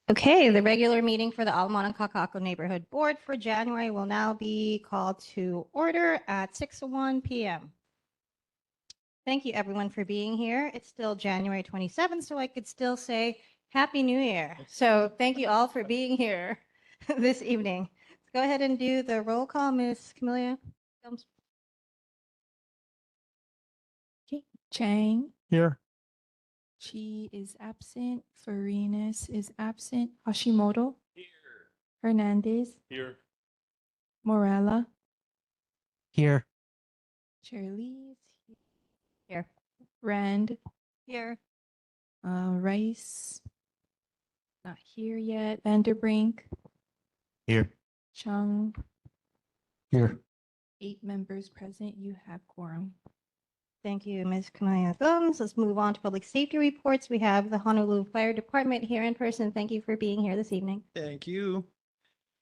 Okay, the regular meeting for the Moana Kaka'ako Neighborhood Board for January will now be called to order at 6:01 p.m. Thank you everyone for being here. It's still January 27th, so I could still say Happy New Year. So thank you all for being here this evening. Let's go ahead and do the roll call, Ms. Camelia. Chang. Here. Chi is absent. Farinas is absent. Hashimoto. Here. Hernandez. Here. Morella. Here. Charlize. Here. Rand. Here. Rice. Not here yet. Vanderbrink. Here. Chung. Here. 8 members present. You have quorum. Thank you, Ms. Kamaya Thumbs. Let's move on to public safety reports. We have the Honolulu Fire Department here in person. Thank you for being here this evening. Thank you.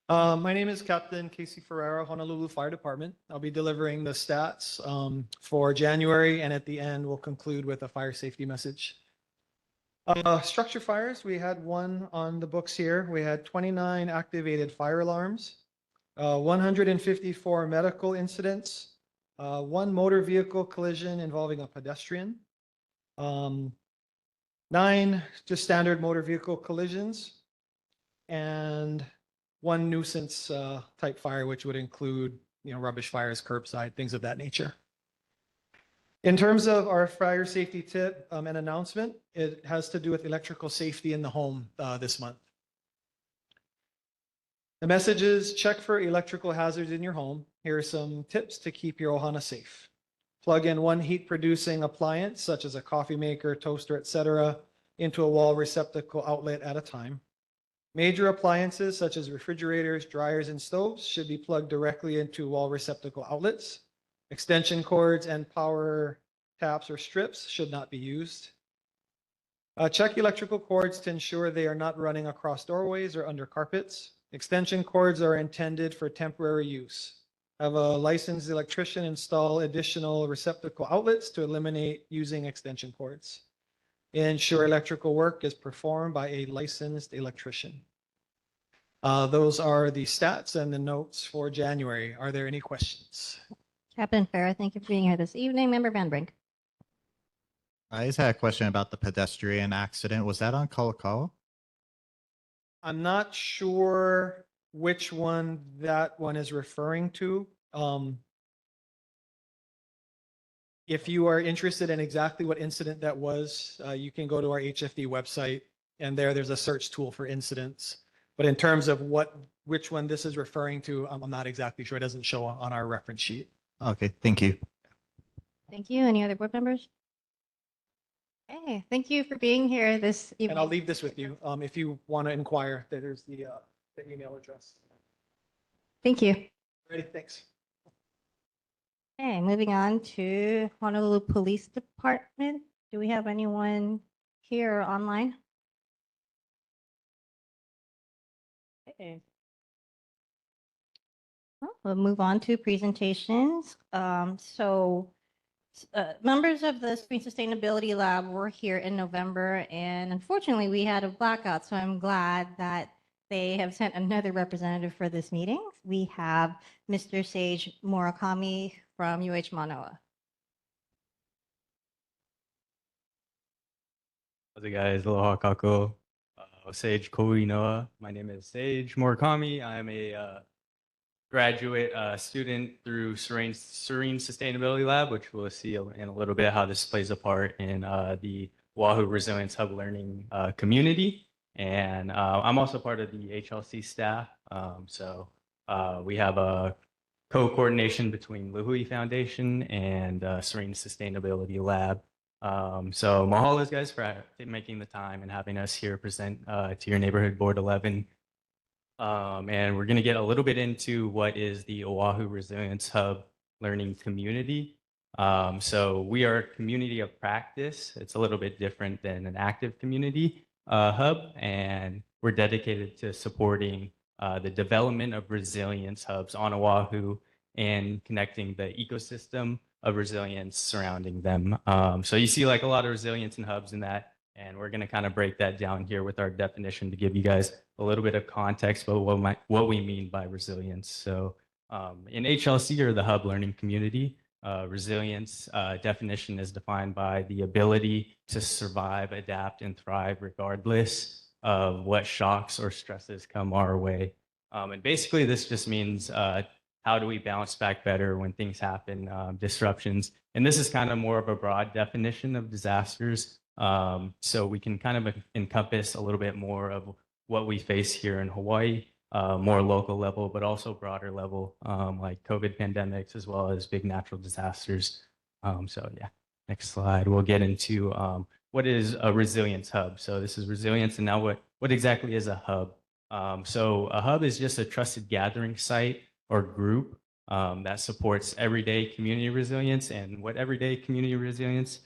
My name is Captain Casey Ferrara, Honolulu Fire Department. I'll be delivering the stats for January, and at the end, we'll conclude with a fire safety message. Structure fires, we had one on the books here. We had 29 activated fire alarms, 154 medical incidents, 1 motor vehicle collision involving a pedestrian, 9 just standard motor vehicle collisions, and 1 nuisance type fire, which would include, rubbish fires, curbside, things of that nature. In terms of our fire safety tip and announcement, it has to do with electrical safety in the home this month. The message is check for electrical hazards in your home. Here are some tips to keep your ohana safe. Plug in 1 heat producing appliance, such as a coffee maker, toaster, etc., into a wall receptacle outlet at a time. Major appliances such as refrigerators, dryers, and stoves should be plugged directly into wall receptacle outlets. Extension cords and power taps or strips should not be used. Check electrical cords to ensure they are not running across doorways or under carpets. Extension cords are intended for temporary use. Have a licensed electrician install additional receptacle outlets to eliminate using extension cords. Ensure electrical work is performed by a licensed electrician. Those are the stats and the notes for January. Are there any questions? Captain Farah, thank you for being here this evening. Member Van Brink. I just had a question about the pedestrian accident. Was that on Kaka'ako? I'm not sure which one that one is referring to. If you are interested in exactly what incident that was, you can go to our HFD website, and there's a search tool for incidents. But in terms of which one this is referring to, I'm not exactly sure. It doesn't show on our reference sheet. Okay, thank you. Thank you. Any other board members? Hey, thank you for being here this evening. And I'll leave this with you. If you want to inquire, there's the email address. Thank you. Ready? Thanks. Okay, moving on to Honolulu Police Department. Do we have anyone here or online? Okay. Well, we'll move on to presentations. Members of the Screen Sustainability Lab were here in November, and unfortunately we had a blackout, so I'm glad that they have sent another representative for this meeting. We have Mr. Sage Murakami from UH Manoa. How's it, guys? Aloha kako. Sage Koinoa. My name is Sage Murakami. I'm a graduate student through Serene Sustainability Lab, which we'll see in a little bit how this plays a part in the Oahu Resilience Hub Learning community. And I'm also part of the HLC staff. We have a co-coordination between Lihue Foundation and Serene Sustainability Lab. So mahalo, guys, for making the time and having us here present to your Neighborhood Board 11. And we're going to get a little bit into what is the Oahu Resilience Hub Learning Community. So we are a community of practice. It's a little bit different than an active community hub, and we're dedicated to supporting the development of resilience hubs on Oahu and connecting the ecosystem of resilience surrounding them. So you see like a lot of resilience and hubs in that, and we're going to kind of break that down here with our definition to give you guys a little bit of context about what we mean by resilience. So in HLC, or the hub learning community, resilience definition is defined by the ability to survive, adapt, and thrive regardless of what shocks or stresses come our way. And basically, this just means how do we bounce back better when things happen, disruptions. And this is kind of more of a broad definition of disasters. So we can kind of encompass a little bit more of what we face here in Hawaii, more local level, but also broader level, like COVID pandemics, as well as big natural disasters. So yeah, next slide. We'll get into what is a resilience hub. So this is resilience, and now what exactly is a hub? So a hub is just a trusted gathering site or group that supports everyday community resilience. And what everyday community resilience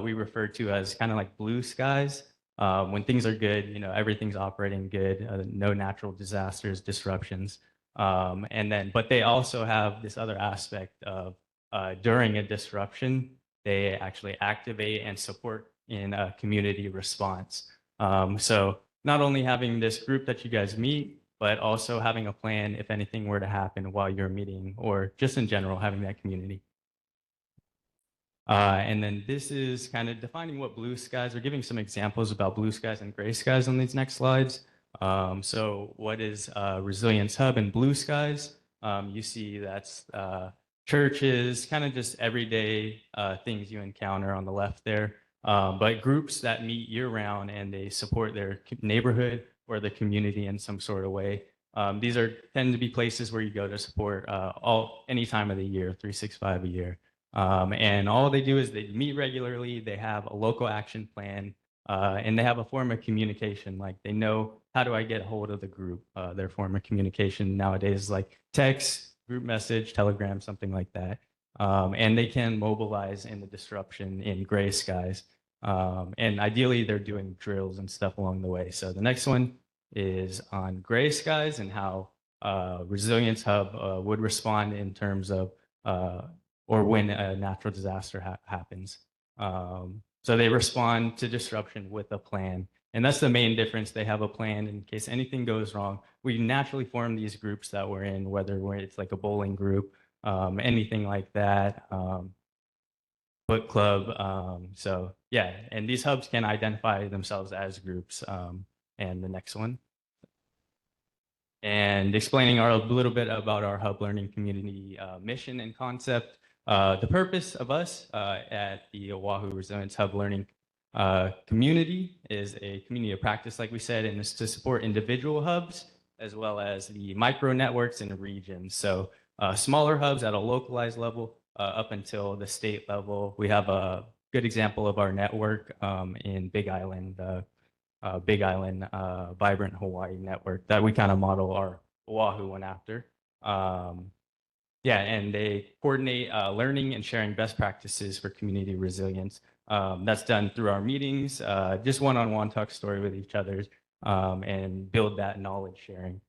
we refer to as kind of like blue skies. When things are good, everything's operating good, no natural disasters, disruptions. But they also have this other aspect of during a disruption, they actually activate and support in a community response. So not only having this group that you guys meet, but also having a plan if anything were to happen while you're meeting, or just in general, having that community. And then this is kind of defining what blue skies, or giving some examples about blue skies and gray skies on these next slides. So what is resilience hub and blue skies? You see that's churches, kind of just everyday things you encounter on the left there. But groups that meet year round and they support their neighborhood or the community in some sort of way. These tend to be places where you go to support any time of the year, 365 a year. And all they do is they meet regularly, they have a local action plan, and they have a form of communication. Like they know, how do I get hold of the group? Their form of communication nowadays is like text, group message, Telegram, something like that. And they can mobilize in the disruption in gray skies. And ideally, they're doing drills and stuff along the way. So the next one is on gray skies and how Resilience Hub would respond in terms of or when a natural disaster happens. So they respond to disruption with a plan. And that's the main difference. They have a plan in case anything goes wrong. We naturally form these groups that we're in, whether it's like a bowling group, anything like that, book club. So yeah, and these hubs can identify themselves as groups. And the next one. And explaining a little bit about our hub learning community mission and concept. The purpose of us at the Oahu Resilience Hub Learning community is a community of practice, like we said, and is to support individual hubs as well as the micro networks and regions. So smaller hubs at a localized level up until the state level. We have a good example of our network in Big Island Vibrant Hawaii network that we kind of model our Oahu one after. Yeah, and they coordinate learning and sharing best practices for community resilience. That's done through our meetings, just one-on-one talk story with each other, and build that knowledge sharing.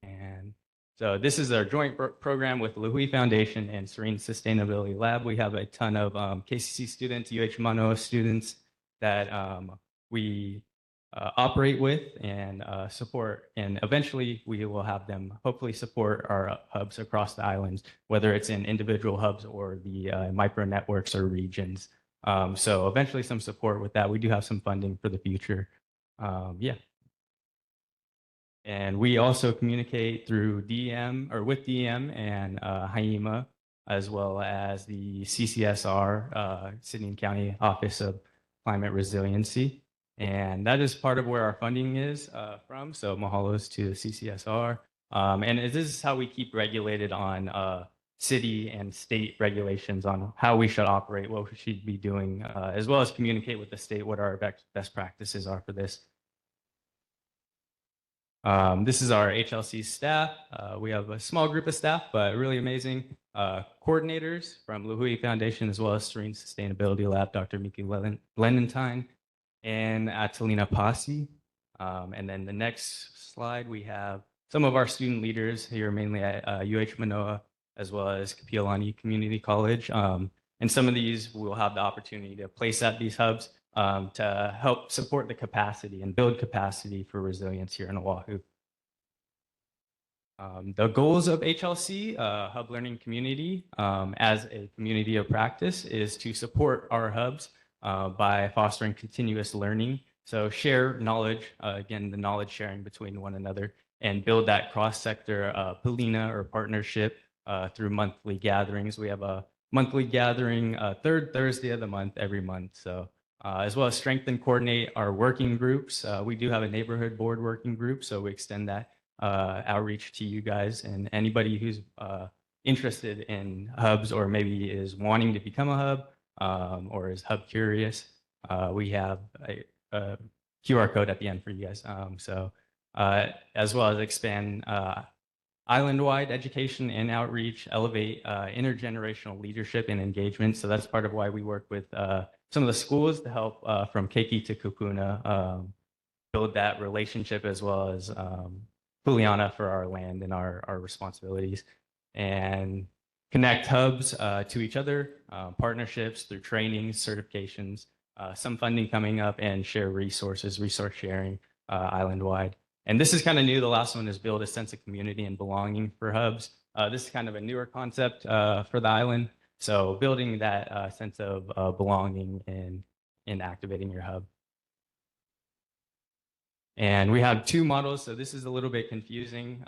And so this is our joint program with Lihue Foundation and Serene Sustainability Lab. We have a ton of KCC students, Manoa students that we operate with and support. And eventually we will have them hopefully support our hubs across the islands, whether it's in individual hubs or the micro networks or regions. So eventually some support with that. We do have some funding for the future. Yeah. And we also communicate through DM or with DM and HIEMA, as well as the CCSR, Sydney County Office of Climate Resiliency. And that is part of where our funding is from. So mahalos to the CCSR. And this is how we keep regulated on city and state regulations on how we should operate, what we should be doing, as well as communicate with the state what our best practices are for this. This is our HLC staff. We have a small group of staff, but really amazing coordinators from Lihue Foundation, as well as Serene Sustainability Lab, Dr. Miki Lenentine, and Atalina Pasi. And then the next slide, we have some of our student leaders here, mainly at UH Manoa. as well as Kapiolani Community College. And some of these will have the opportunity to place at these hubs to help support the capacity and build capacity for resilience here in Oahu. The goals of HLC, Hub Learning Community, as a community of practice, is to support our hubs by fostering continuous learning. So share knowledge, again, the knowledge sharing between one another, and build that cross-sector palina or partnership through monthly gatherings. We have a monthly gathering third Thursday of the month every month. So as well as strengthen, coordinate our working groups. We do have a neighborhood board working group, so we extend that outreach to you guys and anybody who's interested in hubs or maybe is wanting to become a hub or is hub curious. We have a QR code at the end for you guys. As well as expand island-wide education and outreach, elevate intergenerational leadership and engagement. So that's part of why we work with some of the schools to help from Keiki to Kupuna build that relationship, as well as Juliana for our land and our responsibilities, and connect hubs to each other, partnerships through trainings, certifications, some funding coming up, and share resources, resource sharing island-wide. And this is kind of new. The last one is build a sense of community and belonging for hubs. This is kind of a newer concept for the island. So building that sense of belonging and activating your hub. And we have two models, so this is a little bit confusing.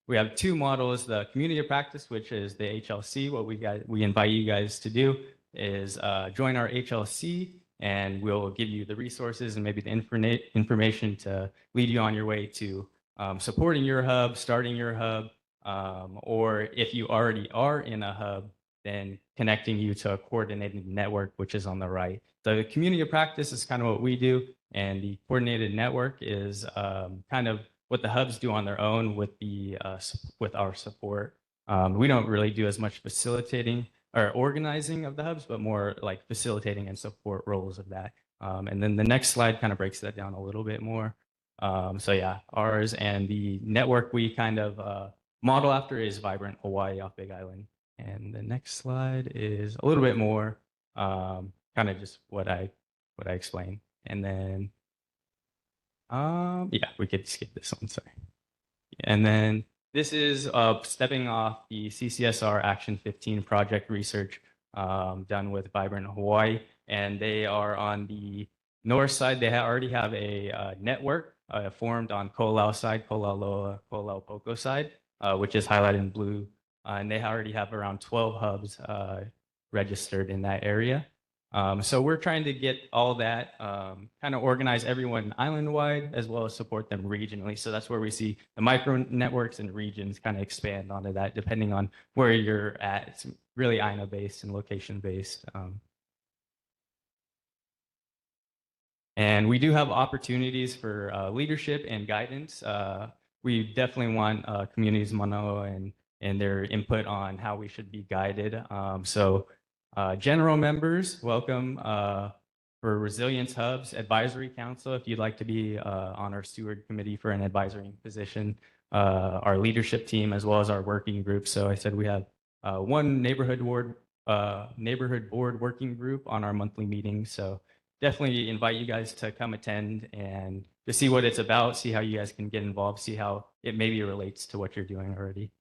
We have two models: the community of practice, which is the HLC. What we invite you guys to do is join our HLC, and we'll give you the resources and maybe the information to lead you on your way to supporting your hub, starting your hub, or if you already are in a hub, then connecting you to a coordinated network, which is on the right. The community of practice is kind of what we do, and the coordinated network is kind of what the hubs do on their own with our support. We don't really do as much facilitating or organizing of the hubs, but more like facilitating and support roles of that. And then the next slide kind of breaks that down a little bit more. So yeah, ours and the network we kind of model after is Vibrant Hawaii off Big Island. And the next slide is a little bit more kind of just what I explained. And then, yeah, we could skip this one, sorry. And then this is stepping off the CCSR Action 15 project research done with Vibrant Hawaii. And they are on the north side. They already have a network formed on Ko'olau side, Ko'olauloa, Ko'olaupoko side, which is highlighted in blue. And they already have around 12 hubs registered in that area. So we're trying to get all that, kind of organize everyone island-wide as well as support them regionally. So that's where we see the micro networks and regions kind of expand onto that, depending on where you're at. It's really INA-based and location-based. And we do have opportunities for leadership and guidance. We definitely want communities Manoa and their input on how we should be guided. General members, welcome for Resilience Hubs Advisory Council. If you'd like to be on our steward committee for an advisory position, our leadership team, as well as our working group. So I said we have one neighborhood board working group on our monthly meetings. So definitely invite you guys to come attend and to see what it's about, see how you guys can get involved, see how it maybe relates to what you're doing already.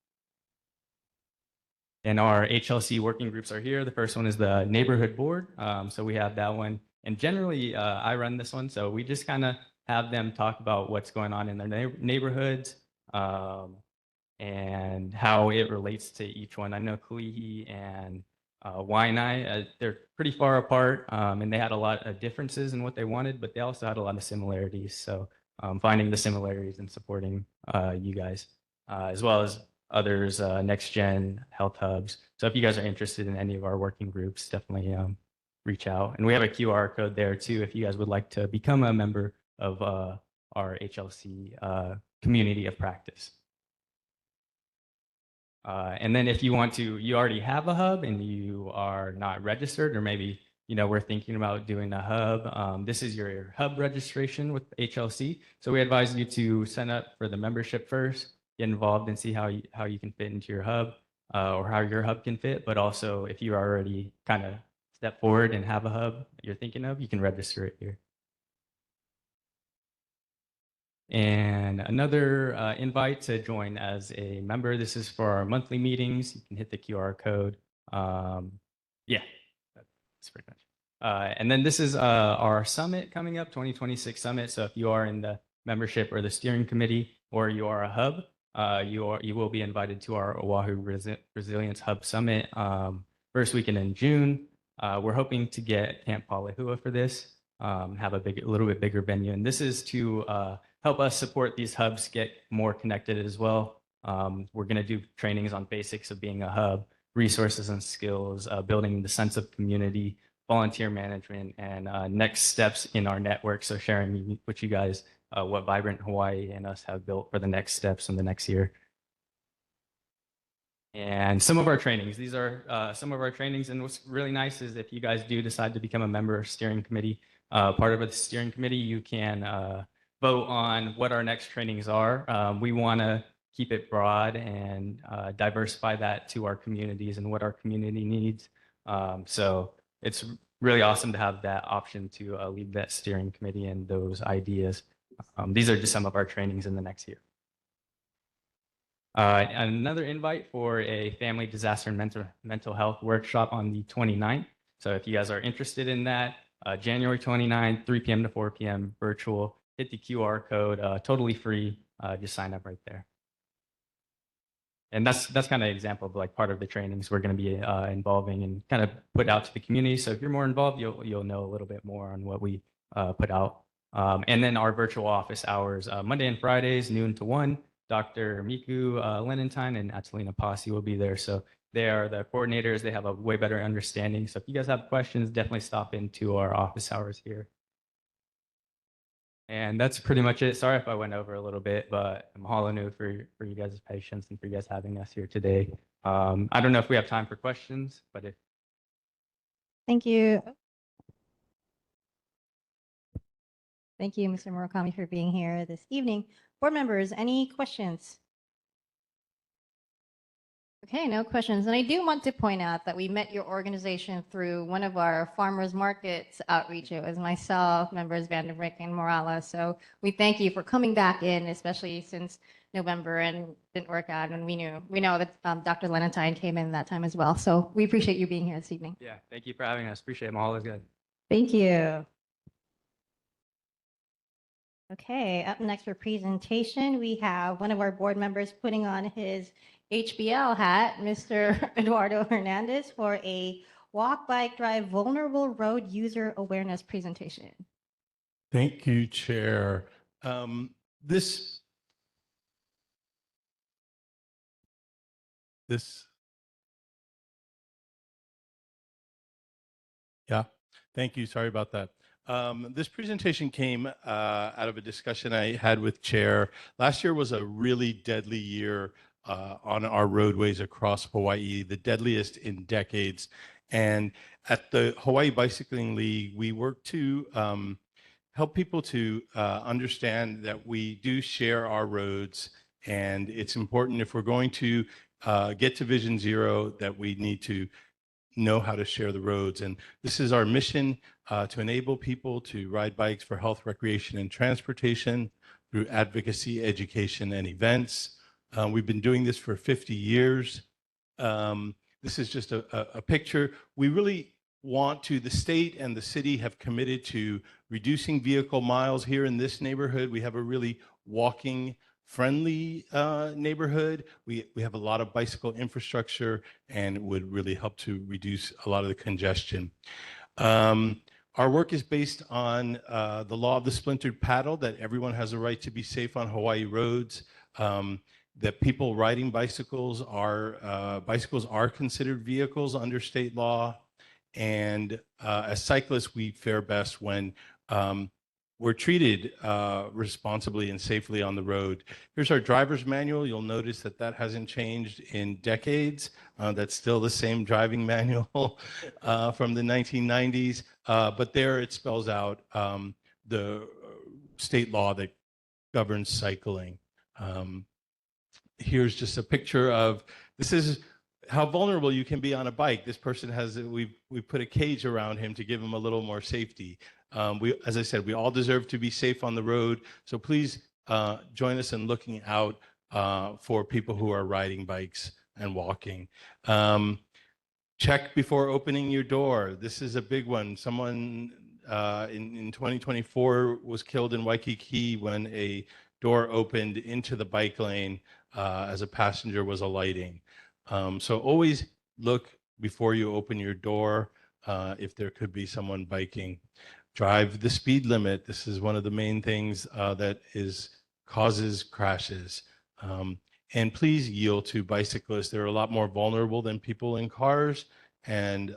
And our HLC working groups are here. The first one is the neighborhood board. So we have that one. And generally, I run this one. So we just kind of have them talk about what's going on in their neighborhoods and how it relates to each one. I know Kalihi and Waianae, they're pretty far apart, and they had a lot of differences in what they wanted, but they also had a lot of similarities. So finding the similarities and supporting you guys, as well as others, next gen health hubs. So if you guys are interested in any of our working groups, definitely reach out. And we have a QR code there too, if you guys would like to become a member of our HLC community of practice. And then if you want to, you already have a hub and you are not registered, or maybe, we're thinking about doing a hub. This is your hub registration with HLC. So we advise you to sign up for the membership first, get involved and see how you can fit into your hub. or how your hub can fit, but also if you already kind of step forward and have a hub you're thinking of, you can register it here. And another invite to join as a member. This is for our monthly meetings. You can hit the QR code. Yeah, that's pretty much. And then this is our summit coming up, 2026 summit. So if you are in the membership or the steering committee, or you are a hub, you will be invited to our Oahu Resilience Hub Summit first weekend in June. We're hoping to get Camp Palahua for this, have a little bit bigger venue, and this is to help us support these hubs get more connected as well. We're going to do trainings on basics of being a hub, resources and skills, building the sense of community, volunteer management, and next steps in our network. So sharing with you guys what Vibrant Hawaii and us have built for the next steps in the next year. And some of our trainings, these are some of our trainings. And what's really nice is if you guys do decide to become a member of steering committee, part of the steering committee, you can vote on what our next trainings are. We want to keep it broad and diversify that to our communities and what our community needs. So it's really awesome to have that option to lead that steering committee and those ideas. These are just some of our trainings in the next year. Another invite for a family disaster and mental health workshop on the 29th. So if you guys are interested in that, January 29th, 3 p.m. to 4 p.m. virtual, hit the QR code, totally free. Just sign up right there. And that's kind of an example of like part of the trainings we're going to be involving and kind of put out to the community. So if you're more involved, you'll know a little bit more on what we put out. And then our virtual office hours, Monday and Fridays, noon to 1. Dr. Miku Lenentine and Atalina Posse will be there. So they are the coordinators. They have a way better understanding. So if you guys have questions, definitely stop into our office hours here. And that's pretty much it. Sorry if I went over a little bit, but I'm mahalo for you guys' patience and for you guys having us here today. I don't know if we have time for questions, but if Thank you. Thank you, Mr. Murakami, for being here this evening. Board members, any questions? Okay, no questions. And I do want to point out that we met your organization through one of our farmers markets outreach. It was myself, members Vanderbrick and Morales. So we thank you for coming back in, especially since November and didn't work out. And we know that Dr. Lenentine came in that time as well. So we appreciate you being here this evening. yeah, thank you for having us. Appreciate it. Mahalo is good. Thank you. Okay, up next for presentation, we have one of our board members putting on his HBL hat, Mr. Eduardo Hernandez, for a walk, bike, drive, vulnerable road user awareness presentation. Thank you, Chair. This Yeah, thank you. Sorry about that. This presentation came out of a discussion I had with Chair. Last year was a really deadly year on our roadways across Hawaii, the deadliest in decades. And at the Hawaii Bicycling League, we work to help people to understand that we do share our roads. And it's important if we're going to get to Vision Zero that we need to know how to share the roads. And this is our mission to enable people to ride bikes for health, recreation, and transportation through advocacy, education, and events. We've been doing this for 50 years. This is just a picture. We really want to, the state and the city have committed to reducing vehicle miles here in this neighborhood. We have a really walking friendly neighborhood. We have a lot of bicycle infrastructure and would really help to reduce a lot of the congestion. Our work is based on the law of the splintered paddle, that everyone has a right to be safe on Hawaii roads, that people riding bicycles are considered vehicles under state law. And as cyclists, we fare best when we're treated responsibly and safely on the road. Here's our driver's manual. You'll notice that that hasn't changed in decades. That's still the same driving manual from the 1990s. But there it spells out the state law that governs cycling. Here's just a picture of, this is how vulnerable you can be on a bike. This person has, we put a cage around him to give him a little more safety. As I said, we all deserve to be safe on the road. So please join us in looking out for people who are riding bikes and walking. Check before opening your door. This is a big one. Someone in 2024 was killed in Waikiki when a door opened into the bike lane as a passenger was alighting. So always look before you open your door if there could be someone biking. Drive the speed limit. This is one of the main things that causes crashes. And please yield to bicyclists. They're a lot more vulnerable than people in cars. And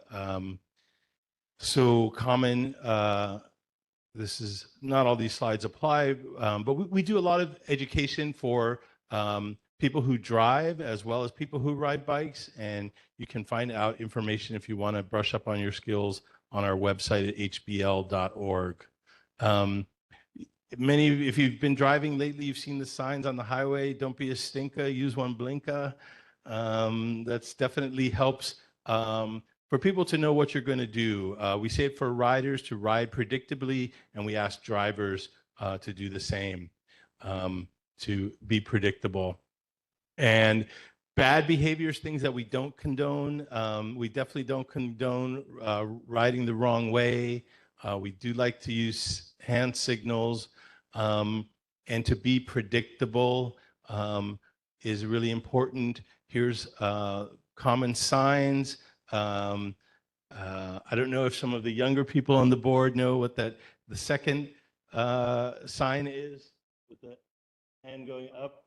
so common, this is not all these slides apply, but we do a lot of education for people who drive as well as people who ride bikes. And you can find out information if you want to brush up on your skills on our website at hbl.org. If you've been driving lately, you've seen the signs on the highway, don't be a stinker, use one blinker. That's definitely helps for people to know what you're going to do. We say it for riders to ride predictably, and we ask drivers to do the same, to be predictable. And bad behaviors, things that we don't condone. We definitely don't condone riding the wrong way. We do like to use hand signals, and to be predictable is really important. Here's common signs. I don't know if some of the younger people on the board know what the second sign is with the hand going up.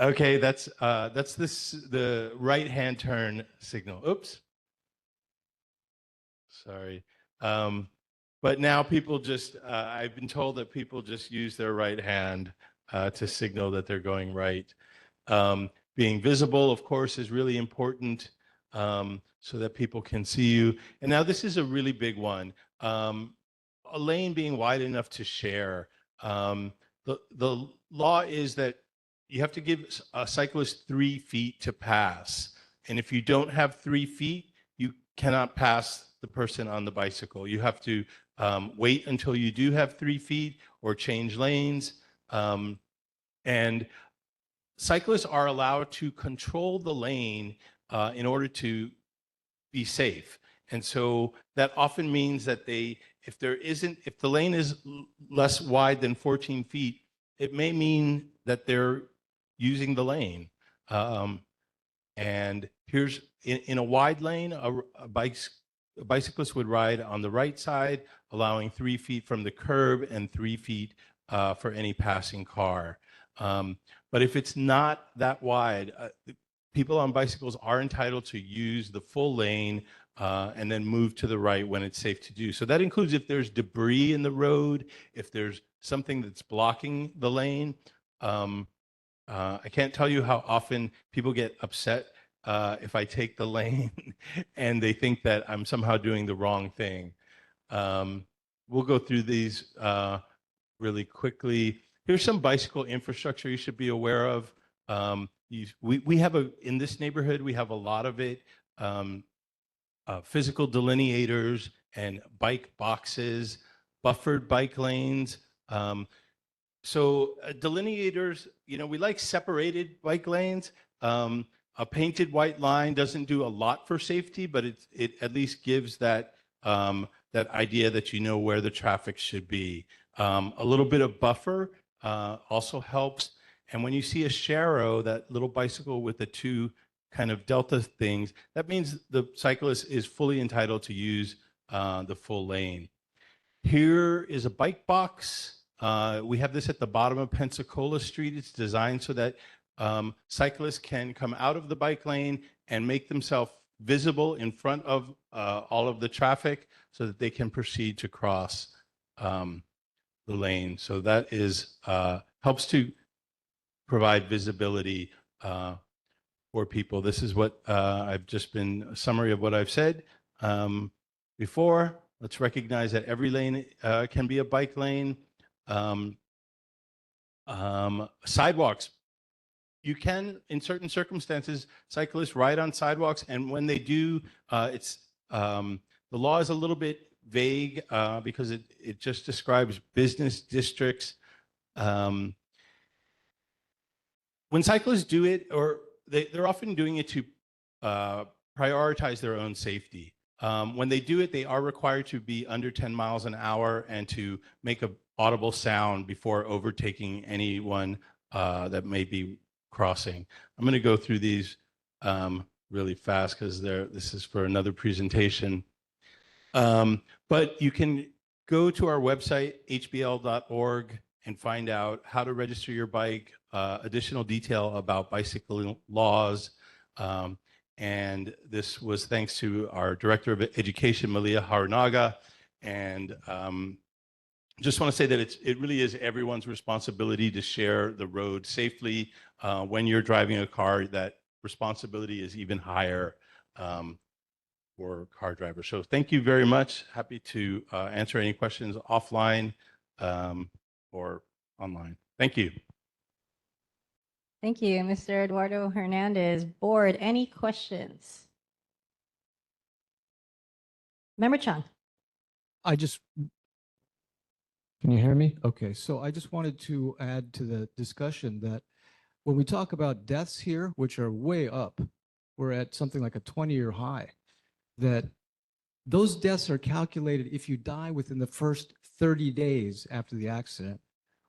Okay, that's the right hand turn signal. Oops. Sorry. But now people just, I've been told that people just use their right hand to signal that they're going right. Being visible, of course, is really important so that people can see you. And now this is a really big one. A lane being wide enough to share. The law is that you have to give a cyclist 3 feet to pass. And if you don't have 3 feet, you cannot pass the person on the bicycle. You have to wait until you do have 3 feet or change lanes. And cyclists are allowed to control the lane in order to be safe. And so that often means that if the lane is less wide than 14 feet, it may mean that they're using the lane. And here's in a wide lane, a bicyclist would ride on the right side, allowing 3 feet from the curb and 3 feet for any passing car. But if it's not that wide, people on bicycles are entitled to use the full lane and then move to the right when it's safe to do. So that includes if there's debris in the road, if there's something that's blocking the lane. I can't tell you how often people get upset if I take the lane and they think that I'm somehow doing the wrong thing. We'll go through these really quickly. Here's some bicycle infrastructure you should be aware of. We have in this neighborhood, we have a lot of it. Physical delineators and bike boxes, buffered bike lanes. So delineators, we like separated bike lanes. A painted white line doesn't do a lot for safety, but it at least gives that idea that you know where the traffic should be. A little bit of buffer also helps. And when you see a Sharrow, that little bicycle with the two kind of delta things, that means the cyclist is fully entitled to use the full lane. Here is a bike box. We have this at the bottom of Pensacola Street. It's designed so that cyclists can come out of the bike lane and make themselves visible in front of all of the traffic so that they can proceed to cross the lane. So that is helps to provide visibility for people. This is what I've just been a summary of what I've said before. Let's recognize that every lane can be a bike lane. Sidewalks, you can, in certain circumstances, cyclists ride on sidewalks, and when they do, the law is a little bit vague because it just describes business districts. When cyclists do it, or they're often doing it to prioritize their own safety. When they do it, they are required to be under 10 miles an hour and to make a audible sound before overtaking anyone that may be crossing. I'm going to go through these really fast because this is for another presentation. But you can go to our website, hbl.org, and find out how to register your bike, additional detail about bicycle laws. And this was thanks to our Director of Education, Malia Harunaga. And just want to say that it really is everyone's responsibility to share the road safely. When you're driving a car, that responsibility is even higher for car drivers. So thank you very much. Happy to answer any questions offline or online. Thank you. Thank you, Mr. Eduardo Hernandez. Board, any questions? Member Chung. Can you hear me? Okay, so I just wanted to add to the discussion that when we talk about deaths here, which are way up, we're at something like a 20-year high, that those deaths are calculated if you die within the first 30 days after the accident.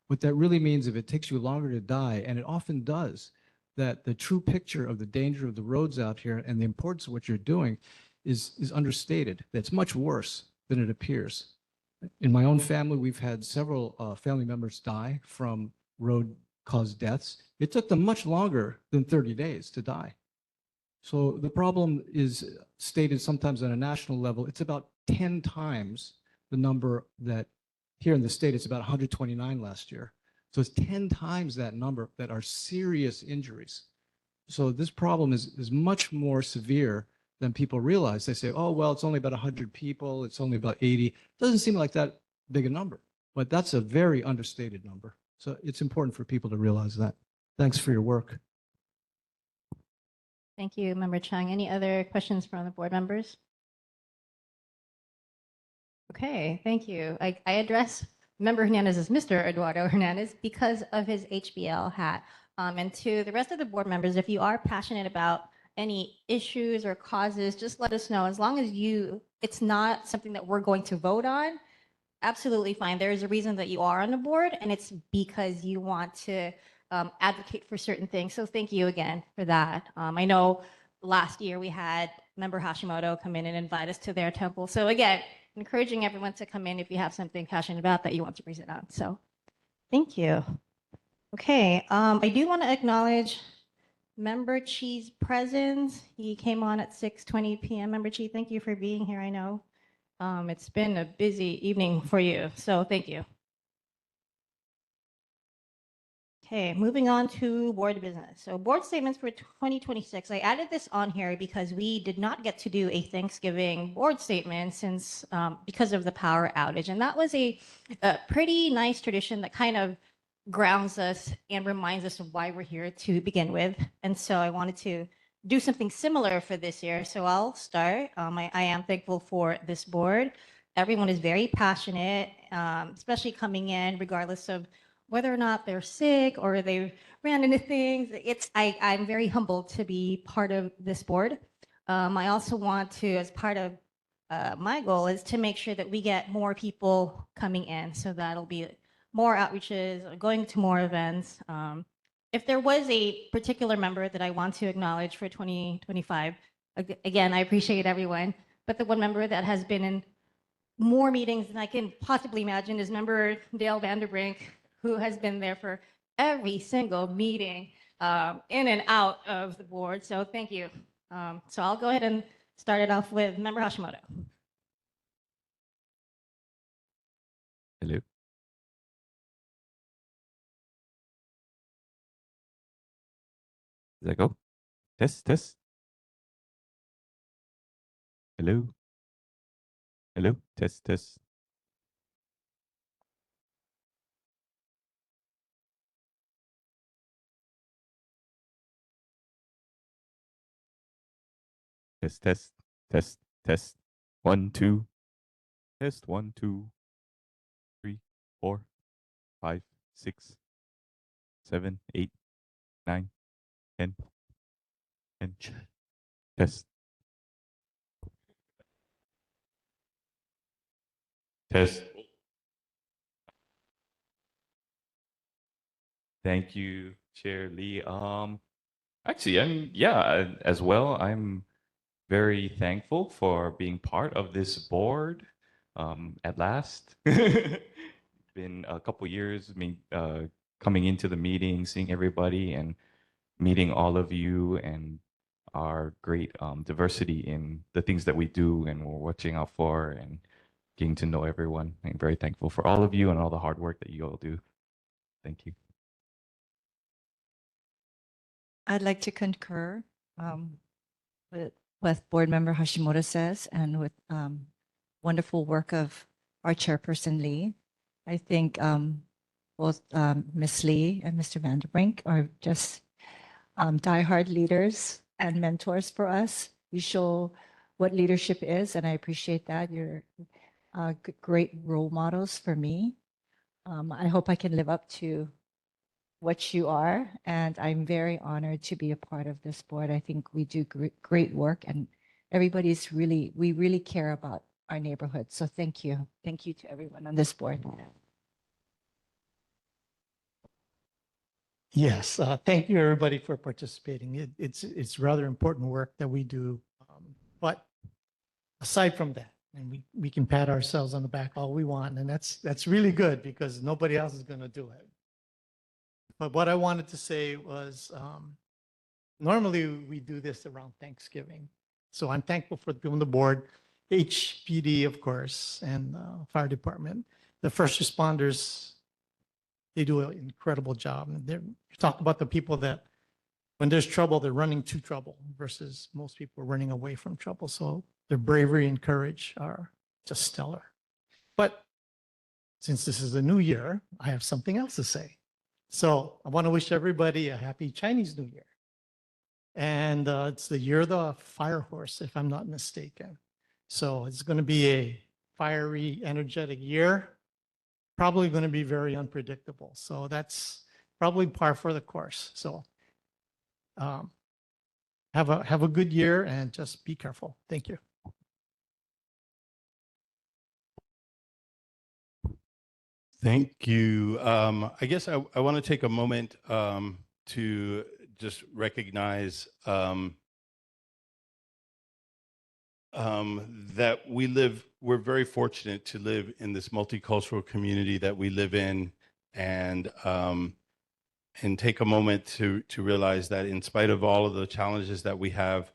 What that really means, if it takes you longer to die, and it often does, that the true picture of the danger of the roads out here and the importance of what you're doing is understated. That's much worse than it appears. In my own family, we've had several family members die from road-caused deaths. It took them much longer than 30 days to die. So the problem is stated sometimes on a national level. It's about 10 times the number that here in the state, it's about 129 last year. So it's 10 times that number that are serious injuries. So this problem is much more severe than people realize. They say, oh, well, it's only about 100 people. It's only about 80. It doesn't seem like that big a number, but that's a very understated number. So it's important for people to realize that. Thanks for your work. Thank you, Member Chung. Any other questions from the board members? Okay, thank you. I address Member Hernandez as Mr. Eduardo Hernandez because of his HBL hat. And to the rest of the board members, if you are passionate about any issues or causes, just let us know. As long as it's not something that we're going to vote on, absolutely fine. There is a reason that you are on the board, and it's because you want to advocate for certain things. So thank you again for that. I know last year we had Member Hashimoto come in and invite us to their temple. So again, encouraging everyone to come in if you have something passionate about that you want to present on. So thank you. Okay, I do want to acknowledge Member Chi's presence. He came on at 6:20 p.m. Member Chi, thank you for being here. I know it's been a busy evening for you, so thank you. Okay, moving on to board business. So board statements for 2026. I added this on here because we did not get to do a Thanksgiving board statement since because of the power outage. And that was a pretty nice tradition that kind of grounds us and reminds us of why we're here to begin with. And so I wanted to do something similar for this year. So I'll start. I am thankful for this board. Everyone is very passionate, especially coming in regardless of whether or not they're sick or they ran into things. I'm very humbled to be part of this board. I also want to, as part of my goal, is to make sure that we get more people coming in. So that'll be more outreaches, going to more events. If there was a particular member that I want to acknowledge for 2025, again, I appreciate everyone, but the one member that has been in more meetings than I can possibly imagine is Member Dale Vanderbrink, who has been there for every single meeting in and out of the board. So thank you. So I'll go ahead and start it off with Member Hashimoto. Hello. Does that go? Test, test. Hello. Hello. Test, test. Test, test, test, test. 1, 2. Test 1, 2, 3, 4, 5, 6, 7, 8, 9, 10. Test. Test. Thank you, Chair Lee. Actually, as well. I'm very thankful for being part of this board. At last, been a couple years. Coming into the meeting, seeing everybody, and meeting all of you, and our great diversity in the things that we do, and we're watching out for, and getting to know everyone. I'm very thankful for all of you and all the hard work that you all do. Thank you. I'd like to concur with what Board Member Hashimoto says and with wonderful work of our chairperson Lee. I think both Ms. Lee and Mr. Vanderbrink are just diehard leaders and mentors for us. You show what leadership is, and I appreciate that. You're great role models for me. I hope I can live up to what you are, and I'm very honored to be a part of this board. I think we do great work, and we really care about our neighborhood. So thank you. Thank you to everyone on this board. Yes, thank you everybody for participating. It's rather important work that we do. But aside from that, and we can pat ourselves on the back all we want, and that's really good because nobody else is going to do it. But what I wanted to say was, normally we do this around Thanksgiving. So I'm thankful for the people on the board, HPD, of course, and fire department. The first responders, they do an incredible job. And you talk about the people that when there's trouble, they're running to trouble versus most people are running away from trouble. So their bravery and courage are just stellar. But since this is a new year, I have something else to say. So I want to wish everybody a happy Chinese New Year. And it's the year of the fire horse, if I'm not mistaken. So it's going to be a fiery, energetic year. Probably going to be very unpredictable. So that's probably par for the course. So have a good year and just be careful. Thank you. Thank you. I guess I want to take a moment to just recognize that we're very fortunate to live in this multicultural community that we live in, and take a moment to realize that in spite of all of the challenges that we have,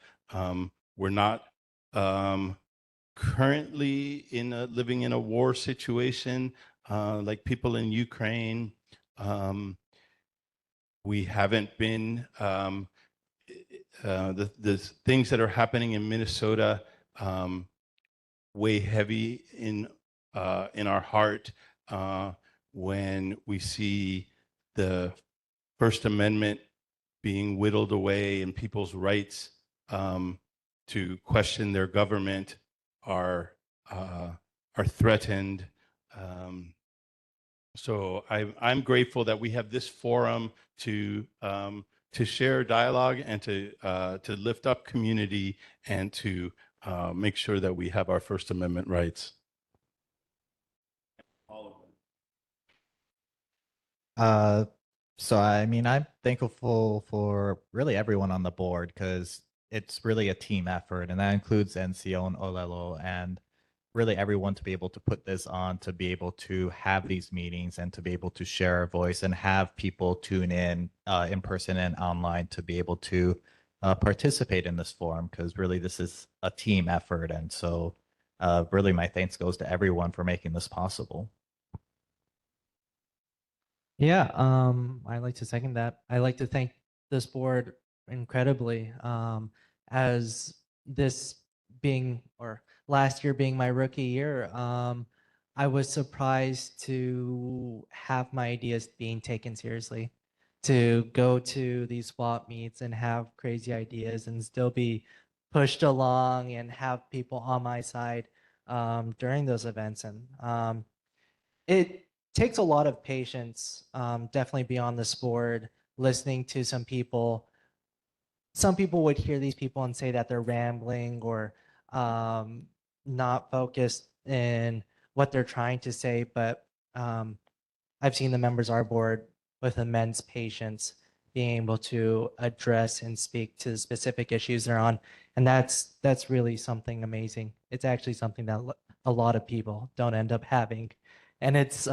we're not currently living in a war situation like people in Ukraine. We haven't been the things that are happening in Minnesota weigh heavy in our heart when we see the First Amendment being whittled away and people's rights to question their government are threatened. So I'm grateful that we have this forum to share dialogue and to lift up community and to make sure that we have our First Amendment rights. All of them. So I'm thankful for really everyone on the board because it's really a team effort, and that includes NCO and Olelo and really everyone to be able to put this on, to be able to have these meetings and to be able to share our voice and have people tune in person and online to be able to participate in this forum, because really this is a team effort. And so really my thanks goes to everyone for making this possible. Yeah, I like to second that. I like to thank this board incredibly. As this being, or last year being my rookie year, I was surprised to have my ideas being taken seriously, to go to these swap meets and have crazy ideas and still be pushed along and have people on my side during those events. And it takes a lot of patience, definitely beyond the sport, listening to some people. Some people would hear these people and say that they're rambling or not focused in what they're trying to say, but I've seen the members of our board with immense patience being able to address and speak to the specific issues they're on, and that's really something amazing. It's actually something that a lot of people don't end up having, and it's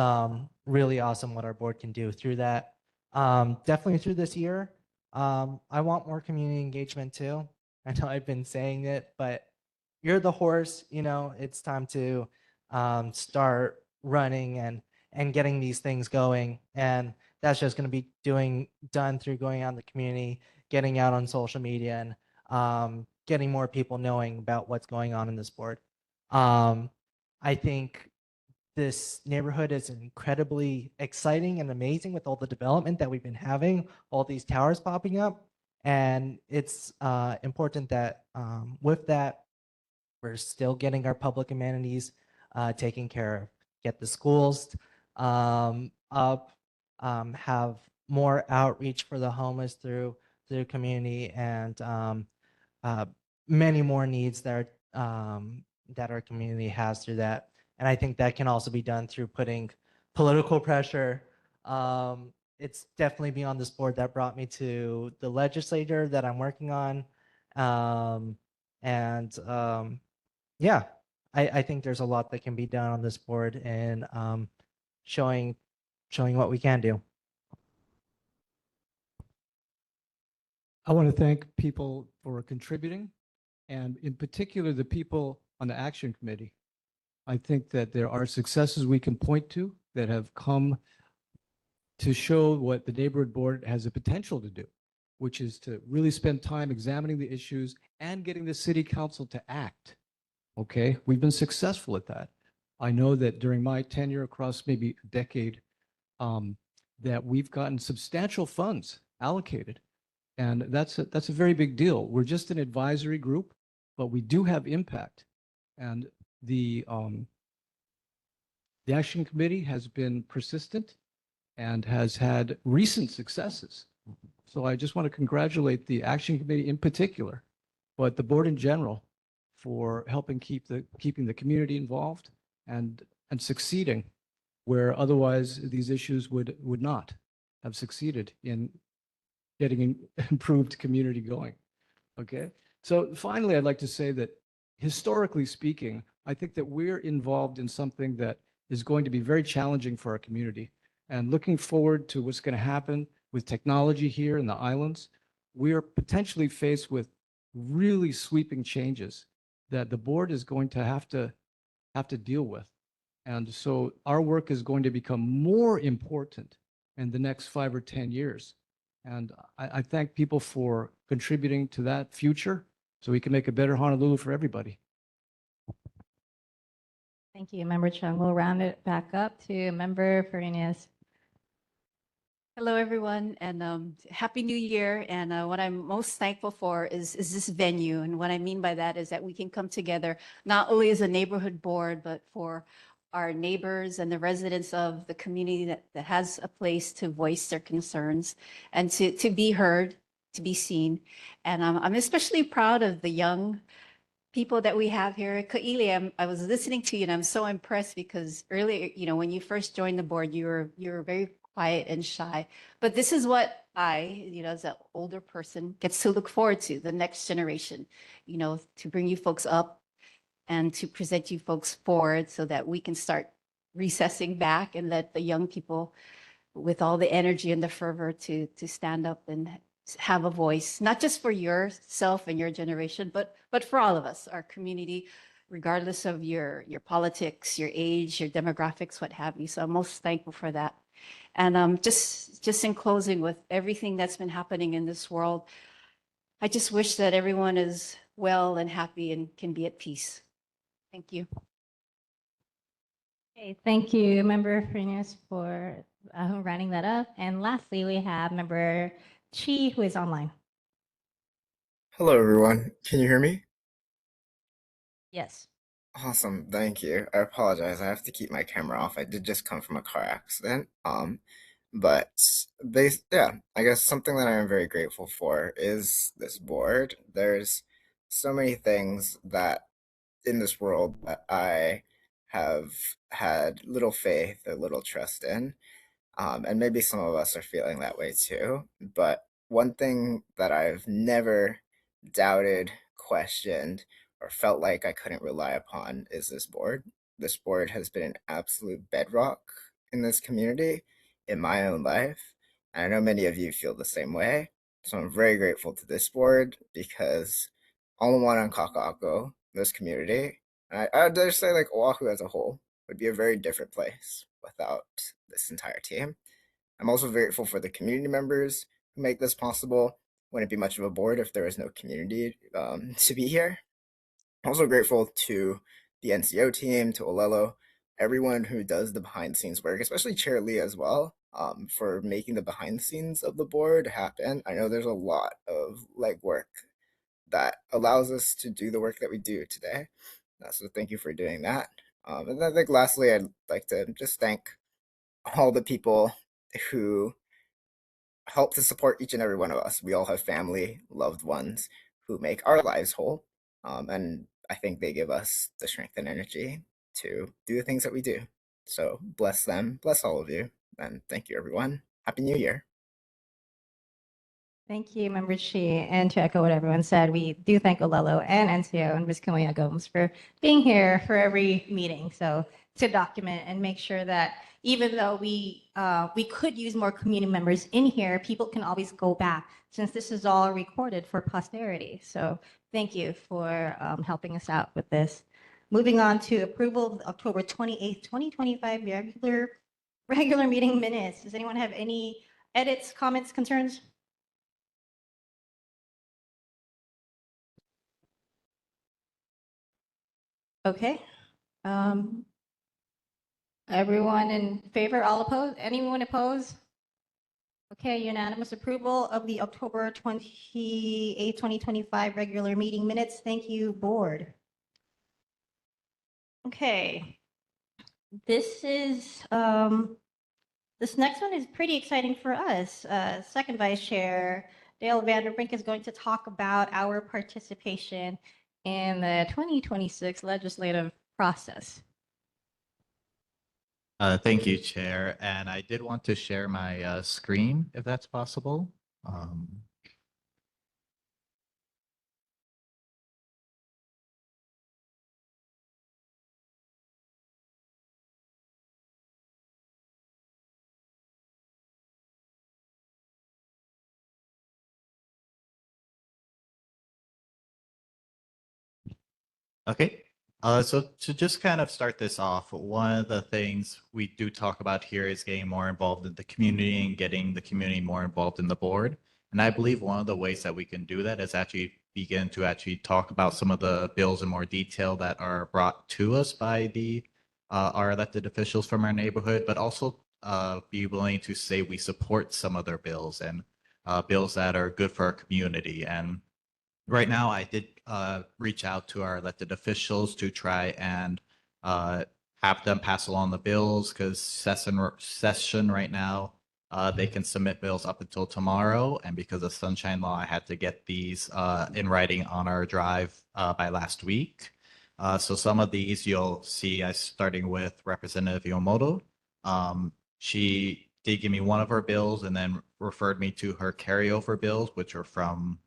really awesome what our board can do through that. Definitely through this year, I want more community engagement too. I know I've been saying it, but you're the horse. You know, it's time to start running and getting these things going. And that's just going to be done through going out in the community, getting out on social media, and getting more people knowing about what's going on in the sport. I think this neighborhood is incredibly exciting and amazing with all the development that we've been having, all these towers popping up. And it's important that with that, we're still getting our public amenities taken care of, get the schools up, have more outreach for the homeless through the community, and many more needs that that our community has through that. And I think that can also be done through putting political pressure. It's definitely beyond this board that brought me to the legislature that I'm working on. And yeah, I think there's a lot that can be done on this board and showing what we can do. I want to thank people for contributing, and in particular, the people on the Action Committee. I think that there are successes we can point to that have come to show what the neighborhood board has the potential to do, which is to really spend time examining the issues and getting the city council to act. Okay, we've been successful at that. I know that during my tenure across maybe a decade, that we've gotten substantial funds allocated. And that's a very big deal. We're just an advisory group, but we do have impact. And the Action Committee has been persistent and has had recent successes. So I just want to congratulate the Action Committee in particular, but the board in general, for helping keeping the community involved and succeeding where otherwise these issues would not have succeeded in getting improved community going. Okay. So finally, I'd like to say that historically speaking, I think that we're involved in something that is going to be very challenging for our community. And looking forward to what's going to happen with technology here in the islands, we are potentially faced with really sweeping changes that the board is going to have to deal with. And so our work is going to become more important in the next 5 or 10 years. And I thank people for contributing to that future so we can make a better Honolulu for everybody. Thank you, Member Chung. We'll round it back up to Member Farinas. Hello, everyone, and Happy New Year. And what I'm most thankful for is this venue. And what I mean by that is that we can come together not only as a neighborhood board, but for our neighbors and the residents of the community that has a place to voice their concerns and to be heard, to be seen. And I'm especially proud of the young people that we have here. Ka'ili, I was listening to you and I'm so impressed because earlier, when you first joined the board, you were very quiet and shy. But this is what I, as an older person, gets to look forward to, the next generation, to bring you folks up and to present you folks forward so that we can start recessing back and let the young people with all the energy and the fervor to stand up and have a voice, not just for yourself and your generation, but for all of us, our community, regardless of your politics, your age, your demographics, what have you. So I'm most thankful for that. And just in closing, with everything that's been happening in this world, I just wish that everyone is well and happy and can be at peace. Thank you. Okay, thank you, Member Farinas, for rounding that up. And lastly, we have Member Chi, who is online. Hello, everyone. Can you hear me? Yes. Awesome, thank you. I apologize. I have to keep my camera off. I did just come from a car accident. But yeah, I guess something that I'm very grateful for is this board. There's so many things that in this world that I have had little faith or little trust in. And maybe some of us are feeling that way too. But one thing that I've never doubted, questioned, or felt like I couldn't rely upon is this board. This board has been an absolute bedrock in this community, in my own life. And I know many of you feel the same way. So I'm very grateful to this board because all Moana and Kaka'ako, this community, I'd dare say like Oahu as a whole, would be a very different place without this entire team. I'm also grateful for the community members who make this possible. Wouldn't be much of a board if there was no community to be here. I'm also grateful to the NCO team, to Olelo, everyone who does the behind the scenes work, especially Chair Lee as well, for making the behind the scenes of the board happen. I know there's a lot of legwork that allows us to do the work that we do today. So thank you for doing that. And then I think lastly, I'd like to just thank all the people who help to support each and every one of us. We all have family, loved ones who make our lives whole. And I think they give us the strength and energy to do the things that we do. So bless them, bless all of you, and thank you, everyone. Happy New Year. Thank you, Member Shi. And to echo what everyone said, we do thank Olelo and NCO and Ms. Kamea Gomes for being here for every meeting. So to document and make sure that even though we could use more community members in here, people can always go back since this is all recorded for posterity. So thank you for helping us out with this. Moving on to approval of October 28th, 2025 regular meeting minutes. Does anyone have any edits, comments, concerns? Okay. Everyone in favor, all opposed? Anyone opposed? Okay, unanimous approval of the October 28th, 2025 regular meeting minutes. Thank you, board. Okay. This next one is pretty exciting for us. Second Vice Chair Dale Vanderbrink is going to talk about our participation in the 2026 legislative process. Thank you, Chair. And I did want to share my screen, if that's possible. Okay. So to just kind of start this off, one of the things we do talk about here is getting more involved in the community and getting the community more involved in the board. And I believe one of the ways that we can do that is actually begin to actually talk about some of the bills in more detail that are brought to us by the our elected officials from our neighborhood, but also be willing to say we support some of their bills and bills that are good for our community. And right now, I did reach out to our elected officials to try and have them pass along the bills because session right now, they can submit bills up until tomorrow. And because of sunshine law, I had to get these in writing on our drive by last week. So some of these you'll see, starting with Representative Yomoto. She did give me one of her bills and then referred me to her carryover bills, which are from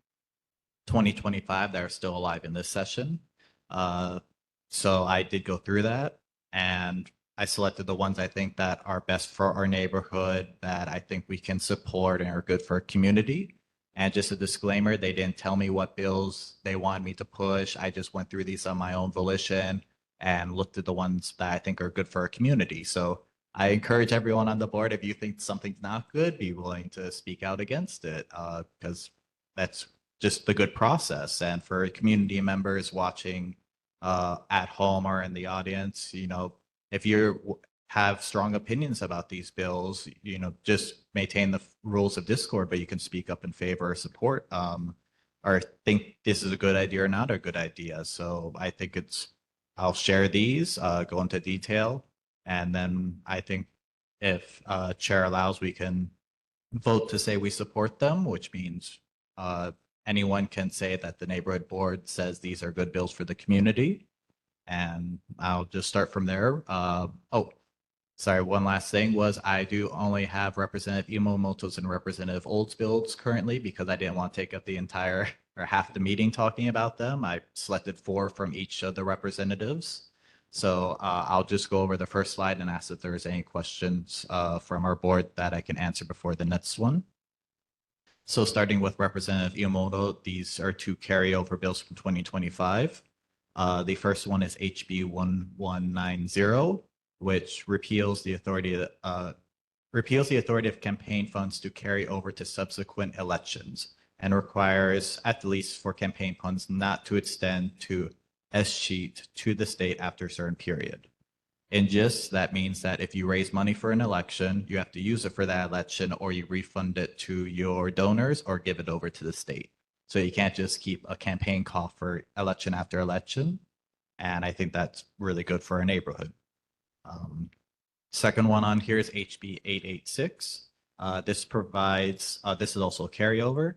2025 that are still alive in this session. So I did go through that and I selected the ones I think that are best for our neighborhood, that I think we can support and are good for our community. And just a disclaimer, they didn't tell me what bills they wanted me to push. I just went through these on my own volition and looked at the ones that I think are good for our community. So I encourage everyone on the board, if you think something's not good, be willing to speak out against it, because that's just the good process. And for community members watching at home or in the audience, if you have strong opinions about these bills, just maintain the rules of discord, but you can speak up in favor or support or think this is a good idea or not a good idea. So I think I'll share these, go into detail, and then I think if chair allows, we can vote to say we support them, which means anyone can say that the neighborhood board says these are good bills for the community. And I'll just start from there. Oh, sorry, one last thing was I do only have Representative Imamoto's and Representative Old's bills currently because I didn't want to take up the entire or half the meeting talking about them. I selected 4 from each of the representatives. So I'll just go over the first slide and ask if there's any questions from our board that I can answer before the next one. So starting with Representative Iyamoto, these are 2 carryover bills from 2025. The first one is HB 1190, which repeals the authority of campaign funds to carry over to subsequent elections and requires, at the least for campaign funds, not to extend to escheat to the state after a certain period. In GIST, that means that if you raise money for an election, you have to use it for that election, or you refund it to your donors or give it over to the state. So you can't just keep a campaign cost for election after election. And I think that's really good for our neighborhood. Second one on here is HB 886. This provides, this is also a carryover.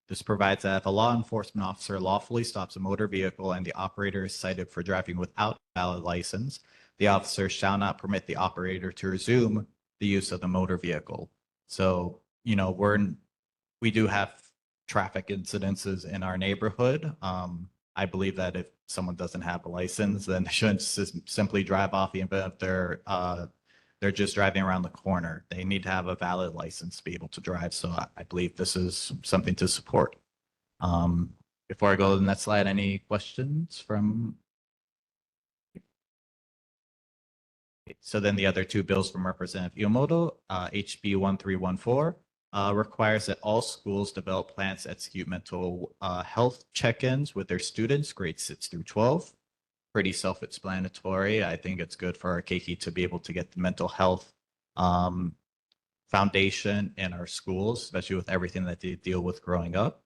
This provides that if a law enforcement officer lawfully stops a motor vehicle and the operator is cited for driving without a valid license, the officer shall not permit the operator to resume the use of the motor vehicle. So, you know, we do have traffic incidences in our neighborhood. I believe that if someone doesn't have a license, then they shouldn't simply drive off, even if they're just driving around the corner. They need to have a valid license to be able to drive. So I believe this is something to support. Before I go to the next slide, any questions from? So then the other 2 bills from Representative Iyamoto, HB 1314, requires that all schools develop plans to execute mental health check-ins with their students, grades 6 through 12. Pretty self-explanatory. I think it's good for our keiki to be able to get the mental health foundation in our schools, especially with everything that they deal with growing up.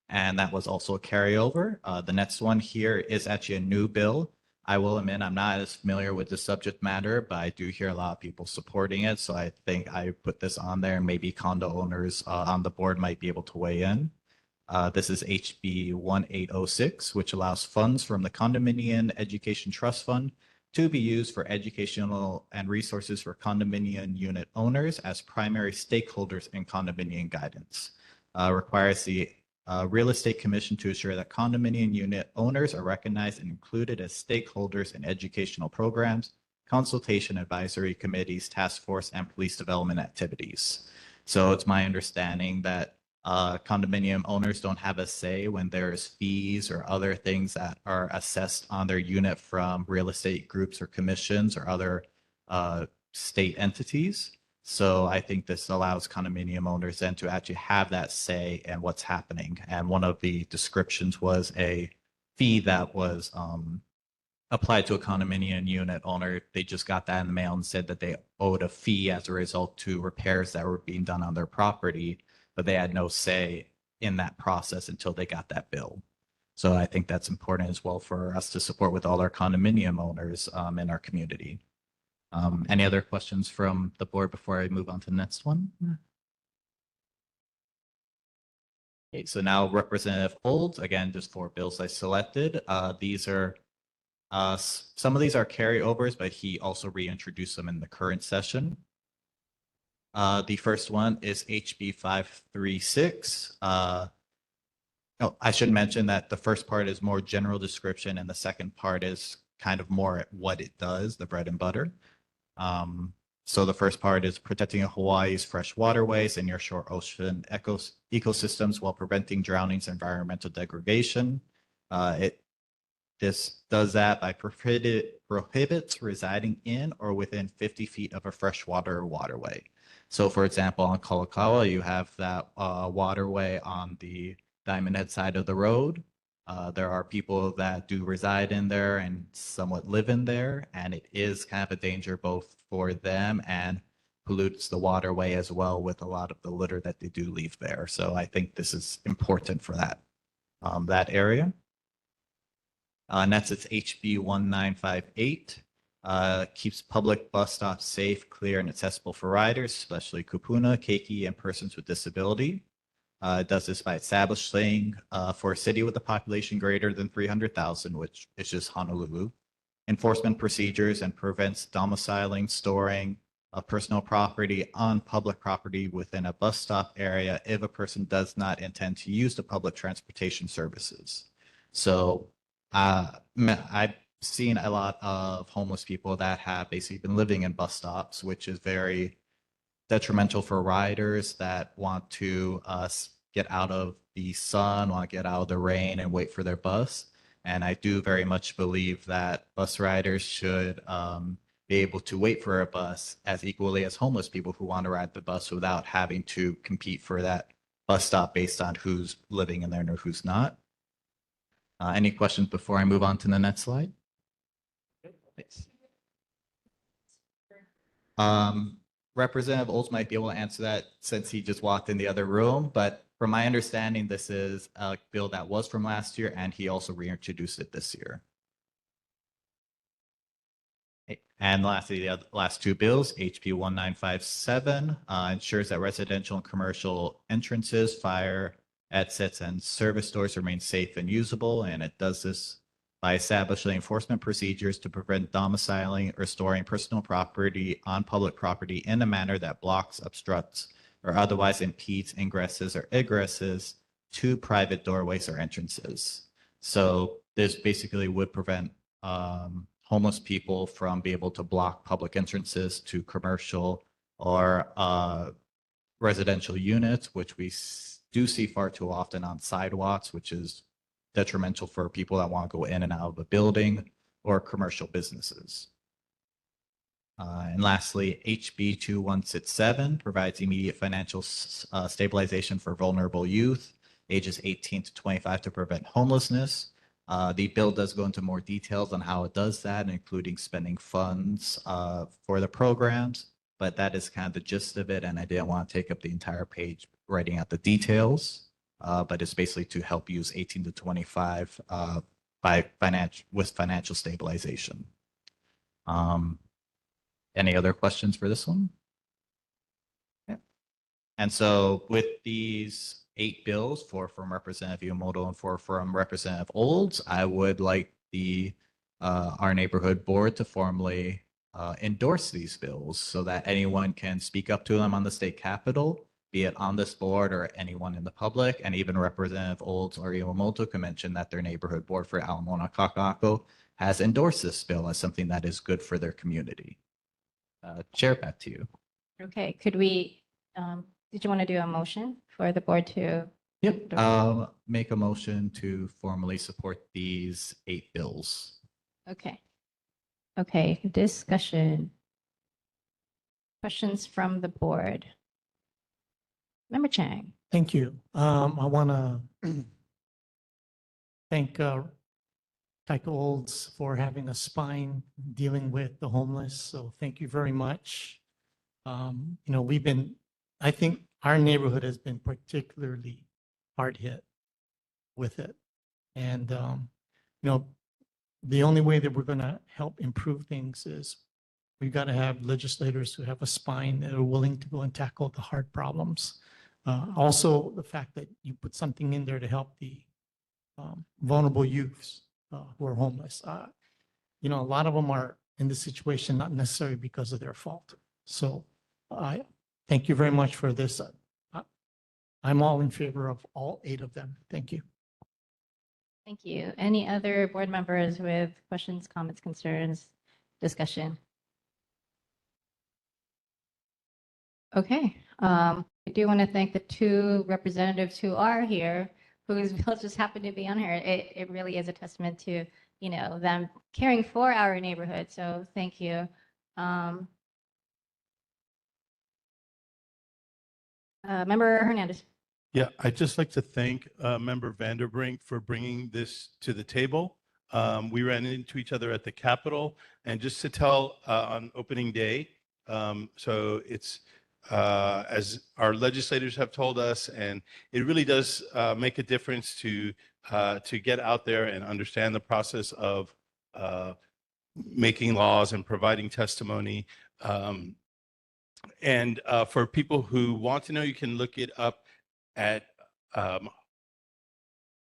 And that was also a carryover. The next one here is actually a new bill. I will admit I'm not as familiar with the subject matter, but I do hear a lot of people supporting it. So I think I put this on there, and maybe condo owners on the board might be able to weigh in. This is HB 1806, which allows funds from the Condominium Education Trust Fund to be used for educational and resources for condominium unit owners as primary stakeholders in condominium guidance. Requires the Real Estate Commission to ensure that condominium unit owners are recognized and included as stakeholders in educational programs, consultation advisory committees, task force, and police development activities. So it's my understanding that condominium owners don't have a say when there's fees or other things that are assessed on their unit from real estate groups or commissions or other state entities. So I think this allows condominium owners then to actually have that say in what's happening. And one of the descriptions was a fee that was applied to a condominium unit owner. They just got that in the mail and said that they owed a fee as a result to repairs that were being done on their property, but they had no say in that process until they got that bill. So I think that's important as well for us to support with all our condominium owners in our community. Any other questions from the board before I move on to the next one? Okay, so now Representative Olds, again, just 4 bills I selected. These are, some of these are carryovers, but he also reintroduced them in the current session. The first one is HB 536. Oh, I should mention that the first part is more general description and the second part is kind of more at what it does, the bread and butter. So the first part is protecting Hawaii's fresh waterways and nearshore ocean ecosystems while preventing drownings and environmental degradation. This does that by prohibits residing in or within 50 feet of a freshwater waterway. So for example, on Kalakaua, you have that waterway on the Diamond Head side of the road. There are people that do reside in there and somewhat live in there, and it is kind of a danger both for them and pollutes the waterway as well with a lot of the litter that they do leave there. So I think this is important for that area. And that's its HB 1958. Keeps public bus stops safe, clear, and accessible for riders, especially kupuna, keiki, and persons with disability. It does this by establishing for a city with a population greater than 300,000, which is just Honolulu, enforcement procedures and prevents domiciling, storing of personal property on public property within a bus stop area if a person does not intend to use the public transportation services. So I've seen a lot of homeless people that have basically been living in bus stops, which is very detrimental for riders that want to get out of the sun, want to get out of the rain and wait for their bus. And I do very much believe that bus riders should be able to wait for a bus as equally as homeless people who want to ride the bus without having to compete for that bus stop based on who's living in there and who's not. Any questions before I move on to the next slide? Thanks. Representative Olds might be able to answer that since he just walked in the other room, but from my understanding, this is a bill that was from last year, and he also reintroduced it this year. And lastly, the last two bills, HB 1957 ensures that residential and commercial entrances, fire exits, and service doors remain safe and usable, and it does this by establishing enforcement procedures to prevent domiciling or storing personal property on public property in a manner that blocks, obstructs, or otherwise impedes ingresses or egresses to private doorways or entrances. So this basically would prevent homeless people from being able to block public entrances to commercial or residential units, which we do see far too often on sidewalks, which is detrimental for people that want to go in and out of a building or commercial businesses. And lastly, HB 2167 provides immediate financial stabilization for vulnerable youth, ages 18 to 25 to prevent homelessness. The bill does go into more details on how it does that, including spending funds for the programs, but that is kind of the gist of it, and I didn't want to take up the entire page writing out the details. But it's basically to help use 18 to 25 with financial stabilization. Any other questions for this one? Yeah. And so with these 8 bills, 4 from Representative Yumoto and 4 from Representative Olds, I would like our neighborhood board to formally endorse these bills so that anyone can speak up to them on the state capitol, be it on this board or anyone in the public, and even Representative Olds or Iwamoto can mention that their neighborhood board for Ala Moana Kaka'ako has endorsed this bill as something that is good for their community. Chair, back to you. Okay, could we, did you want to do a motion for the board to? Yep. Make a motion to formally support these 8 bills. Okay. Okay, discussion. Questions from the board. Member Chang. Thank you. I want to thank Taika Olds for having a spine dealing with the homeless. So thank you very much. I think our neighborhood has been particularly hard hit with it. And, the only way that we're going to help improve things is we've got to have legislators who have a spine that are willing to go and tackle the hard problems. Also, the fact that you put something in there to help the vulnerable youths who are homeless. A lot of them are in this situation, not necessarily because of their fault. So I thank you very much for this. I'm all in favor of all 8 of them. Thank you. Thank you. Any other board members with questions, comments, concerns, discussion? Okay. I do want to thank the 2 representatives who are here, whose bills just happen to be on here. It really is a testament to, them caring for our neighborhood. So thank you. Member Hernandez. Yeah, I'd just like to thank Member Vanderbrink for bringing this to the table. We ran into each other at the Capitol, and just to tell on opening day, So it's as our legislators have told us, and it really does make a difference to get out there and understand the process of making laws and providing testimony. And for people who want to know, you can look it up at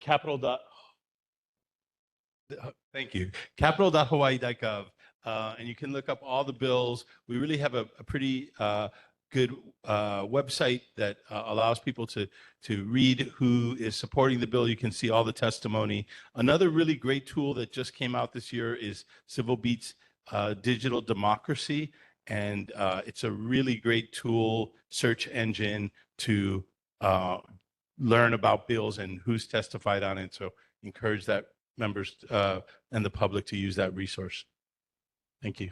capital. Thank you. Capital.hawaii.gov. And you can look up all the bills. We really have a pretty good website that allows people to read who is supporting the bill. You can see all the testimony. Another really great tool that just came out this year is Civil Beat's Digital Democracy. And it's a really great tool, search engine to learn about bills and who's testified on it. So encourage that members and the public to use that resource. Thank you.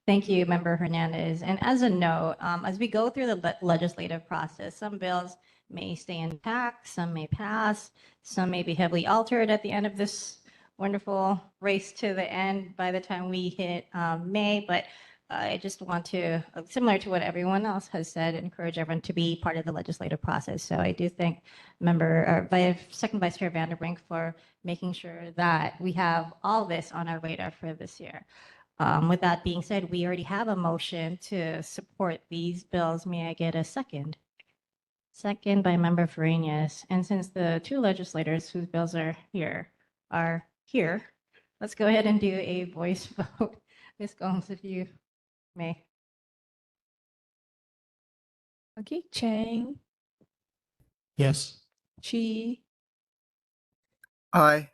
Thank you, Member Hernandez. And as a note, as we go through the legislative process, some bills may stay intact, some may pass, some may be heavily altered at the end of this wonderful race to the end by the time we hit May. But I just want to, similar to what everyone else has said, encourage everyone to be part of the legislative process. So I do thank Second Vice Chair Vanderbrink for making sure that we have all this on our radar for this year. With that being said, we already have a motion to support these bills. May I get a second? Second by Member Fariñas. And since the two legislators whose bills are here, let's go ahead and do a voice vote. Ms. Gomes, if you may. Okay, Chang, Yes. Chi, Aye.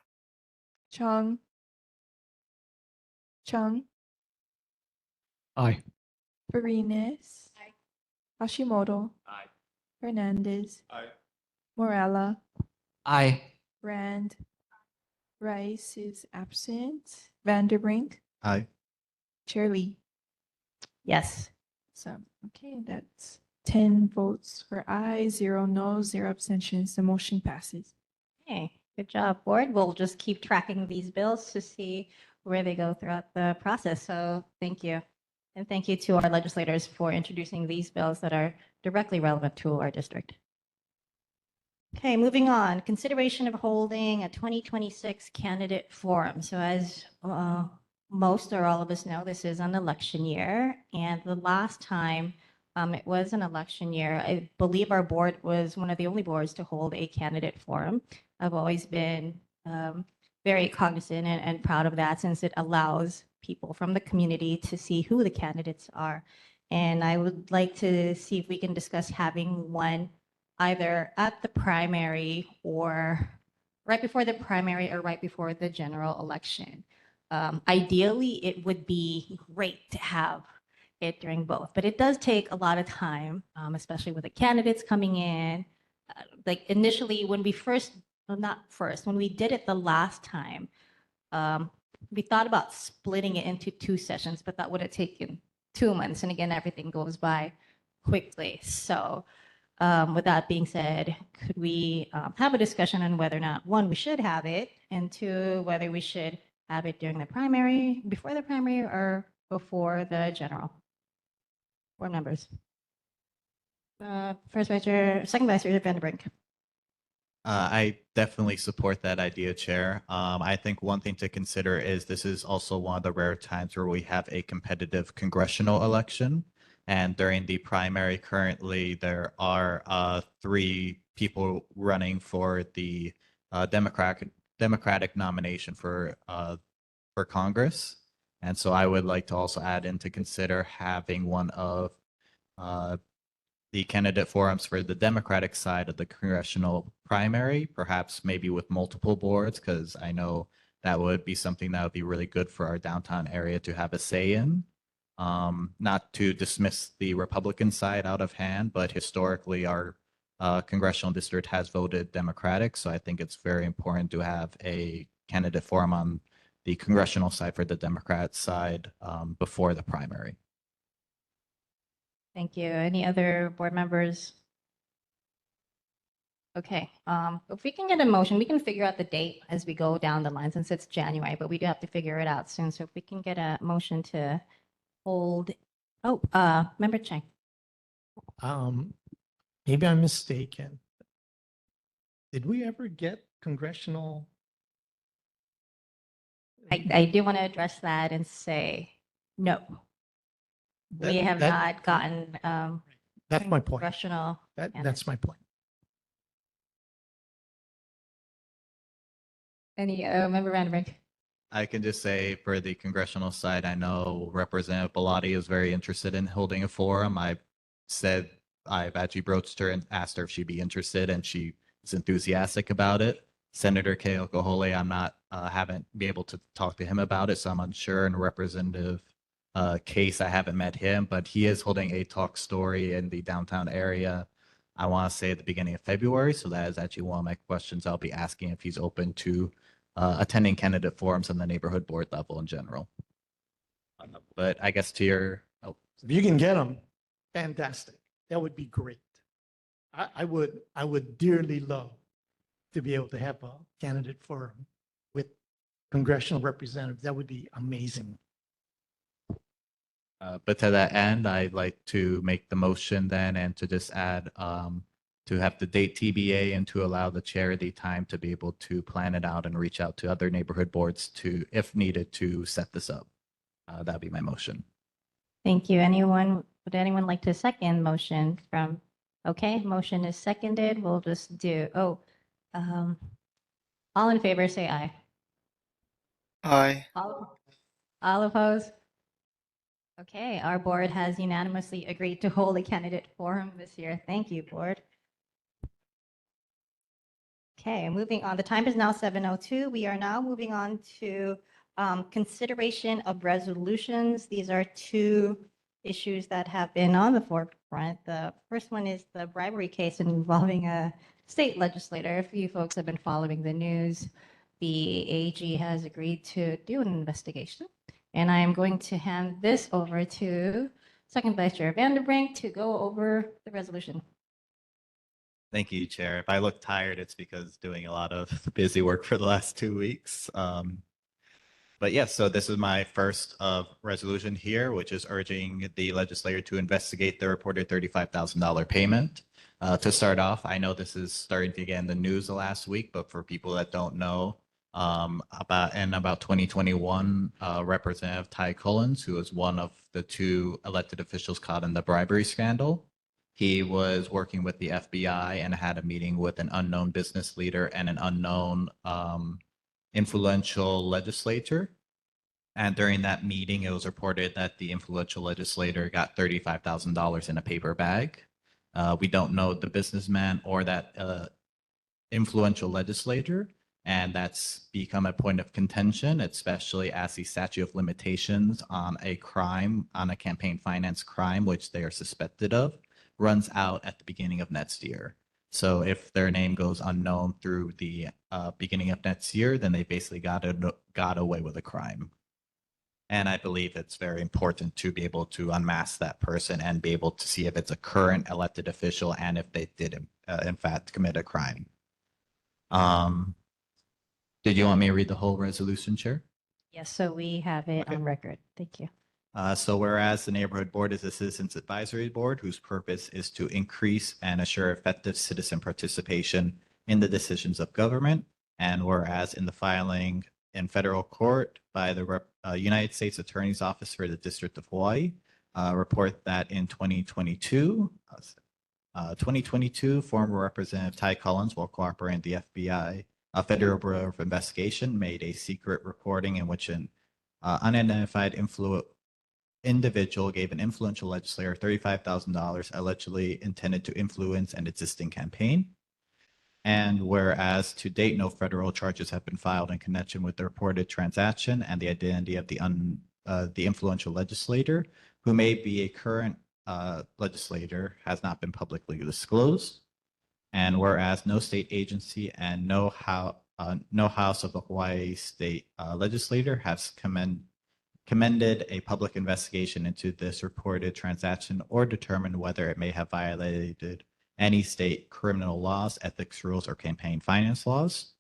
Chung, Aye. Farinas, Hashimoto, Aye. Hernandez, Aye. Morella, Aye. Rand, Rice is absent, Vanderbrink, Aye. Chair Lee. Yes. So, okay, that's 10 votes for aye, 0 no, 0 abstentions. The motion passes. Okay, good job, board. We'll just keep tracking these bills to see where they go throughout the process. So thank you. And thank you to our legislators for introducing these bills that are directly relevant to our district. Okay, moving on. Consideration of holding a 2026 candidate forum. So as most or all of us know, this is an election year. And the last time it was an election year, I believe our board was one of the only boards to hold a candidate forum. I've always been very cognizant and proud of that, since it allows people from the community to see who the candidates are. And I would like to see if we can discuss having one either at the primary or right before the primary or right before the general election. Ideally, it would be great to have it during both, but it does take a lot of time, especially with the candidates coming in. Like initially, when we when we did it the last time, we thought about splitting it into 2 sessions, but that would have taken 2 months. And again, everything goes by quickly. So with that being said, could we have a discussion on whether or not, one, we should have it, and two, whether we should have it during the primary, before the primary, or before the general? Board members. Second Vice Chair Vanderbrink. I definitely support that idea, Chair. I think one thing to consider is this is also one of the rare times where we have a competitive congressional election. And during the primary currently, there are 3 people running for the Democratic nomination for Congress. And so I would like to also add in to consider having one of the candidate forums for the Democratic side of the congressional primary, perhaps maybe with multiple boards, because I know that would be something that would be really good for our downtown area to have a say in. Not to dismiss the Republican side out of hand, but historically our congressional district has voted Democratic. So I think it's very important to have a candidate forum on the congressional side for the Democrat side before the primary. Thank you. Any other board members? Okay, if we can get a motion, we can figure out the date as we go down the line, since it's January, but we do have to figure it out soon. So if we can get a motion to hold Oh, Member Chang. Maybe I'm mistaken. Did we ever get congressional? I do want to address that and say, no, we That- have that- not gotten That's my point. congressional. That's my point. Any Member Vandenbrink? I can just say for the congressional side, I know Representative Bellotti is very interested in holding a forum. I've actually broached her and asked her if she'd be interested, and she is enthusiastic about it. Senator Keiko Hole, I'm not, haven't been able to talk to him about it, so I'm unsure. And Representative Case, I haven't met him, but he is holding a talk story in the downtown area. I want to say at the beginning of February, so that is actually one of my questions I'll be asking if he's open to attending candidate forums on the neighborhood board level in general. But I guess to your, If you can get them, fantastic. That would be great. I would dearly love to be able to have a candidate forum with congressional representatives. That would be amazing. but to that end, I'd like to make the motion then and to just add to have the date TBA and to allow the chair the time to be able to plan it out and reach out to other neighborhood boards to, if needed, to set this up. That'd be my motion. Thank you. Would anyone like to second motion from, okay, motion is seconded. We'll just do, all in favor, say aye. Aye. All opposed? Okay, our board has unanimously agreed to hold a candidate forum this year. Thank you, board. Okay, moving on. The time is now 7:02. We are now moving on to consideration of resolutions. These are two issues that have been on the forefront. The first one is the bribery case involving a state legislator. If you folks have been following the news, the AG has agreed to do an investigation. And I am going to hand this over to Second Vice Chair Vandenbrink to go over the resolution. Thank you, Chair. If I look tired, it's because doing a lot of busy work for the last 2 weeks. But yes, so this is my first resolution here, which is urging the legislator to investigate the reported $35,000 payment. To start off, I know this is starting to get in the news the last week, but for people that don't know, about 2021, Representative Ty Collins, who was one of the two elected officials caught in the bribery scandal, he was working with the FBI and had a meeting with an unknown business leader and an unknown influential legislator. And during that meeting, it was reported that the influential legislator got $35,000 in a paper bag. We don't know the businessman or that influential legislator, and that's become a point of contention, especially as the statute of limitations on a crime, on a campaign finance crime, which they are suspected of, runs out at the beginning of next year. So if their name goes unknown through the beginning of next year, then they basically got away with a crime. And I believe it's very important to be able to unmask that person and be able to see if it's a current elected official and if they did, in fact, commit a crime. Did you want me to read the whole resolution, Chair? Yes, so we have it on record. Thank you. So whereas the neighborhood board is a citizens advisory board whose purpose is to increase and assure effective citizen participation in the decisions of government, and whereas in the filing in federal court by the United States Attorney's Office for the District of Hawaii, report that in 2022, former Representative Ty Collins, while cooperating with the FBI, a Federal Bureau of Investigation made a secret recording in which an unidentified individual gave an influential legislator $35,000 allegedly intended to influence an existing campaign. And whereas to date, no federal charges have been filed in connection with the reported transaction and the identity of the influential legislator, who may be a current legislator, has not been publicly disclosed. And whereas no state agency and no House of the Hawaii State Legislature has commended a public investigation into this reported transaction or determined whether it may have violated any state criminal laws, ethics rules, or campaign finance laws.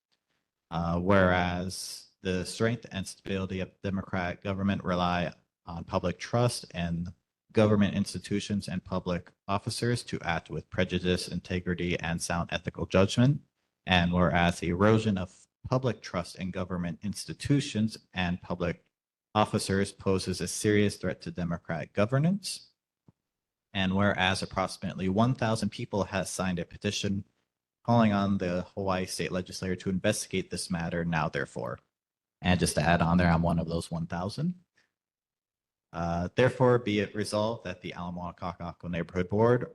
Whereas the strength and stability of democratic government rely on public trust and government institutions and public officers to act with prejudice, integrity, and sound ethical judgment. And whereas the erosion of public trust in government institutions and public officers poses a serious threat to democratic governance. And whereas approximately 1,000 people has signed a petition calling on the Hawaii State Legislature to investigate this matter, now therefore. And just to add on there, I'm one of those 1,000. Therefore, be it resolved that the Ala Moana Kaka'ako Neighborhood Board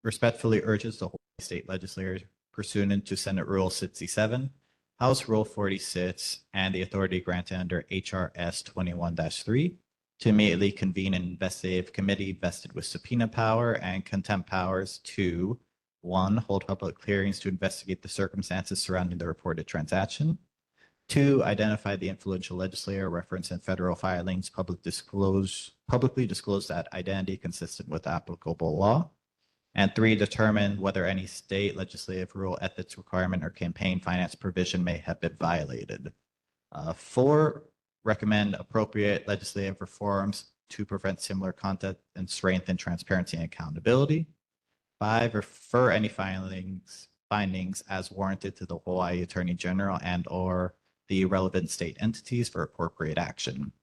respectfully urges the Hawaii State Legislature, pursuant to Senate Rule 67, House Rule 46, and the authority granted under HRS 21-3, to immediately convene an investigative committee vested with subpoena power and contempt powers to 1, hold public hearings to investigate the circumstances surrounding the reported transaction. 2, identify the influential legislator referenced in federal filings, publicly disclose that identity consistent with applicable law. And 3, determine whether any state legislative rule, ethics requirement, or campaign finance provision may have been violated. 4, recommend appropriate legislative reforms to prevent similar conduct and strengthen transparency and accountability. 5, refer any findings as warranted to the Hawaii Attorney General and or the relevant state entities for appropriate action.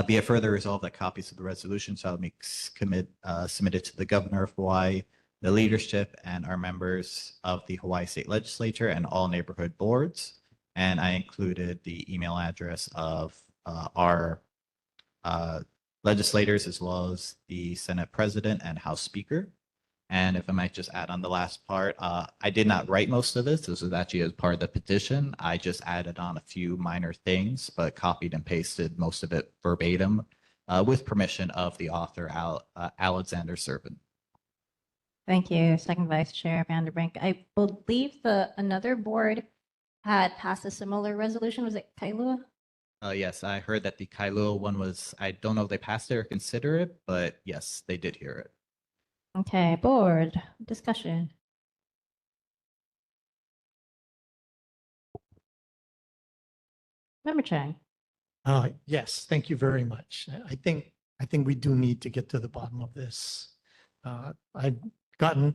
Be it further resolved that copies of the resolution shall be submitted to the Governor of Hawaii, the leadership, and our members of the Hawaii State Legislature and all neighborhood boards. And I included the email address of our legislators as well as the Senate President and House Speaker. And if I might just add on the last part, I did not write most of this. This was actually as part of the petition. I just added on a few minor things, but copied and pasted most of it verbatim with permission of the author, Alexander Serpent. Thank you, Second Vice Chair Vanderbrink. I believe another board had passed a similar resolution. Was it Kailua? Yes, I heard that the Kailua one was, I don't know if they passed it or consider it, but yes, they did hear it. Okay, board discussion. Member Chang. Yes, thank you very much. I think we do need to get to the bottom of this. This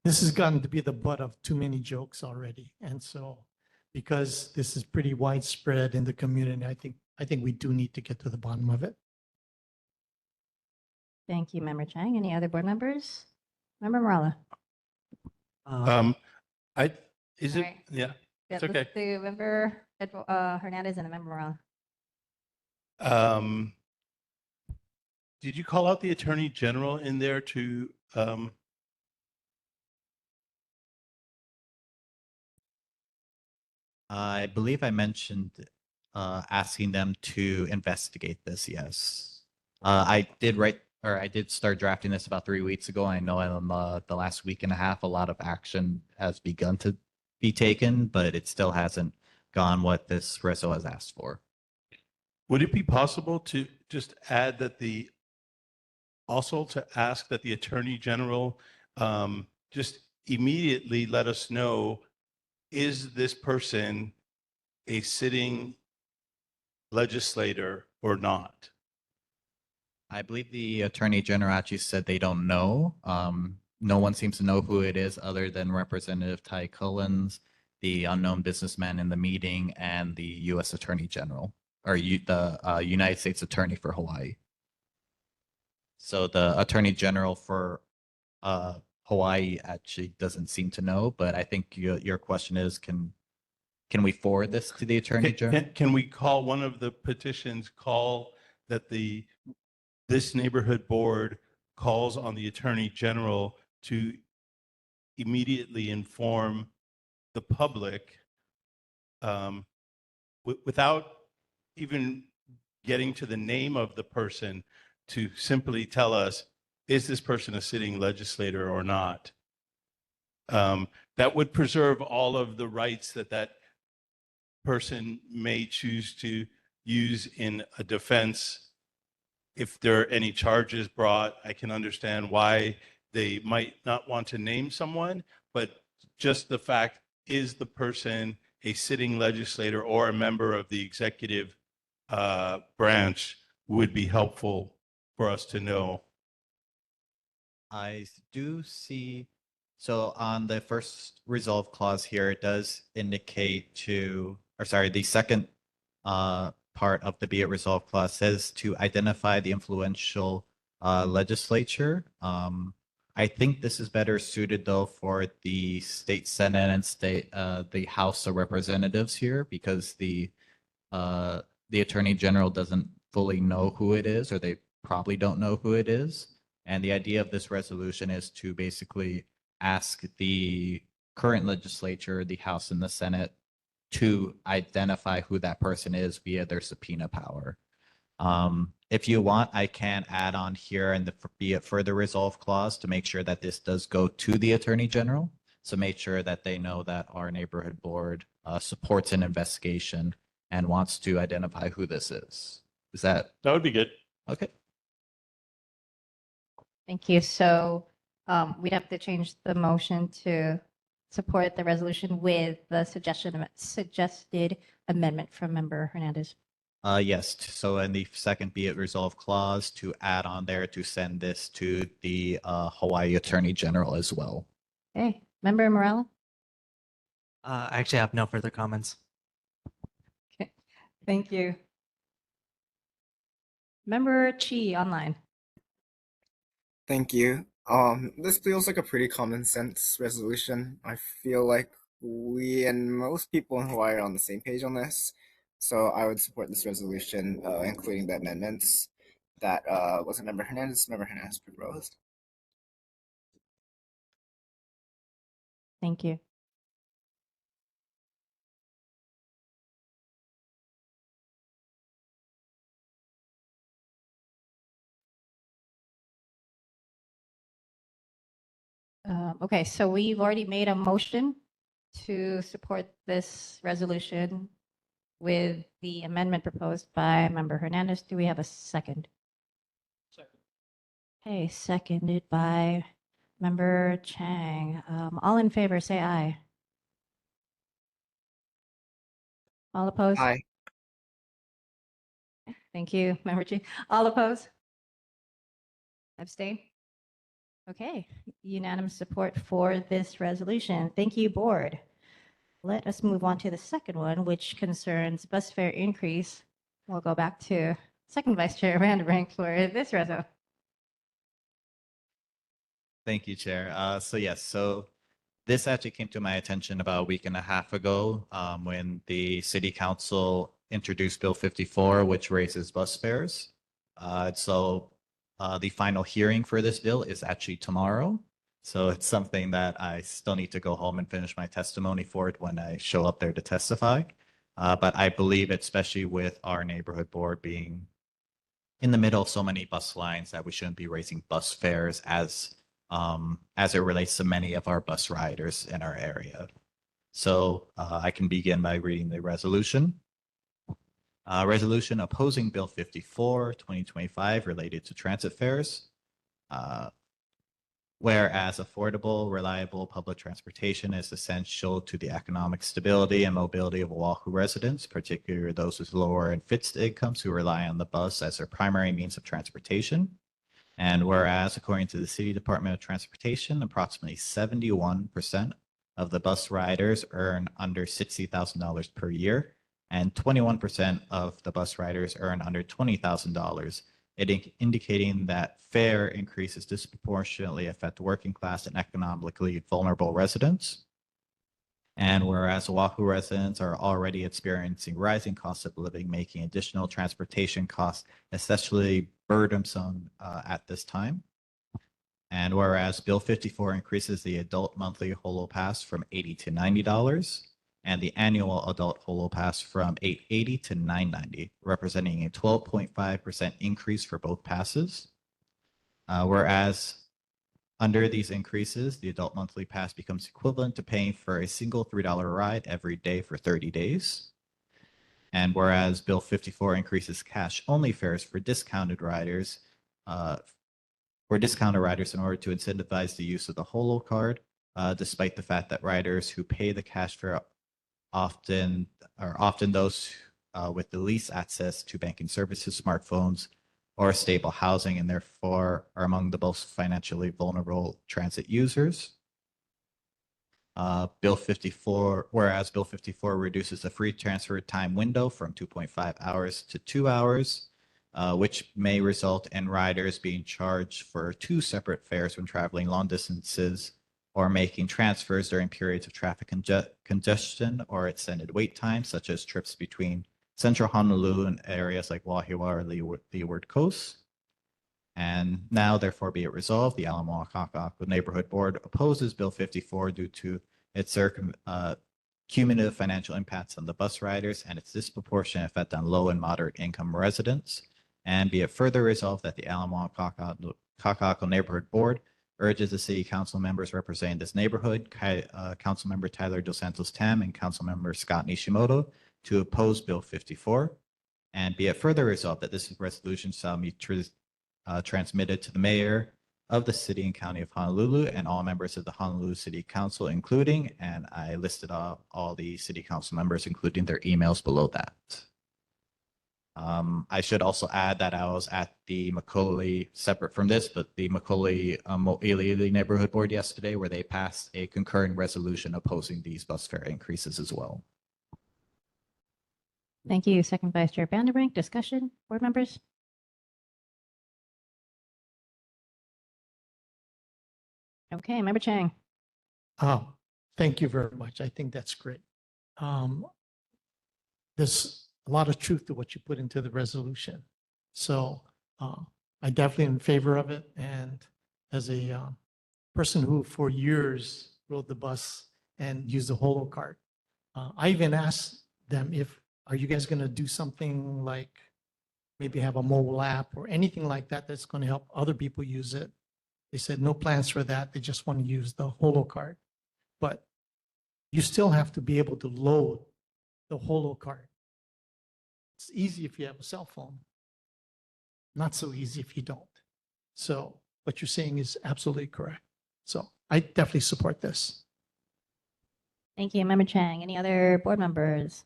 has gotten to be the butt of too many jokes already. And so because this is pretty widespread in the community, I think we do need to get to the bottom of it. Thank you, Member Chang. Any other board members? Member Morala. Is it? All right. Yeah, it's let's okay. do Member Hernandez and Member Morala. Did you call out the Attorney General in there to? I believe I mentioned asking them to investigate this. Yes, I did start drafting this about 3 weeks ago. I know in the last week and a half, a lot of action has begun to be taken, but it still hasn't gone what this reso has asked for. Would it be possible to just add that also to ask that the Attorney General just immediately let us know, is this person a sitting legislator or not? I believe the Attorney General actually said they don't know. No one seems to know who it is other than Representative Ty Cullens, the unknown businessman in the meeting, and the U.S. Attorney General, or the United States Attorney for Hawaii. So the Attorney General for Hawaii actually doesn't seem to know, but I think your question is, can we forward this to the Attorney General? Can we call one of the petitions, that this neighborhood board calls on the Attorney General to immediately inform the public without even getting to the name of the person, to simply tell us, is this person a sitting legislator or not? That would preserve all of the rights that person may choose to use in a defense. If there are any charges brought, I can understand why they might not want to name someone, but just the fact, is the person a sitting legislator or a member of the executive branch, would be helpful for us to know? I do see, so on the first resolve clause here, it does indicate to, or sorry, the second part of the be it resolved clause says to identify the influential legislature. I think this is better suited though for the state senate and the House of Representatives here, because the attorney general doesn't fully know who it is, or they probably don't know who it is. And the idea of this resolution is to basically ask the current legislature, the House and the Senate, to identify who that person is via their subpoena power. If you want, I can add on here and be it further resolve clause to make sure that this does go to the attorney general. So make sure that they know that our neighborhood board supports an investigation and wants to identify who this is. Is that That would be good. okay? Thank you. So we'd have to change the motion to support the resolution with the suggested amendment from Member Hernandez. Yes. So in the second be it resolved clause to add on there to send this to the Hawaii Attorney General as well. Okay, Member Morella? I actually have no further comments. Okay, thank you. Member Chi online. Thank you. This feels like a pretty common sense resolution. I feel like we and most people in Hawaii are on the same page on this. So I would support this resolution, including the amendments that wasn't Member Hernandez proposed. Thank you. Okay, so we've already made a motion to support this resolution with the amendment proposed by Member Hernandez. Do we have a second? Second. Okay, seconded by Member Chang. All in favor, say aye. All opposed? Aye. Thank you, Member Chi. All opposed? Abstain? Okay, unanimous support for this resolution. Thank you, board. Let us move on to the second one, which concerns bus fare increase. We'll go back to second Vice Chair Vanderbrink for this reso. Thank you, Chair. So this actually came to my attention about a week and a half ago when the City Council introduced Bill 54, which raises bus fares. The final hearing for this bill is actually tomorrow. So it's something that I still need to go home and finish my testimony for it when I show up there to testify. But I believe, especially with our neighborhood board being in the middle of so many bus lines, that we shouldn't be raising bus fares as it relates to many of our bus riders in our area. So I can begin by reading the resolution. Resolution opposing Bill 54, 2025 related to transit fares. Whereas affordable, reliable public transportation is essential to the economic stability and mobility of Oahu residents, particularly those with lower and fixed incomes who rely on the bus as their primary means of transportation. And whereas, according to the City Department of Transportation, approximately 71% of the bus riders earn under $60,000 per year, and 21% of the bus riders earn under $20,000, indicating that fare increases disproportionately affect working class and economically vulnerable residents. And whereas Oahu residents are already experiencing rising costs of living, making additional transportation costs especially burdensome at this time. And whereas Bill 54 increases the adult monthly holo pass from $80 to $90, and the annual adult holo pass from $880 to $990, representing a 12.5% increase for both passes. Whereas under these increases, the adult monthly pass becomes equivalent to paying for a single $3 ride every day for 30 days. And whereas Bill 54 increases cash-only fares for discounted riders, in order to incentivize the use of the holo card, despite the fact that riders who pay the cash fare are often those with the least access to banking services, smartphones, or stable housing, and therefore are among the most financially vulnerable transit users. Bill 54, whereas Bill 54 reduces the free transfer time window from 2.5 hours to 2 hours, which may result in riders being charged for 2 separate fares when traveling long distances or making transfers during periods of traffic congestion or extended wait times, such as trips between central Honolulu and areas like Wahiawa or Leeward Coast. And now, therefore, be it resolved, the Ala Moana Kaka'ako Neighborhood Board opposes Bill 54 due to its cumulative financial impacts on the bus riders and its disproportionate effect on low and moderate income residents. And be it further resolved that the Ala Moana Kaka'ako Neighborhood Board urges the city council members representing this neighborhood, Councilmember Tyler Dos Santos Tam and Councilmember Scott Nishimoto, to oppose Bill 54. And be it further resolved that this resolution shall be transmitted to the mayor of the city and county of Honolulu and all members of the Honolulu City Council, including, and I listed all the city council members, including their emails below that. I should also add that I was at the Macaulay, separate from this, but the Macaulay Mo'iliili Neighborhood Board yesterday, where they passed a concurrent resolution opposing these bus fare increases as well. Thank you, Second Vice Chair Vanderbrink. Discussion, board members? Okay, Member Chang. Thank you very much. I think that's great. There's a lot of truth to what you put into the resolution. So I definitely in favor of it. And as a person who for years rode the bus and used the holo cart, I even asked them are you guys going to do something like maybe have a mobile app or anything like that that's going to help other people use it? They said no plans for that. They just want to use the holo cart. But you still have to be able to load the holo cart. It's easy if you have a cell phone. Not so easy if you don't. So what you're saying is absolutely correct. So I definitely support this. Thank you, Member Chang. Any other board members?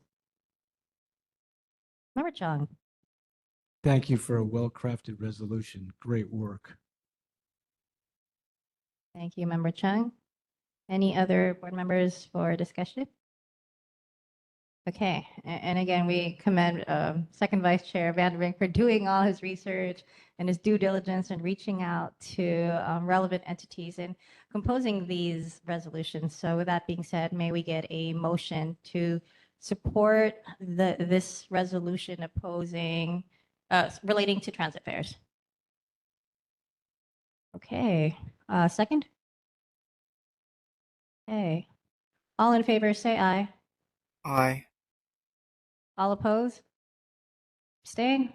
Member Chung. Thank you for a well-crafted resolution. Great work. Thank you, Member Chung. Any other board members for discussion? Okay, and again, we commend Second Vice Chair Vanderbrink for doing all his research and his due diligence and reaching out to relevant entities and composing these resolutions. So with that being said, may we get a motion to support this resolution opposing, relating to transit fares? Okay, second? Okay, all in favor, say aye. Aye. All opposed? Abstain?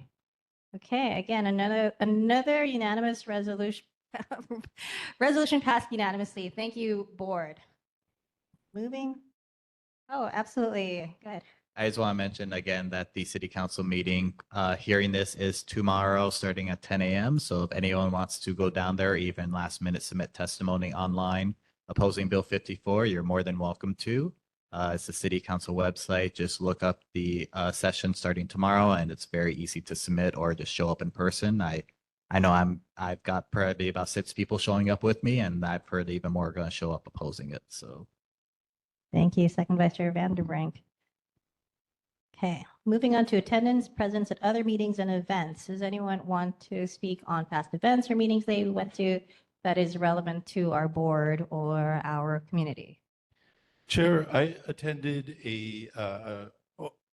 Okay, again, another unanimous resolution. Resolution passed unanimously. Thank you, board. Moving. Oh, absolutely. Go ahead. I just want to mention again that the city council meeting, hearing this is tomorrow starting at 10 a.m. So if anyone wants to go down there, even last minute submit testimony online opposing Bill 54, you're more than welcome to. It's the city council website. Just look up the session starting tomorrow, and it's very easy to submit or just show up in person. I know I've got probably about 6 people showing up with me, and I've heard even more are going to show up opposing it. So thank you, Second Vice Chair Vanderbrink. Okay, moving on to attendance, presence at other meetings and events. Does anyone want to speak on past events or meetings they went to that is relevant to our board or our community? Chair, I attended a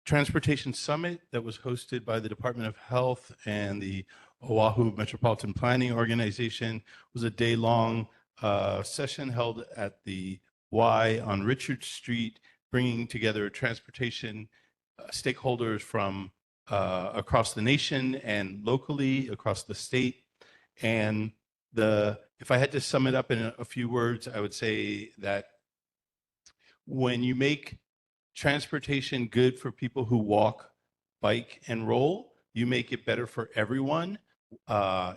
transportation summit that was hosted by the Department of Health and the Oahu Metropolitan Planning Organization. It was a day-long session held at the Y on Richard Street, bringing together transportation stakeholders from across the nation and locally across the state. And if I had to sum it up in a few words, I would say that when you make transportation good for people who walk, bike, and roll, you make it better for everyone,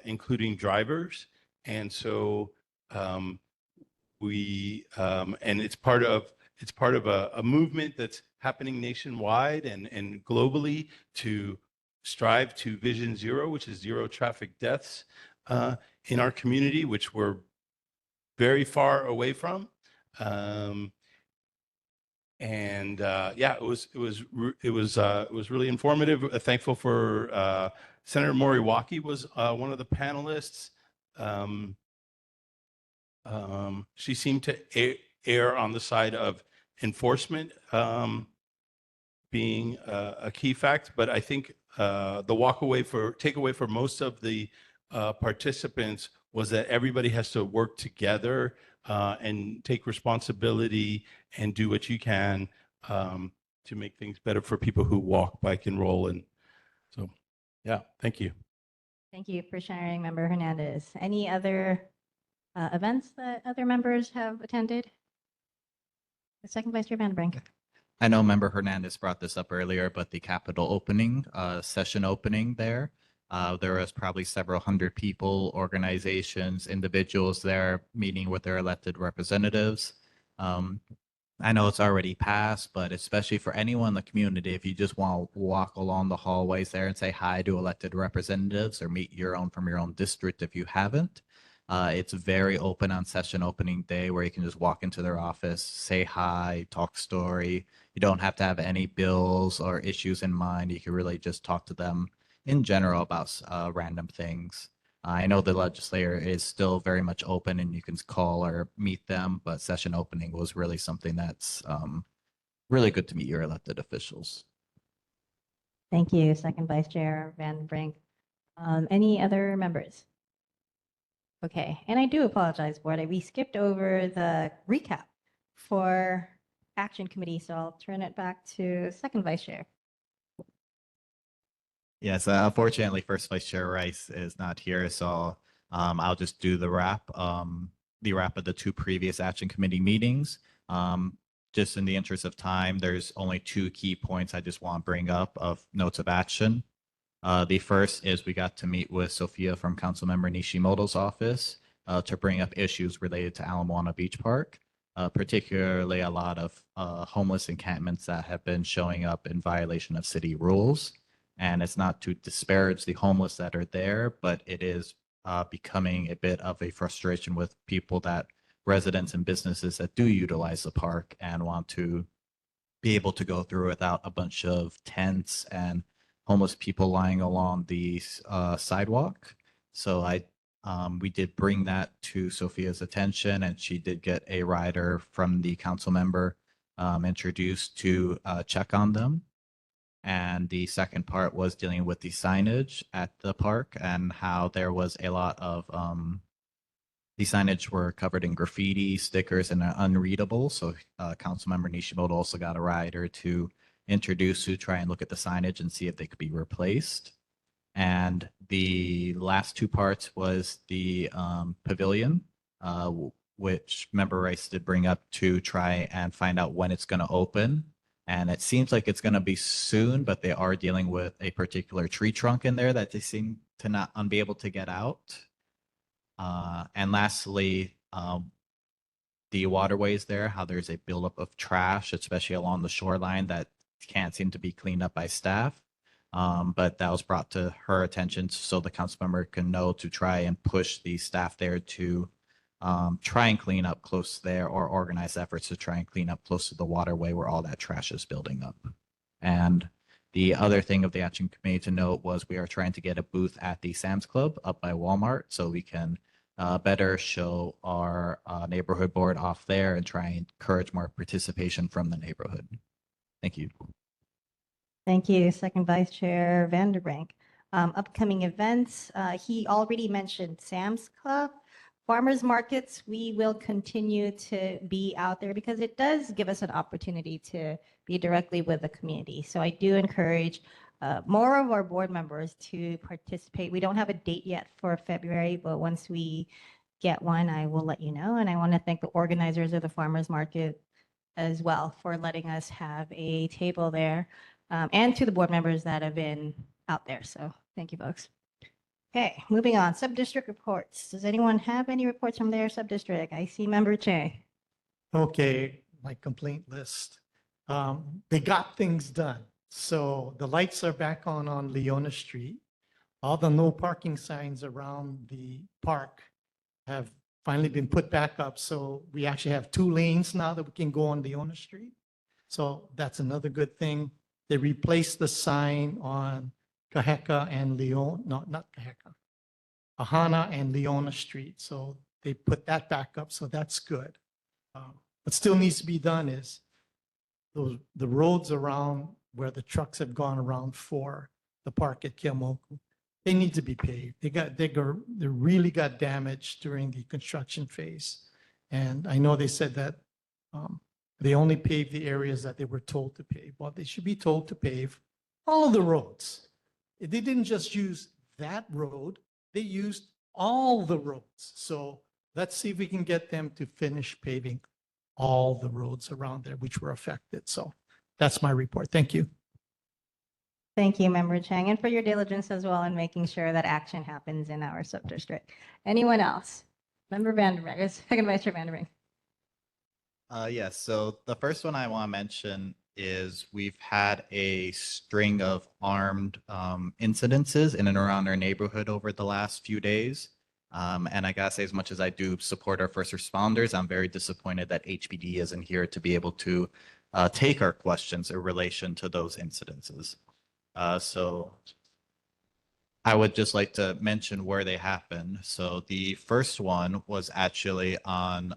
including drivers. And so and it's part of a movement that's happening nationwide and globally to strive to Vision Zero, which is zero traffic deaths in our community, which we're very far away from. Yeah, it was really informative. Thankful for Senator Moriwaki was one of the panelists. She seemed to err on the side of enforcement being a key fact, but I think the takeaway for most of the participants was that everybody has to work together and take responsibility and do what you can to make things better for people who walk, bike, and roll. And so, yeah, thank you. Thank you for sharing, Member Hernandez. Any other events that other members have attended? The Second Vice Chair Vandenbrink. I know Member Hernandez brought this up earlier, but the Capitol opening, session opening there was probably several hundred people, organizations, individuals there meeting with their elected representatives. I know it's already passed, but especially for anyone in the community, if you just want to walk along the hallways there and say hi to elected representatives or meet your own from your own district if you haven't, it's very open on session opening day where you can just walk into their office, say hi, talk story. You don't have to have any bills or issues in mind. You can really just talk to them in general about random things. I know the legislature is still very much open and you can call or meet them, but session opening was really something that's really good to meet your elected officials. Thank you, Second Vice Chair Vandenbrink. Any other members? Okay, and I do apologize, Board. We skipped over the recap for Action Committee, so I'll turn it back to Second Vice Chair. Yes, unfortunately, First Vice Chair Rice is not here, so I'll just do the wrap of the two previous Action Committee meetings. Just in the interest of time, there's only two key points I just want to bring up of notes of action. The first is we got to meet with Sophia from Councilmember Nishimoto's office to bring up issues related to Moana Beach Park, particularly a lot of homeless encampments that have been showing up in violation of city rules. And it's not to disparage the homeless that are there, but it is becoming a bit of a frustration with residents and businesses that do utilize the park and want to be able to go through without a bunch of tents and homeless people lying along the sidewalk. So we did bring that to Sophia's attention, and she did get a rider from the council member introduced to check on them. And the second part was dealing with the signage at the park and how there was a lot of the signage were covered in graffiti, stickers, and unreadable. So Councilmember Nishimoto also got a rider to introduce to try and look at the signage and see if they could be replaced. And the last two parts was the pavilion, which Member Rice did bring up to try and find out when it's going to open. And it seems like it's going to be soon, but they are dealing with a particular tree trunk in there that they seem to not be able to get out. And lastly, the waterways there, how there's a buildup of trash, especially along the shoreline that can't seem to be cleaned up by staff. But that was brought to her attention so the council member can know to try and push the staff there to try and clean up close there or organize efforts to try and clean up close to the waterway where all that trash is building up. And the other thing of the action committee to note was we are trying to get a booth at the Sam's Club up by Walmart so we can better show our neighborhood board off there and try and encourage more participation from the neighborhood. Thank you. Thank you, Second Vice Chair Vandenbrink. Upcoming events, he already mentioned Sam's Club. Farmers markets, we will continue to be out there because it does give us an opportunity to be directly with the community. So I do encourage more of our board members to participate. We don't have a date yet for February, but once we get one, I will let you know. And I want to thank the organizers of the farmers market as well for letting us have a table there, and to the board members that have been out there. So thank you, folks. Okay, moving on. Sub-district reports. Does anyone have any reports from their sub-district? I see Member Che. Okay, my complaint list. They got things done. So the lights are back on Leona Street. All the no parking signs around the park have finally been put back up. So we actually have 2 lanes now that we can go on Leona Street. So that's another good thing. They replaced the sign on Kaheka and Leon, no, not Kaheka, Ahana and Leona Street. So they put that back up. So that's good. What still needs to be done is the roads around where the trucks have gone around for the park at Keamoku, they need to be paved. They really got damaged during the construction phase. And I know they said that they only paved the areas that they were told to pave. Well, they should be told to pave all of the roads. They didn't just use that road, they used all the roads. So let's see if we can get them to finish paving all the roads around there which were affected. So that's my report. Thank you. Thank you, Member Chang, and for your diligence as well in making sure that action happens in our sub-district. Anyone else? Member Vanderbrink, Second Vice Chair Vanderbrink. Yes, so the first one I want to mention is we've had a string of armed incidences in and around our neighborhood over the last few days. And I gotta say, as much as I do support our first responders, I'm very disappointed that HPD isn't here to be able to take our questions in relation to those incidences. So I would just like to mention where they happened. So the first one was actually on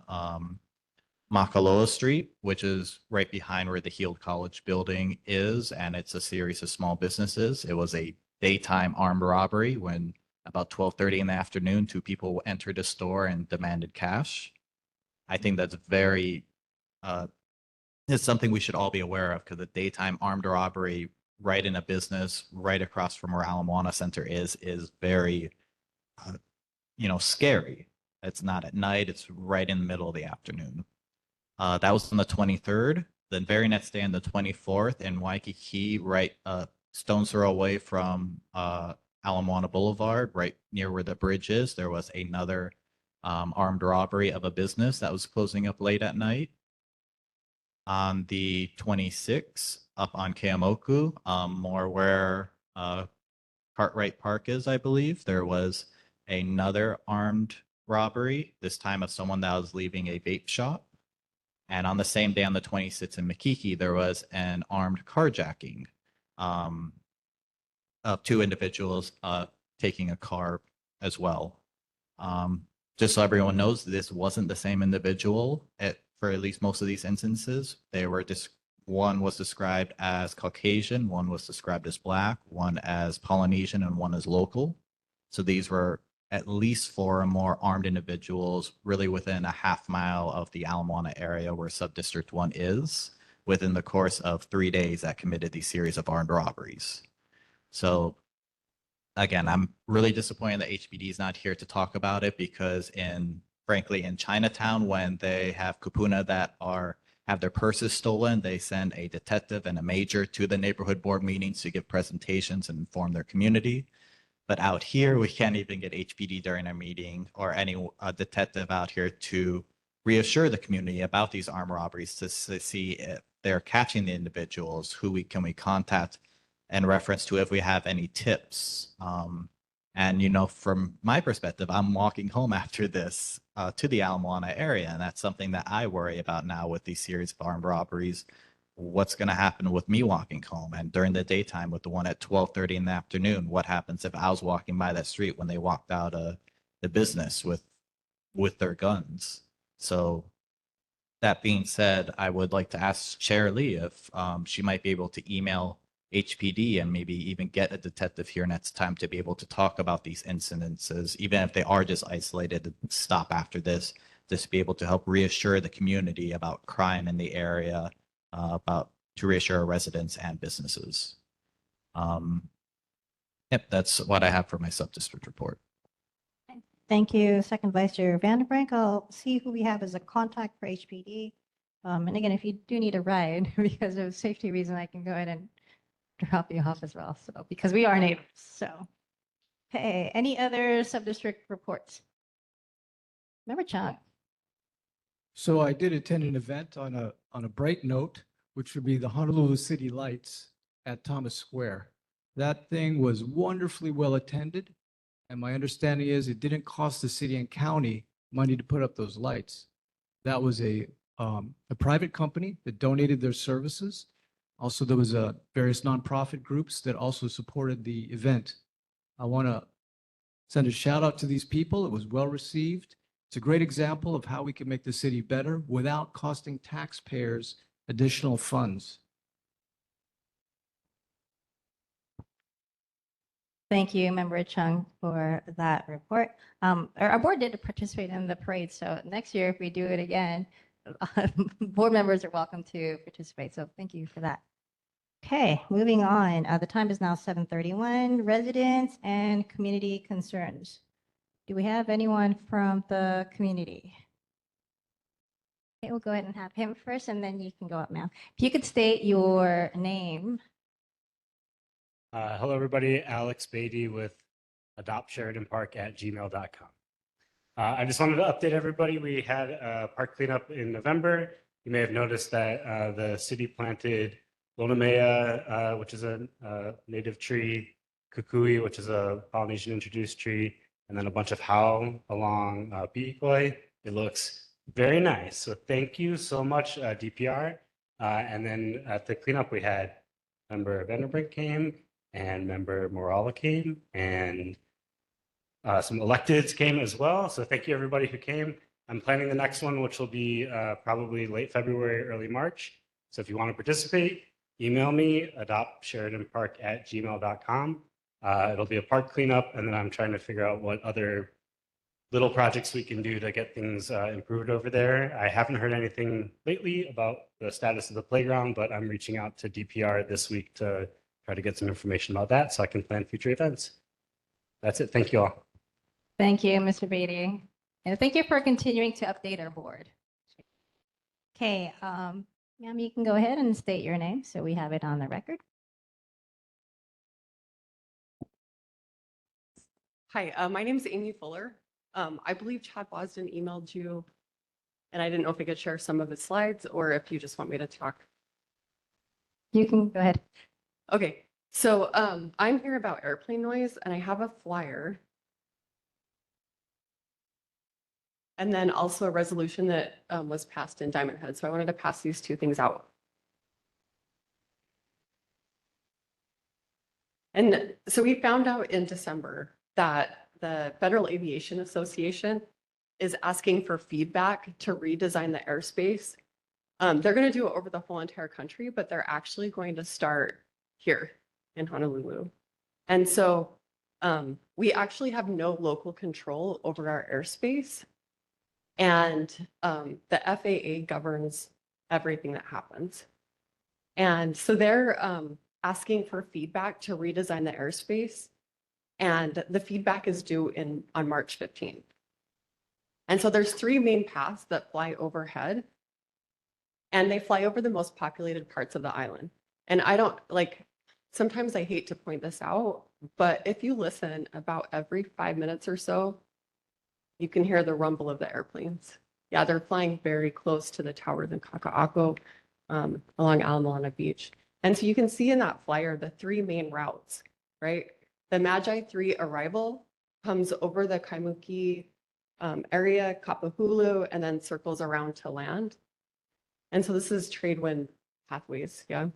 Makaloa Street, which is right behind where the Heald College building is, and it's a series of small businesses. It was a daytime armed robbery when about 12:30 in the afternoon, 2 people entered a store and demanded cash. I think that's very, it's something we should all be aware of, because a daytime armed robbery right in a business right across from where Moana Center is very, scary. It's not at night, it's right in the middle of the afternoon. That was on the 23rd. The very next day on the 24th in Waikiki, right stone's throw away from Ala Moana Boulevard, right near where the bridge is, there was another armed robbery of a business that was closing up late at night. On the 26th, up on Keamoku, more where Cartwright Park is, I believe, there was another armed robbery, this time of someone that was leaving a vape shop. And on the same day, on the 26th in Makiki, there was an armed carjacking of 2 individuals taking a car as well. Just so everyone knows, this wasn't the same individual for at least most of these instances. They were one was described as Caucasian, one was described as Black, one as Polynesian, and one as local. So these were at least 4 or more armed individuals really within a half-mile of the Ala Moana area where Subdistrict 1 is, within the course of 3 days that committed these series of armed robberies. So again, I'm really disappointed that HPD is not here to talk about it, because frankly, in Chinatown, when they have kupuna that have their purses stolen, they send a detective and a major to the neighborhood board meetings to give presentations and inform their community. But out here, we can't even get HPD during a meeting or any detective out here to reassure the community about these armed robberies to see if they're catching the individuals, can we contact in reference to if we have any tips. And, from my perspective, I'm walking home after this to the Ala Moana area, and that's something that I worry about now with these series of armed robberies. What's going to happen with me walking home? And during the daytime with the one at 12:30 in the afternoon, what happens if I was walking by that street when they walked out of the business with their guns? So that being said, I would like to ask Chair Lee if she might be able to email HPD and maybe even get a detective here next time to be able to talk about these incidences, even if they are just isolated and stop after this, just to be able to help reassure the community about crime in the area, to reassure our residents and businesses. Yep, that's what I have for my sub-district report. Thank you, Second Vice Chair Vanderbrink. I'll see who we have as a contact for HPD. And again, if you do need a ride because of safety reason, I can go ahead and drop you off as well. So because we are neighbors. So, hey, any other sub-district reports? Member Chung. So I did attend an event on a bright note, which would be the Honolulu City Lights at Thomas Square. That thing was wonderfully well attended. And my understanding is it didn't cost the city and county money to put up those lights. That was a private company that donated their services. Also, there was various nonprofit groups that also supported the event. I want to send a shout out to these people. It was well received. It's a great example of how we can make the city better without costing taxpayers additional funds. Thank you, Member Chung, for that report. Our board did participate in the parade, so next year, if we do it again, board members are welcome to participate. So thank you for that. Okay, moving on. The time is now 7:31. Residents and community concerns. Do we have anyone from the community? Okay, we'll go ahead and have him first, and then you can go up, ma'am. If you could state your name. Hello, everybody. Alex Beatty with adoptsheridanpark@gmail.com. I just wanted to update everybody. We had a park cleanup in November. You may have noticed that the city planted Lonamea, which is a native tree, Kukui, which is a Polynesian introduced tree, and then a bunch of hau along Pi'ikoi. It looks very nice. So thank you so much, DPR. And then at the cleanup, we had Member Vanderbrink came, and Member Morala came, and some electeds came as well. So thank you everybody who came. I'm planning the next one, which will be probably late February, early March. So if you want to participate, email me, adoptsheridanpark@gmail.com. It'll be a park cleanup, and then I'm trying to figure out what other little projects we can do to get things improved over there. I haven't heard anything lately about the status of the playground, but I'm reaching out to DPR this week to try to get some information about that so I can plan future events. That's it. Thank you all. Thank you, Mr. Beatty. And thank you for continuing to update our board. Okay, ma'am, you can go ahead and state your name so we have it on the record. Hi, my name is Amy Fuller. I believe Chad Bosden emailed you, and I didn't know if I could share some of his slides or if you just want me to talk. You can go ahead. Okay, so I'm here about airplane noise, and I have a flyer. And then also a resolution that was passed in Diamond Head. So I wanted to pass these two things out. And so we found out in December that the Federal Aviation Association is asking for feedback to redesign the airspace. They're going to do it over the whole entire country, but they're actually going to start here in Honolulu. And so we actually have no local control over our airspace. And the FAA governs everything that happens. And so they're asking for feedback to redesign the airspace. And the feedback is due on March 15th. And so there's three main paths that fly overhead. And they fly over the most populated parts of the island. And I don't sometimes I hate to point this out, but if you listen about every 5 minutes or so, you can hear the rumble of the airplanes. Yeah, they're flying very close to the towers in Kaka'ako along Ala Moana Beach. And so you can see in that flyer the three main routes, right? The Magi 3 arrival comes over the Kaimuki area, Kapahulu, and then circles around to land. And so this is trade wind pathways, yeah.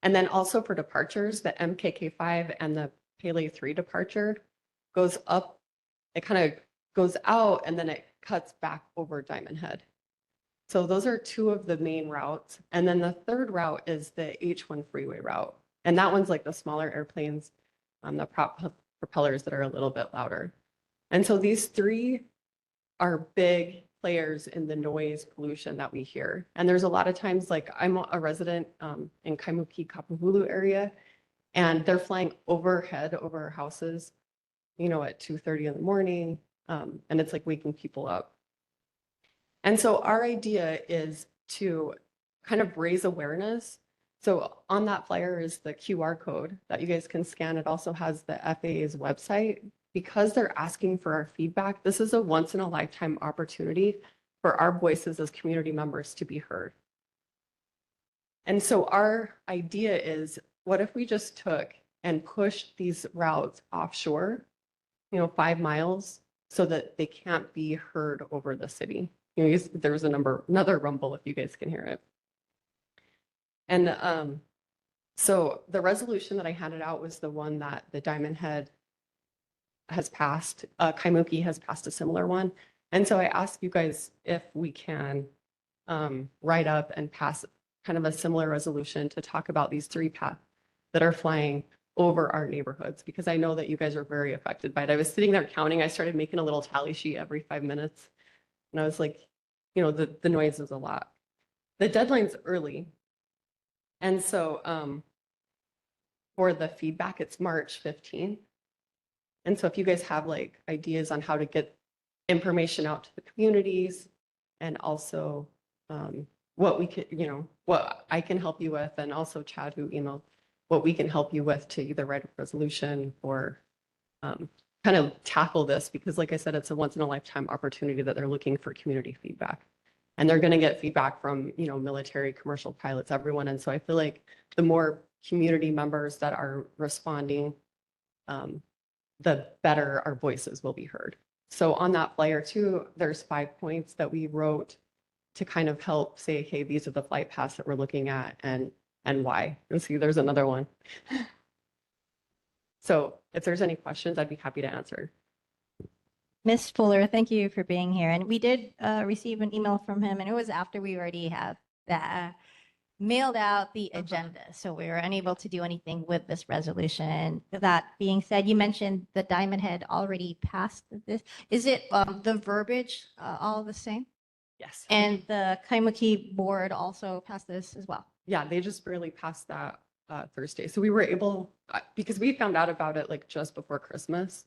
And then also for departures, the MKK5 and the Pele 3 departure goes up. It kind of goes out and then it cuts back over Diamond Head. So those are two of the main routes. And then the third route is the H1 freeway route. And that one's like the smaller airplanes, the propellers that are a little bit louder. And so these three are big players in the noise pollution that we hear. And there's a lot of times, like I'm a resident in Kaimuki, Kapahulu area, and they're flying overhead over our houses, you know, at 2:30 in the morning, and it's like waking people up. And so our idea is to kind of raise awareness. So on that flyer is the QR code that you guys can scan. It also has the FAA's website. Because they're asking for our feedback, this is a once in a lifetime opportunity for our voices as community members to be heard. And so our idea is, what if we just took and pushed these routes offshore, 5 miles, so that they can't be heard over the city? There's another rumble if you guys can hear it. And so the resolution that I handed out was the one that the Diamond Head has passed. Kaimuki has passed a similar one. And so I asked you guys if we can write up and pass kind of a similar resolution to talk about these 3 paths that are flying over our neighborhoods, because I know that you guys are very affected by it. I was sitting there counting. I started making a little tally sheet every 5 minutes. And I was like, the noise is a lot. The deadline's early. And so for the feedback, it's March 15th. And so if you guys have like ideas on how to get information out to the communities, and also what we could, what I can help you with, and also Chad, who emailed, what we can help you with to either write a resolution or kind of tackle this, because like I said, it's a once in a lifetime opportunity that they're looking for community feedback. And they're going to get feedback from, military, commercial pilots, everyone. And so I feel like the more community members that are responding, the better our voices will be heard. So on that flyer too, there's 5 points that we wrote to kind of help say, hey, these are the flight paths that we're looking at and why. And see, there's another one. So if there's any questions, I'd be happy to answer. Ms. Fuller, thank you for being here. And we did receive an email from him, and it was after we already have mailed out the agenda. So we were unable to do anything with this resolution. That being said, you mentioned the Diamond Head already passed this. Is it the verbiage all the same? Yes. And the Kaimuki board also passed this as well? Yeah, they just barely passed that Thursday. So we were able, because we found out about it like just before Christmas.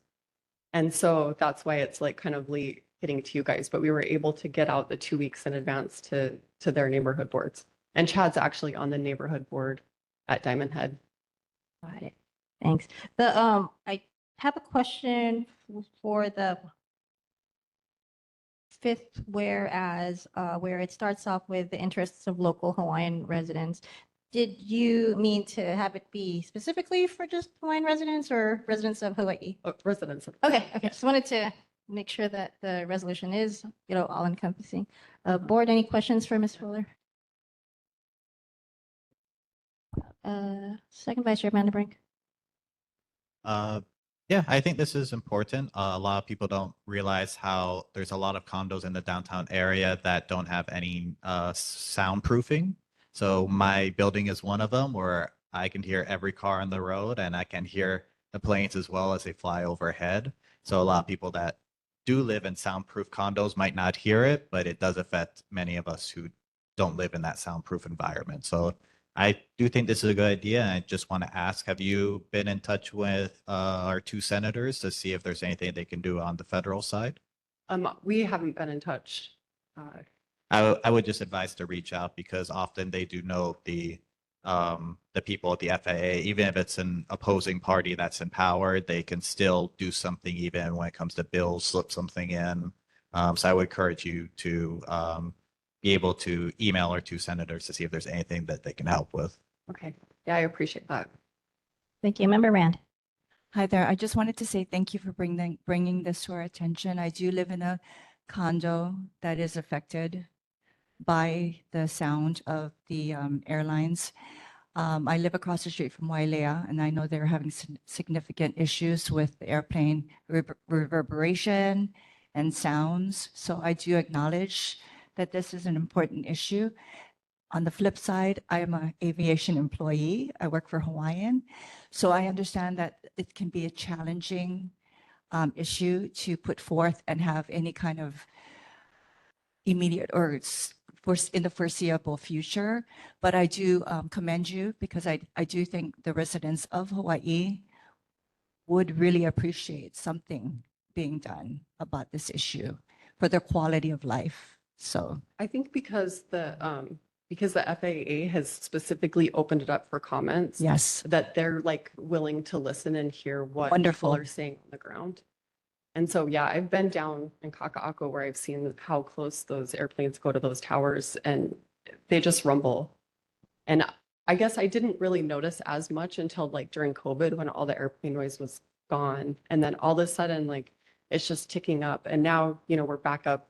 And so that's why it's like kind of late getting to you guys, but we were able to get out the 2 weeks in advance to their neighborhood boards. And Chad's actually on the neighborhood board at Diamond Head. Got it. Thanks. I have a question for the 5th whereas, where it starts off with the interests of local Hawaiian residents. Did you mean to have it be specifically for just Hawaiian residents or residents of Hawaii? Residents of Okay. Just wanted to make sure that the resolution is, all encompassing. Board, any questions for Ms. Fuller? Second Vice Chair Vandenbrink. Yeah, I think this is important. A lot of people don't realize how there's a lot of condos in the downtown area that don't have any soundproofing. So my building is one of them where I can hear every car on the road, and I can hear the planes as well as they fly overhead. So a lot of people that do live in soundproof condos might not hear it, but it does affect many of us who don't live in that soundproof environment. So I do think this is a good idea. And I just want to ask, have you been in touch with our 2 senators to see if there's anything they can do on the federal side? We haven't been in touch. I would just advise to reach out, because often they do know the people at the FAA. Even if it's an opposing party that's in power, they can still do something even when it comes to bills, slip something in. So I would encourage you to be able to email our 2 senators to see if there's anything that they can help with. Okay. Yeah, I appreciate that. Thank you. Member Rand. Hi there. I just wanted to say thank you for bringing this to our attention. I do live in a condo that is affected by the sound of the airlines. I live across the street from Wailea, and I know they're having significant issues with the airplane reverberation and sounds. So I do acknowledge that this is an important issue. On the flip side, I am an aviation employee. I work for Hawaiian. So I understand that it can be a challenging issue to put forth and have any kind of immediate or in the foreseeable future. But I do commend you, because I do think the residents of Hawaii would really appreciate something being done about this issue for their quality of life. So I think because the FAA has specifically opened it up for comments. Yes. That they're like willing to listen and hear what Wonderful. people are saying on the ground. And so, yeah, I've been down in Kaka'ako where I've seen how close those airplanes go to those towers, and they just rumble. And I guess I didn't really notice as much until like during COVID when all the airplane noise was gone. And then all of a sudden, like it's just ticking up. And now, we're back up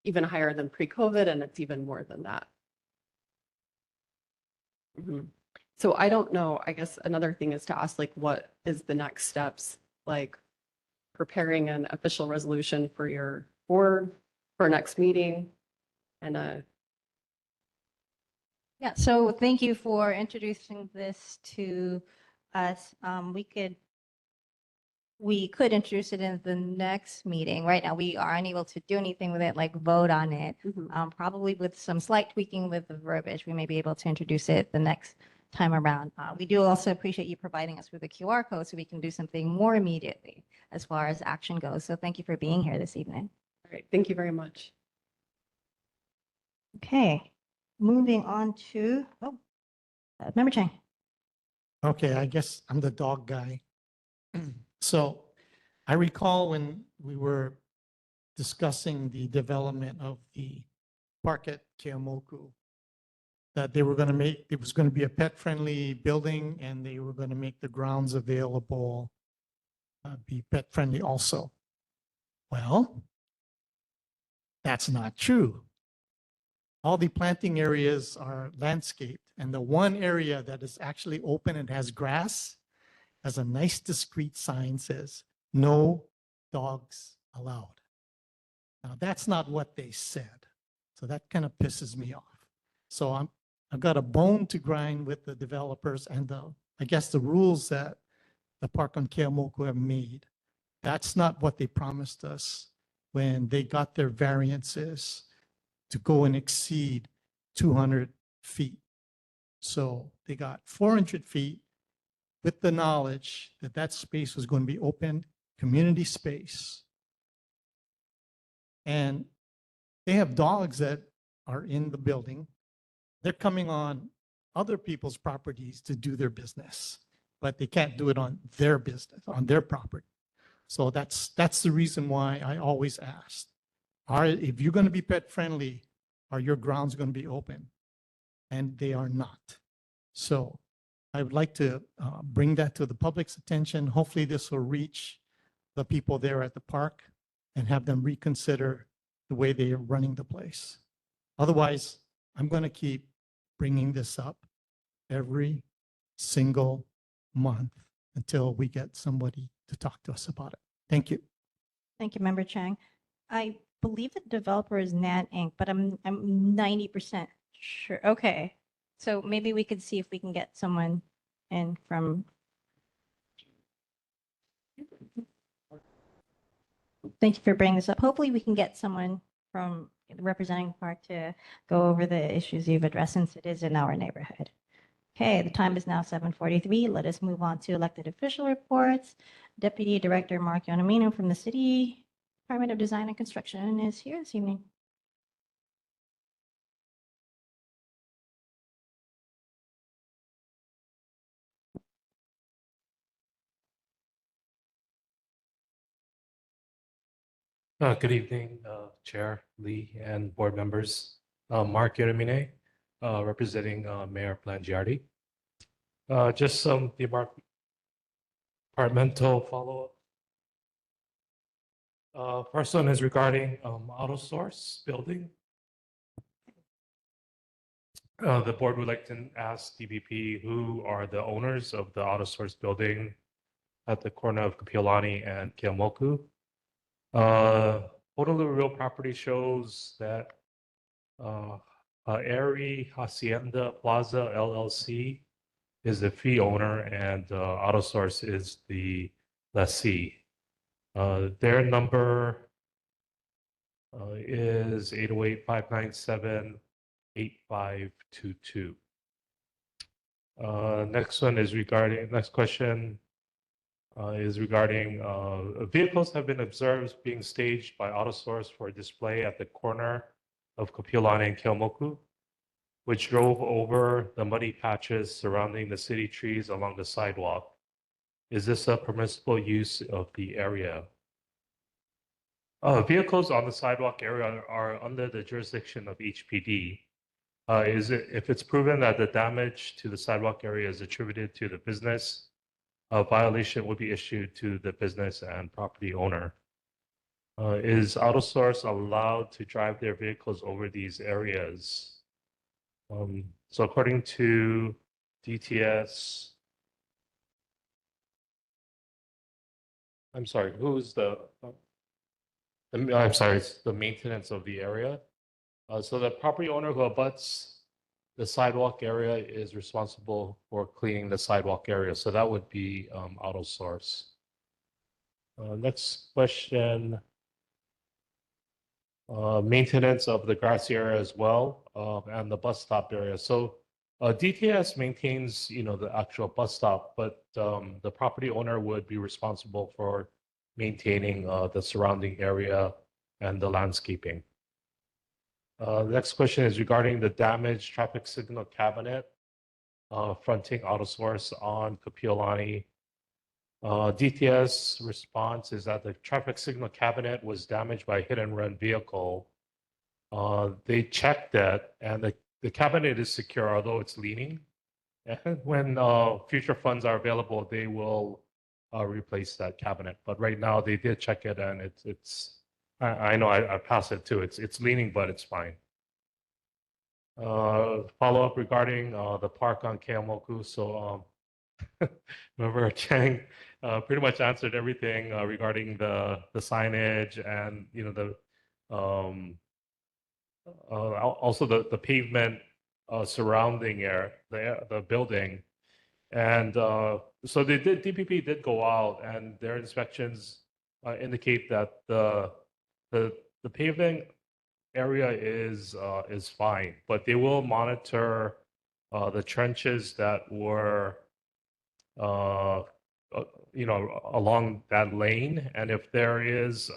even higher than pre-COVID, and it's even more than that. Mhm. So I don't know. I guess another thing is to ask, like, what is the next steps? Like preparing an official resolution for your board for next meeting. And Yeah, so thank you for introducing this to us. We could introduce it in the next meeting. Right now, we are unable to do anything with it, like vote on it. Probably with some slight tweaking with the verbiage, we may be able to introduce it the next time around. We do also appreciate you providing us with a QR code so we can do something more immediately as far as action goes. So thank you for being here this evening. all right, thank you very much. Okay, moving on to, Member Chang. Okay, I guess I'm the dog guy. So I recall when we were discussing the development of the park at Keamoku, that they were going to make, it was going to be a pet-friendly building and they were going to make the grounds available, be pet-friendly also. Well, that's not true. All the planting areas are landscaped, and the one area that is actually open and has grass has a nice discreet sign says, no dogs allowed. Now, that's not what they said. So that kind of pisses me off. So I've got a bone to grind with the developers and I guess the rules that the park on Keamoku have made. That's not what they promised us when they got their variances to go and exceed 200 feet. So they got 400 feet with the knowledge that that space was going to be open community space. And they have dogs that are in the building. They're coming on other people's properties to do their business, but they can't do it on their business, on their property. So that's the reason why I always asked, if you're going to be pet friendly, are your grounds going to be open? And they are not. So I would like to bring that to the public's attention. Hopefully this will reach the people there at the park and have them reconsider the way they are running the place. Otherwise, I'm going to keep bringing this up every single month until we get somebody to talk to us about it. Thank you. Thank you, Member Chang. I believe the developer is Nan Inc., but I'm 90% sure. Okay, so maybe we could see if we can get someone in from. Thank you for bringing this up. Hopefully, we can get someone from representing the park to go over the issues you've addressed since it is in our neighborhood. Okay, the time is now 7:43. Let us move on to elected official reports. Deputy Director Mark Yonamino from the City Department of Design and Construction is here this evening. Good evening, Chair Lee and board members. Mark Yerimine, representing Mayor Plangiardi. Just some departmental follow-up. First one is regarding Auto Source building. The board would like to ask DBP who are the owners of the Auto Source building at the corner of Kapiolani and Keamoku. Photo of the real property shows that Airy Hacienda Plaza LLC is the fee owner and AutoSource is the lessee. Their number is 808-597-8522. Next question is regarding vehicles have been observed being staged by AutoSource for display at the corner of Kapiolani and Keamoku, which drove over the muddy patches surrounding the city trees along the sidewalk. Is this a permissible use of the area? Vehicles on the sidewalk area are under the jurisdiction of each PD. is it, if it's proven that the damage to the sidewalk area is attributed to the business, a violation would be issued to the business and property owner. Is AutoSource allowed to drive their vehicles over these areas? So according to DTS, I'm sorry, who's I'm sorry, it's the maintenance of the area. So the property owner who abuts the sidewalk area is responsible for cleaning the sidewalk area. So that would be AutoSource. Next question. Maintenance of the grassy area as well, and the bus stop area. So DTS maintains, the actual bus stop, but the property owner would be responsible for maintaining the surrounding area and the landscaping. Next question is regarding the damaged traffic signal cabinet fronting AutoSource on Kapiolani. DTS response is that the traffic signal cabinet was damaged by a hit and run vehicle. They checked that, and the cabinet is secure, although it's leaning. And when future funds are available, they will replace that cabinet. But right now, they did check it, and I know I passed it too. It's leaning, but it's fine. Follow up regarding the park on Keamoku. So Member Chang pretty much answered everything regarding the signage and also the pavement surrounding the building. And so DPP did go out, and their inspections indicate that the paving area is fine, but they will monitor the trenches that were along that lane, and if there is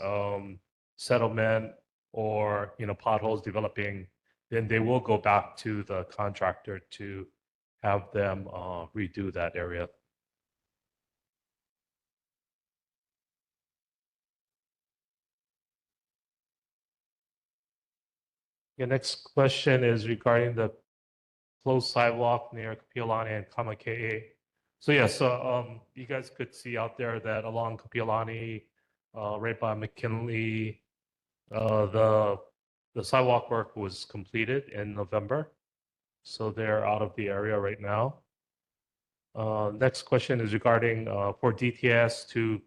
settlement or potholes developing, then they will go back to the contractor to have them redo that area. The next question is regarding the closed sidewalk near Kapiolani and Kamakee. So yeah, you guys could see out there that along Kapiolani, right by McKinley, the sidewalk work was completed in November. So they're out of the area right now. Next question is regarding for DTS to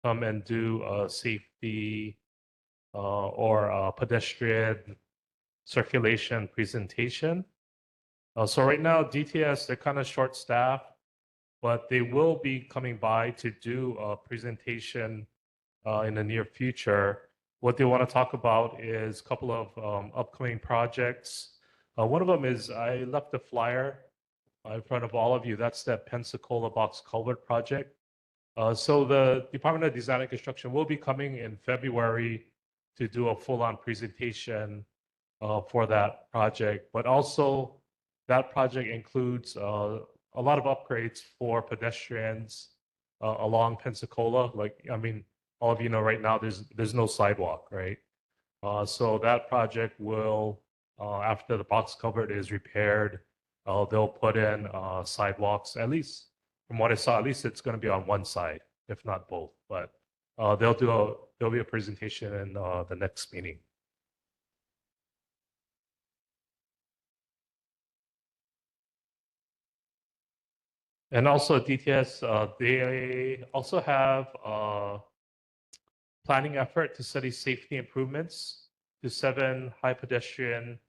come and do safety or pedestrian circulation presentation. So right now, DTS, they're kind of short-staffed, but they will be coming by to do a presentation in the near future. What they want to talk about is a couple of upcoming projects. One of them is, I left a flyer in front of all of you. That's that Pensacola Box Culvert project. So the Department of Design and Construction will be coming in February to do a full-on presentation for that project. But also, that project includes a lot of upgrades for pedestrians along Pensacola. All of you know right now there's no sidewalk, right? So that project will, after the box culvert is repaired, they'll put in sidewalks. At least from what I saw, at least it's going to be on one side, if not both. But there'll be a presentation in the next meeting. And also DTS, they also have planning effort to study safety improvements to 7 high pedestrian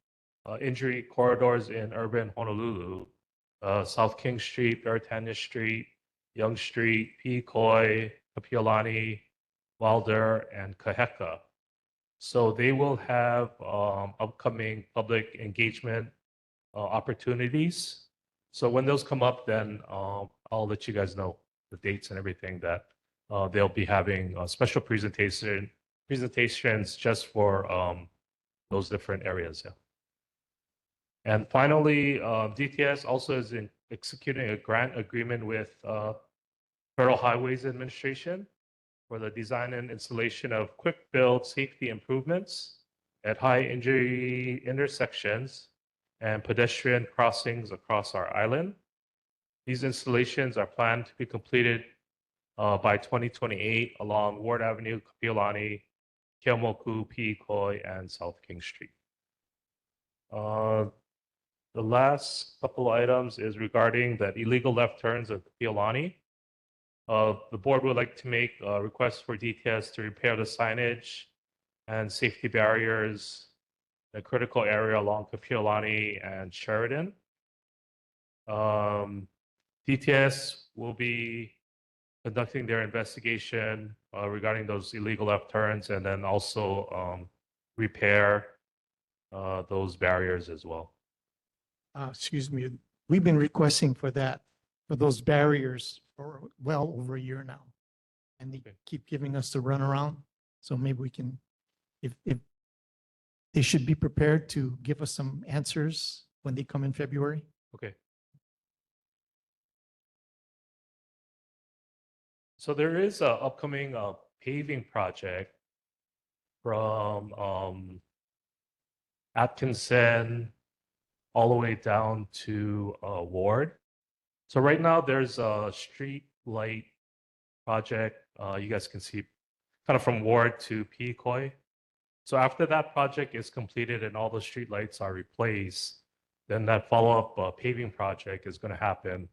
injury corridors in urban Honolulu. South King Street, Beretania Street, Young Street, Pikoi, Kapiolani, Wilder, and Kaheka. So they will have upcoming public engagement opportunities. So when those come up, then I'll let you guys know the dates and everything that they'll be having special presentations just for those different areas. Yeah. And finally, DTS also is executing a grant agreement with Federal Highways Administration for the design and installation of quick build safety improvements at high injury intersections and pedestrian crossings across our island. These installations are planned to be completed by 2028 along Ward Avenue, Kapiolani, Keomoku, Piikoi, and South King Street. The last couple items is regarding that illegal left turns of Kapiolani. The board would like to make a request for DTS to repair the signage and safety barriers in a critical area along Kapiolani and Sheridan. DTS will be conducting their investigation regarding those illegal left turns and then also repair those barriers as well. Excuse me, we've been requesting for that, for those barriers for well over a year now. And they keep giving us the runaround. So maybe we can, if they should be prepared to give us some answers when they come in February. Okay. So there is an upcoming paving project from Atkinson all the way down to Ward. So right now there's a street light project. You guys can see kind of from Ward to Piikoi. So after that project is completed and all the street lights are replaced, then that follow-up paving project is going to happen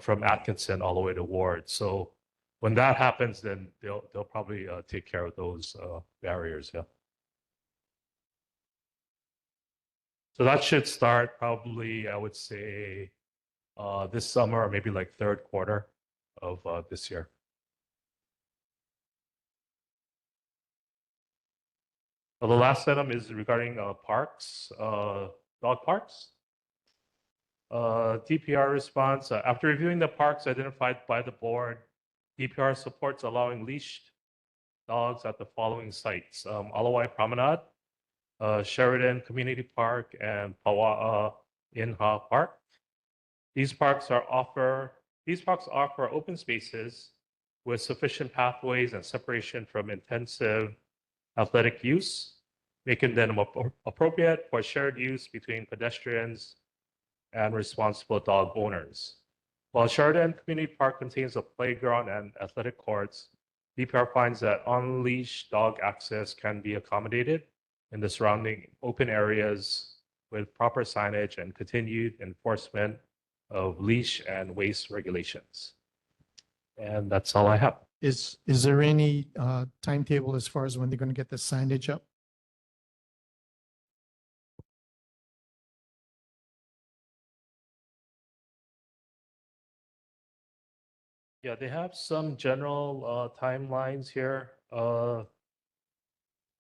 from Atkinson all the way to Ward. So when that happens, then they'll probably take care of those barriers. Yeah. So that should start probably, I would say, this summer or maybe like third quarter of this year. The last item is regarding parks, dog parks. DPR response, after reviewing the parks identified by the board, DPR supports allowing leashed dogs at the following sites: Alawai Promenade, Sheridan Community Park, and Pawa'a Inha Park. These parks offer open spaces with sufficient pathways and separation from intensive athletic use, making them appropriate for shared use between pedestrians and responsible dog owners. While Sheridan Community Park contains a playground and athletic courts, DPR finds that unleashed dog access can be accommodated in the surrounding open areas with proper signage and continued enforcement of leash and waste regulations. And that's all I have. Is there any timetable as far as when they're going to get the signage up? Yeah, they have some general timelines here.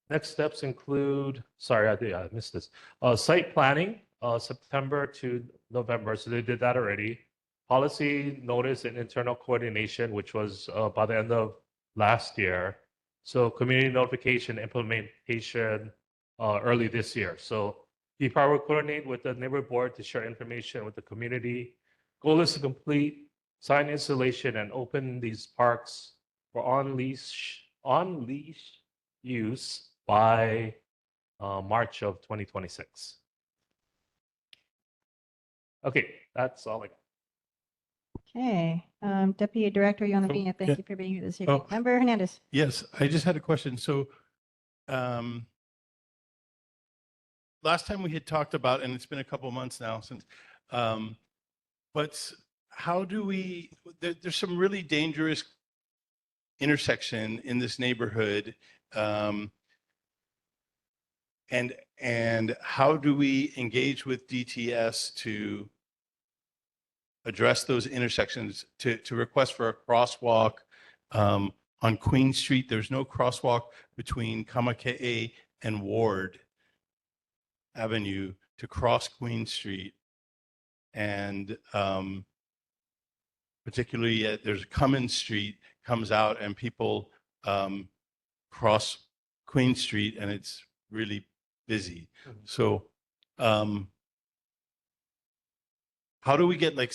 Next steps include, sorry, I missed this. Site planning, September to November. So they did that already. Policy notice and internal coordination, which was by the end of last year. So community notification implementation early this year. So DPR will coordinate with the neighborhood board to share information with the community. Goal is to complete sign installation and open these parks for on-leash use by March of 2026. Okay, that's all I got. Okay, Deputy Director Yonamina, thank yeah. you for being here this evening. Member Hernandez. Yes, I just had a question. So last time we had talked about, and it's been a couple months now since, but how do we, there's some really dangerous intersection in this neighborhood. And how do we engage with DTS to address those intersections, to request for a crosswalk on Queen Street? There's no crosswalk between Kamaka'e and Ward Avenue to cross Queen Street. And particularly there's Cummins Street comes out and people cross Queen Street and it's really busy. So how do we get like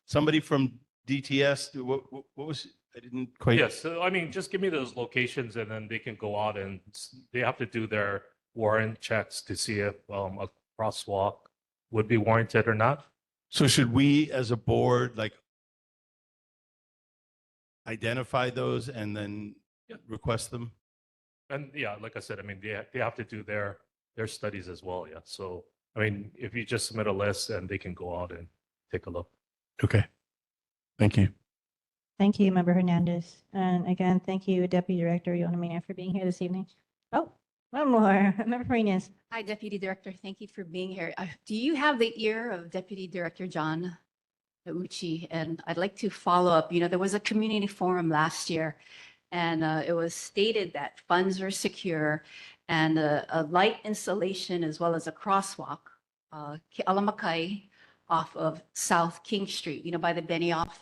somebody from DTS? What was, I didn't quite. Yes, so I mean, just give me those locations and then they can go out and they have to do their warrant checks to see if a crosswalk would be warranted or not. So should we, as a board, like identify those and then request them? And yeah, like I said, I mean, they have to do their studies as well. Yeah. So, I mean, if you just submit a list and they can go out and take a look. Okay. Thank you. Thank you, Member Hernandez. And again, thank you, Deputy Director Yonomina, for being here this evening. Oh, one more. Member Farinas. Hi, Deputy Director. Thank you for being here. Do you have the ear of Deputy Director John Uchi? And I'd like to follow up. You know, there was a community forum last year, and it was stated that funds are secure and a light installation as well as a crosswalk, Alamakai, off of South King Street, you know, by the Benioff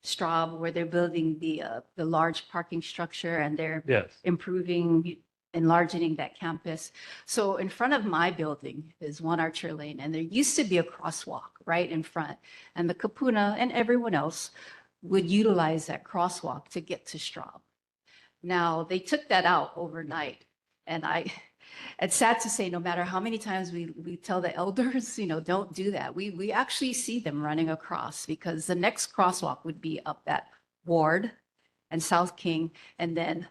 Straub, where they're building the large parking structure and they're Yes. improving, enlarging that campus. So in front of my building is One Archer Lane, and there used to be a crosswalk right in front. And the Kapuna and everyone else would utilize that crosswalk to get to Straub. Now, they took that out overnight. And it's sad to say, no matter how many times we tell the elders, you know, don't do that. We actually see them running across, because the next crosswalk would be up that Ward and South King, and then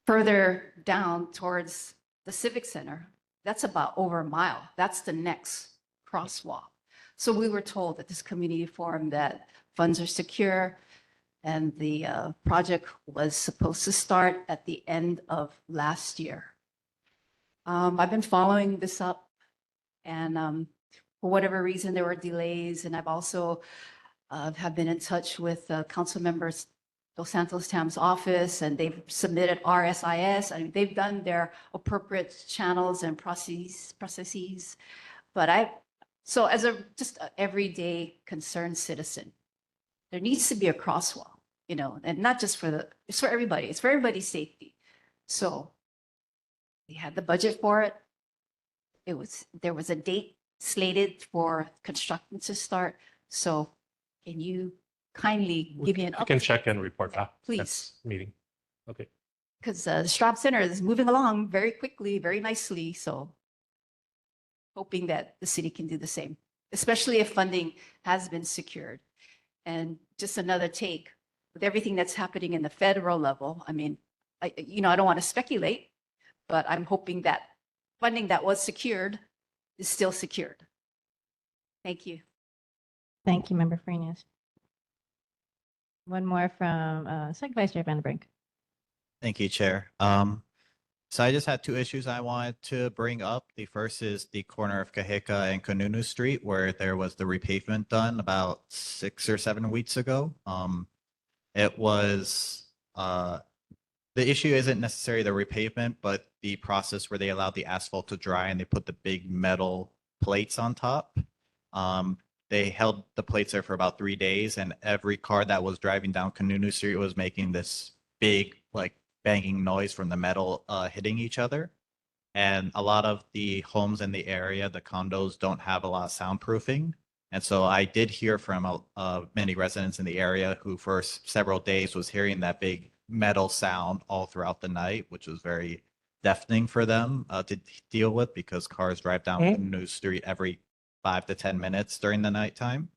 further down towards the Civic Center. That's about over a mile. That's the next crosswalk. So we were told at this community forum that funds are secure, and the project was supposed to start at the end of last year. I've been following this up, and for whatever reason, there were delays. And I've also have been in touch with council members Dos Santos Tam's office, and they've submitted RSIS. I mean, they've done their appropriate channels and processes. But so as a just an everyday concerned citizen, there needs to be a crosswalk, you know, and not just it's for everybody. It's for everybody's safety. So they had the budget for it. There was a date slated for construction to start. So can you kindly give me an I can update? check and report back. Please. Next meeting. Okay. Because the Straub Center is moving along very quickly, very nicely. So hoping that the city can do the same, especially if funding has been secured. And just another take, with everything that's happening in the federal level, I mean, I don't want to speculate, but I'm hoping that funding that was secured is still secured. Thank you. Thank you, Member Farinas. One more from Second Vice Chair Van den Brink. Thank you, Chair. So I just had two issues I wanted to bring up. The first is the corner of Kahika and Kanunu Street, where there was the repavement done about 6 or 7 weeks ago. It was the issue isn't necessarily the repavement, but the process where they allowed the asphalt to dry and they put the big metal plates on top. They held the plates there for about 3 days, and every car that was driving down Kanunu Street was making this big, like, banging noise from the metal hitting each other. And a lot of the homes in the area, the condos, don't have a lot of soundproofing. And so I did hear from many residents in the area who for several days was hearing that big metal sound all throughout the night, which was very deafening for them to deal with, because cars drive down Kanunu Street every 5 to 10 minutes during the nighttime.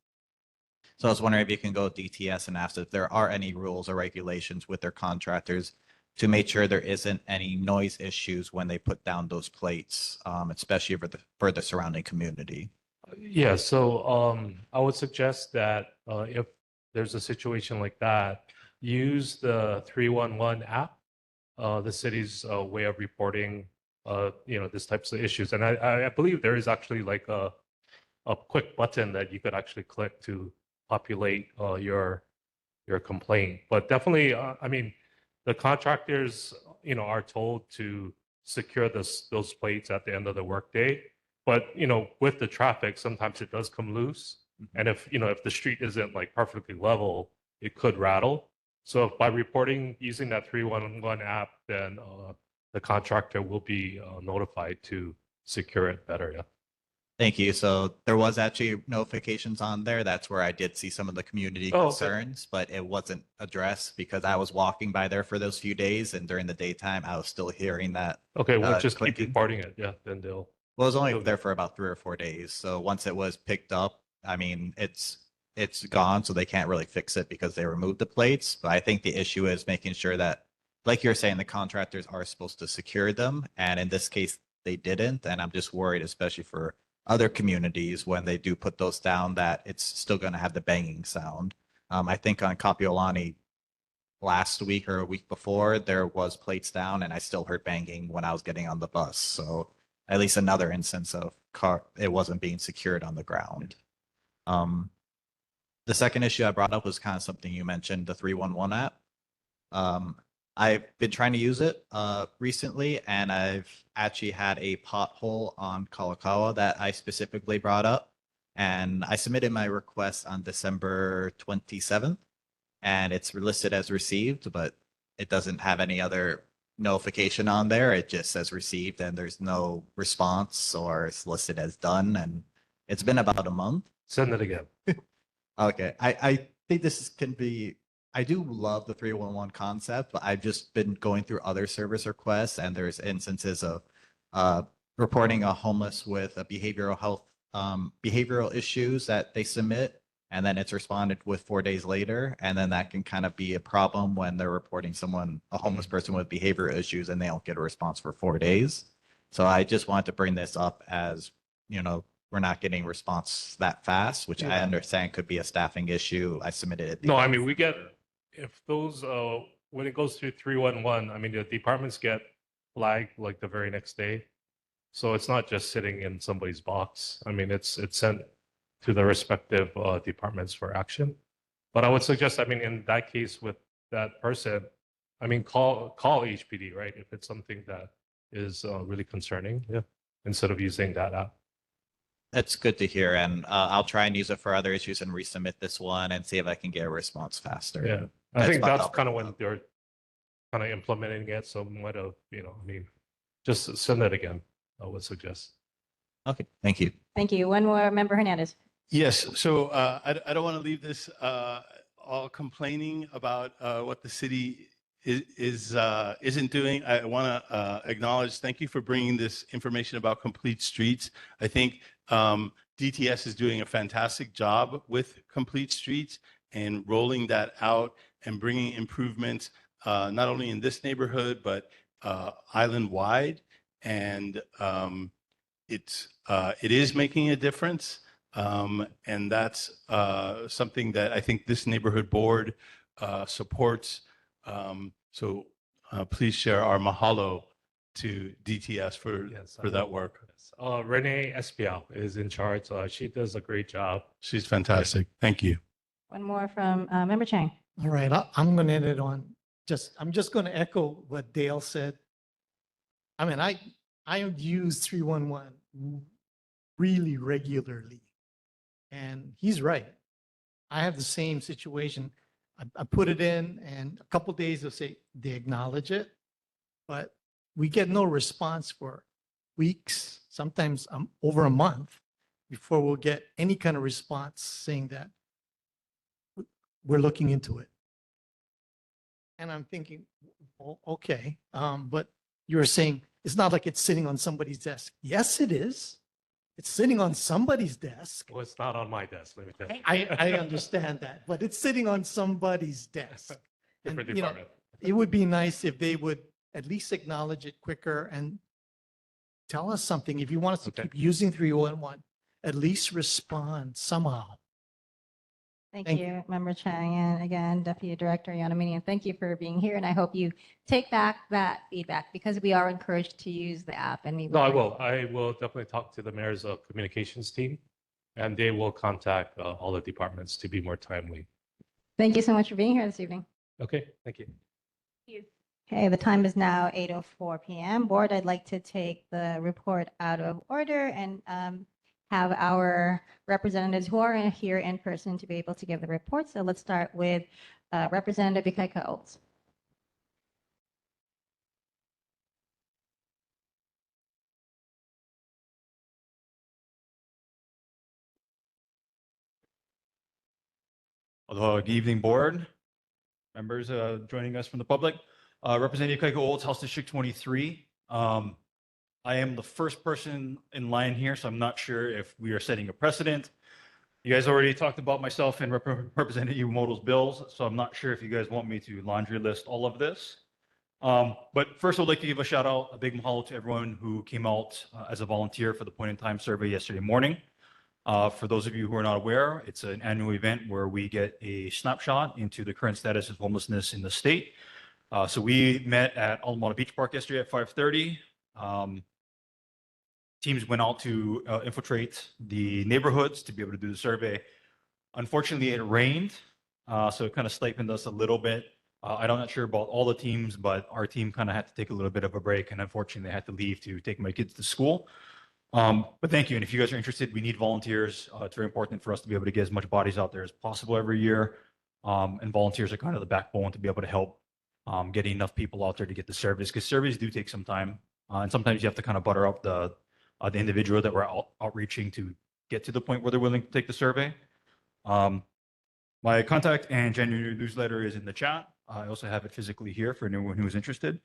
So I was wondering if you can go to DTS and ask if there are any rules or regulations with their contractors to make sure there isn't any noise issues when they put down those plates, especially for the surrounding community. Yeah, so I would suggest that if there's a situation like that, use the 311 app, the city's way of reporting, this types of issues. And I believe there is actually like a quick button that you could actually click to populate your complaint. But definitely, I mean, the contractors, are told to secure those plates at the end of the workday. But, with the traffic, sometimes it does come loose. And if the street isn't like perfectly level, it could rattle. So if by reporting using that 311 app, then the contractor will be notified to secure it better. Yeah. Thank you. So there was actually notifications on there. That's where I did see some of the community Oh, okay. concerns, but it wasn't addressed because I was walking by there for those few days, and during the daytime, I was still hearing that. Okay, well, just keep clicking. reporting it. Yeah, then they'll Well, it was only Still there for about 3 or 4 days. So once it was picked up, I mean, it's gone, so they can't really fix it because they removed the plates. But I think the issue is making sure that, like you're saying, the contractors are supposed to secure them, and in this case, they didn't. And I'm just worried, especially for other communities, when they do put those down, that it's still going to have the banging sound. I think on Kapiolani last week or a week before, there was plates down, and I still heard banging when I was getting on the bus. So at least another instance of it wasn't being secured on the ground. The second issue I brought up was kind of something you mentioned, the 311 app. I've been trying to use it recently, and I've actually had a pothole on Kalakaua that I specifically brought up. And I submitted my request on December 27th, and it's listed as received, but it doesn't have any other notification on there. It just says received, and there's no response, or it's listed as done. And it's been about a month. Send it again. Okay. I think can be, I do love the 311 concept, but I've just been going through other service requests, and there's instances of reporting a homeless with a behavioral health, behavioral issues that they submit, and then it's responded with 4 days later. And then that can kind of be a problem when they're reporting a homeless person with behavior issues, and they don't get a response for 4 days. So I just wanted to bring this up as, we're not getting response that fast, which I understand could be a staffing issue. I submitted it. No, I mean, we get, if those, when it goes through 311, I mean, the departments get flagged like the very next day. So it's not just sitting in somebody's box. I mean, it's sent to the respective departments for action. But I would suggest, I mean, in that case with that person, I mean, call HPD, right? If it's something that is really concerning, instead of using that app. That's good to hear. And I'll try and use it for other issues and resubmit this one and see if I can get a response faster. Yeah. I think that's kind of when they're kind of implementing it. So might have, I mean, just send it again, I would suggest. Okay. Thank you. Thank you. One more, Member Hernandez. Yes, so I don't want to leave this all complaining about what the city isn't doing. I want to acknowledge, thank you for bringing this information about complete streets. I think DTS is doing a fantastic job with complete streets and rolling that out and bringing improvements not only in this neighborhood but island wide, and it is making a difference. And that's something that I think this neighborhood board supports. So please share our mahalo to DTS for that work. Renee Espial is in charge. She does a great job. She's fantastic. Thank you. One more from Member Chang. All right, I'm going to end it on I'm just going to echo what Dale said. I mean, I use 311 really regularly, and he's right. I have the same situation. I put it in, and a couple days they'll say they acknowledge it, but we get no response for weeks, sometimes over a month, before we'll get any kind of response saying that we're looking into it. And I'm thinking, okay, but you were saying it's not like it's sitting on somebody's desk. Yes, it is. It's sitting on somebody's desk. Well, it's not on my desk, let me tell you. I understand that, but it's sitting on somebody's desk. And, Different department. it would be nice if they would at least acknowledge it quicker and tell us something. If you want us to keep using 311, at least respond somehow. Thank you, Member Chang. And again, Deputy Director Yanamini, thank you for being here. And I hope you take back that feedback, because we are encouraged to use the app. And No, I will. I will definitely talk to the mayor's communications team, and they will contact all the departments to be more timely. Thank you so much for being here this evening. Okay, thank you. Okay, the time is now 8:04 p.m. Board, I'd like to take the report out of order and have our representatives who are here in person to be able to give the report. So let's start with Representative Kaka'ako. Good evening, board members joining us from the public. Representative Kaka'ako, House District 23. I am the first person in line here, so I'm not sure if we are setting a precedent. You guys already talked about myself and Representative Yumoto's bills, so I'm not sure if you guys want me to laundry list all of this. But first, I'd like to give a shout out, a big mahalo to everyone who came out as a volunteer for the point in time survey yesterday morning. For those of you who are not aware, it's an annual event where we get a snapshot into the current status of homelessness in the state. So we met at Alameda Beach Park yesterday at 5:30. Teams went out to infiltrate the neighborhoods to be able to do the survey. Unfortunately, it rained, so it kind of stipended us a little bit. I'm not sure about all the teams, but our team kind of had to take a little bit of a break, and unfortunately, they had to leave to take my kids to school. But thank you, and if you guys are interested, we need volunteers. It's very important for us to be able to get as much bodies out there as possible every year, and volunteers are kind of the backbone to be able to help getting enough people out there to get the surveys, because surveys do take some time, and sometimes you have to kind of butter up the individual that we're outreaching to get to the point where they're willing to take the survey. My contact and January newsletter is in the chat. I also have it physically here for anyone who is interested.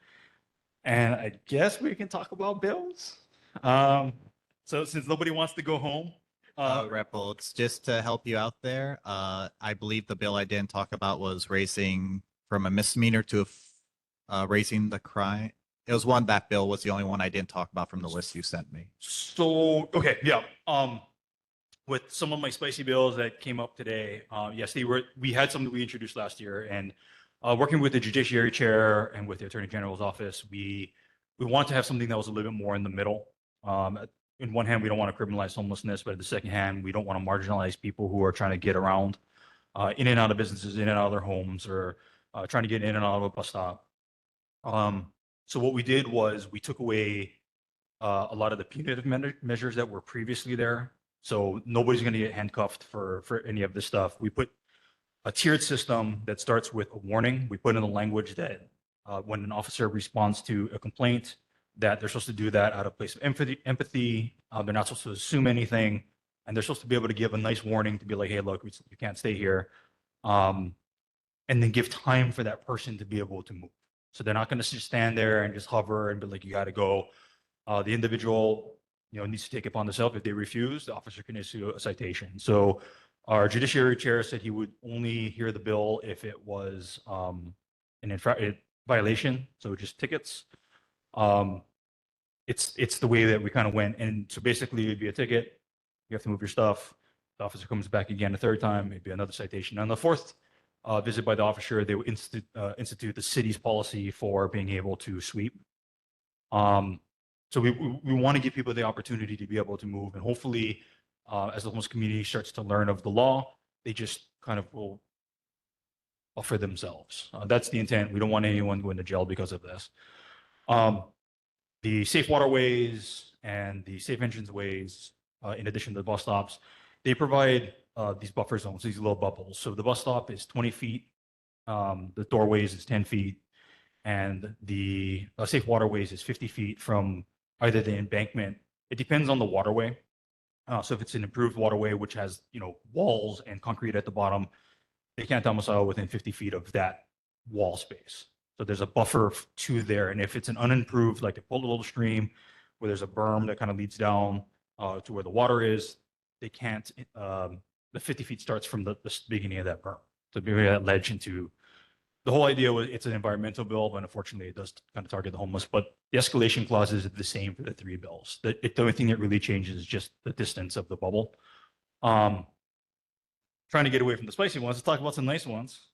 And I guess we can talk about bills. So since nobody wants to go home. Reynolds, just to help you out there, I believe the bill I didn't talk about was raising from a misdemeanor to raising the crime. It was one, that bill was the only one I didn't talk about from the list you sent me. So, okay, yeah. With some of my spicy bills that came up today, yes, we had some that we introduced last year, and working with the Judiciary Chair and with the Attorney General's office, we want to have something that was a little bit more in the middle. In one hand, we don't want to criminalize homelessness, but at the second hand, we don't want to marginalize people who are trying to get around in and out of businesses, in and out of their homes, or trying to get in and out of a bus stop. So what we did was we took away a lot of the punitive measures that were previously there. So nobody's going to get handcuffed for any of this stuff. We put a tiered system that starts with a warning. We put in the language that when an officer responds to a complaint, that they're supposed to do that out of place of empathy. They're not supposed to assume anything, and they're supposed to be able to give a nice warning to be like, "Hey, look, you can't stay here," and then give time for that person to be able to move. So they're not going to just stand there and just hover and be like, "You got to go." The individual, needs to take it upon themselves. If they refuse, the officer can issue a citation. So our Judiciary Chair said he would only hear the bill if it was a violation, so just tickets. It's the way that we kind of went, and so basically it'd be a ticket. You have to move your stuff. The officer comes back again a third time. It'd be another citation. On the fourth visit by the officer, they would institute the city's policy for being able to sweep. So we want to give people the opportunity to be able to move, and hopefully, as the homeless community starts to learn of the law, they just kind of will offer themselves. That's the intent. We don't want anyone going to jail because of this. The safe waterways and the safe entranceways, in addition to the bus stops, they provide these buffer zones, these little bubbles. So the bus stop is 20 feet, the doorways is 10 feet, and the safe waterways is 50 feet from either the embankment. It depends on the waterway. So if it's an improved waterway, which has, walls and concrete at the bottom, they can't domicile within 50 feet of that wall space. So there's a buffer to there. And if it's an unimproved, like a little stream where there's a berm that kind of leads down to where the water is, they can't, the 50 feet starts from the beginning of that berm. So maybe that ledge into, the whole idea was it's an environmental bill, but unfortunately it does kind of target the homeless. But the escalation clauses are the same for the three bills. The only thing that really changes is just the distance of the bubble. Trying to get away from the spicy ones, let's talk about some nice ones.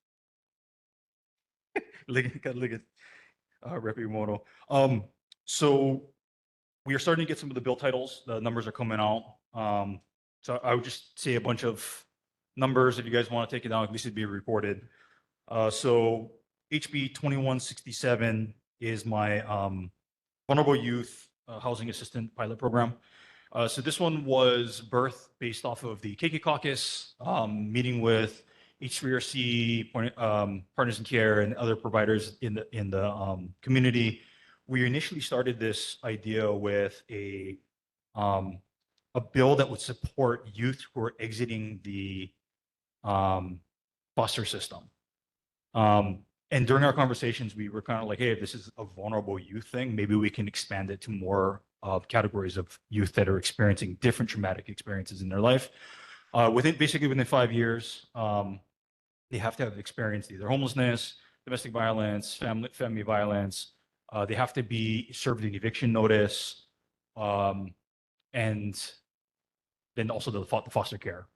look at Rep. Yumoto. So we are starting to get some of the bill titles. The numbers are coming out. So I would just say a bunch of numbers. If you guys want to take it down, at least it'd be reported. So HB 2167 is my Vulnerable Youth Housing Assistant Pilot Program. So this one was birthed based off of the Kaka'ako meeting with H3RC, Partners in Care, and other providers in the community. We initially started this idea with a bill that would support youth who are exiting the foster system. And during our conversations, we were kind of like, hey, if this is a vulnerable youth thing, maybe we can expand it to more categories of youth that are experiencing different traumatic experiences in their life. Within 5 years, they have to have experienced either homelessness, domestic violence, family violence. They have to be served an eviction notice, and then also the foster care.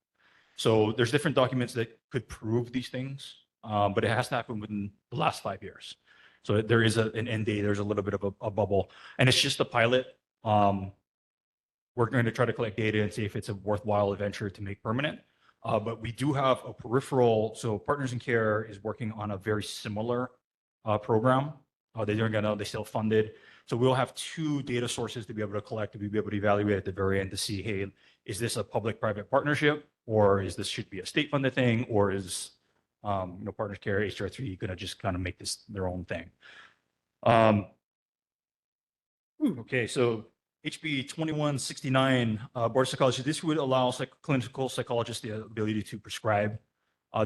So there's different documents that could prove these things, but it has to happen within the last 5 years. So there is an end date. There's a little bit of a bubble, and it's just a pilot. We're going to try to collect data and see if it's a worthwhile venture to make permanent. But we do have a peripheral. So Partners in Care is working on a very similar program. They're doing it now. They still funded. So we'll have 2 data sources to be able to collect, to be able to evaluate at the very end to see, hey, is this a public-private partnership, or is this should be a state-funded thing, or is Partners in Care, HR3 going to just kind of make this their own thing? Okay, so HB 2169, Board of Psychology, this would allow clinical psychologists the ability to prescribe.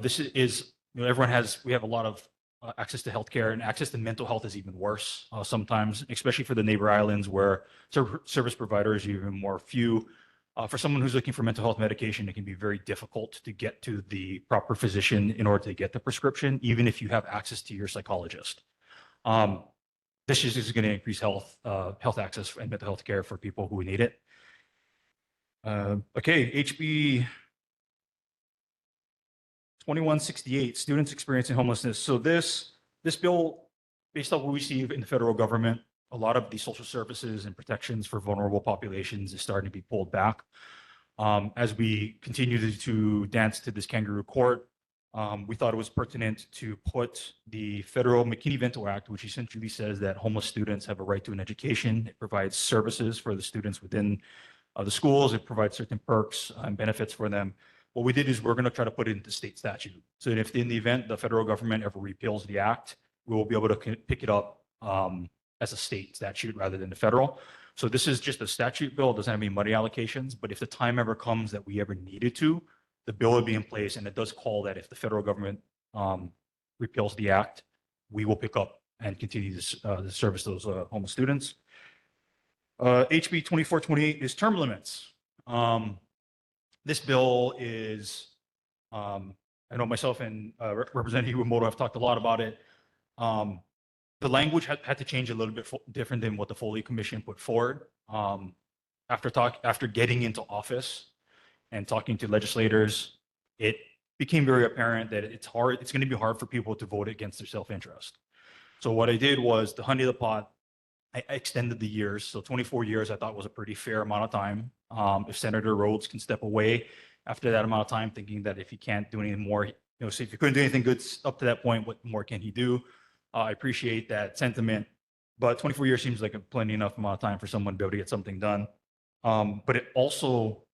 This is, everyone we have a lot of access to healthcare, and access to mental health is even worse sometimes, especially for the neighbor islands where service providers are even more few. For someone who's looking for mental health medication, it can be very difficult to get to the proper physician in order to get the prescription, even if you have access to your psychologist. This is going to increase health access and mental health care for people who need it. Okay, HB 2168, students experiencing homelessness. So this bill, based on what we see in the federal government, a lot of the social services and protections for vulnerable populations is starting to be pulled back. As we continue to dance to this kangaroo court, we thought it was pertinent to put the federal McKinney-Vento Act, which essentially says that homeless students have a right to an education. It provides services for the students within the schools. It provides certain perks and benefits for them. What we did is we're going to try to put it into state statute. So that if in the event the federal government ever repeals the act, we will be able to pick it up as a state statute rather than the federal. So this is just a statute bill. It doesn't have any money allocations, but if the time ever comes that we ever needed to, the bill would be in place, and it does call that if the federal government repeals the act, we will pick up and continue to service those homeless students. HB 2428 is term limits. This bill is, I know myself and Representative Iwamoto have talked a lot about it. The language had to change a little bit different than what the Foley Commission put forward. After getting into office and talking to legislators, it became very apparent that it's going to be hard for people to vote against their self-interest. So what I did was, to honey the pot, I extended the years. So 24 years I thought was a pretty fair amount of time. If Senator Rhodes can step away after that amount of time, thinking that if he can't do anything more, so if he couldn't do anything good up to that point, what more can he do? I appreciate that sentiment, but 24 years seems like a plenty enough amount of time for someone to be able to get something done. But it also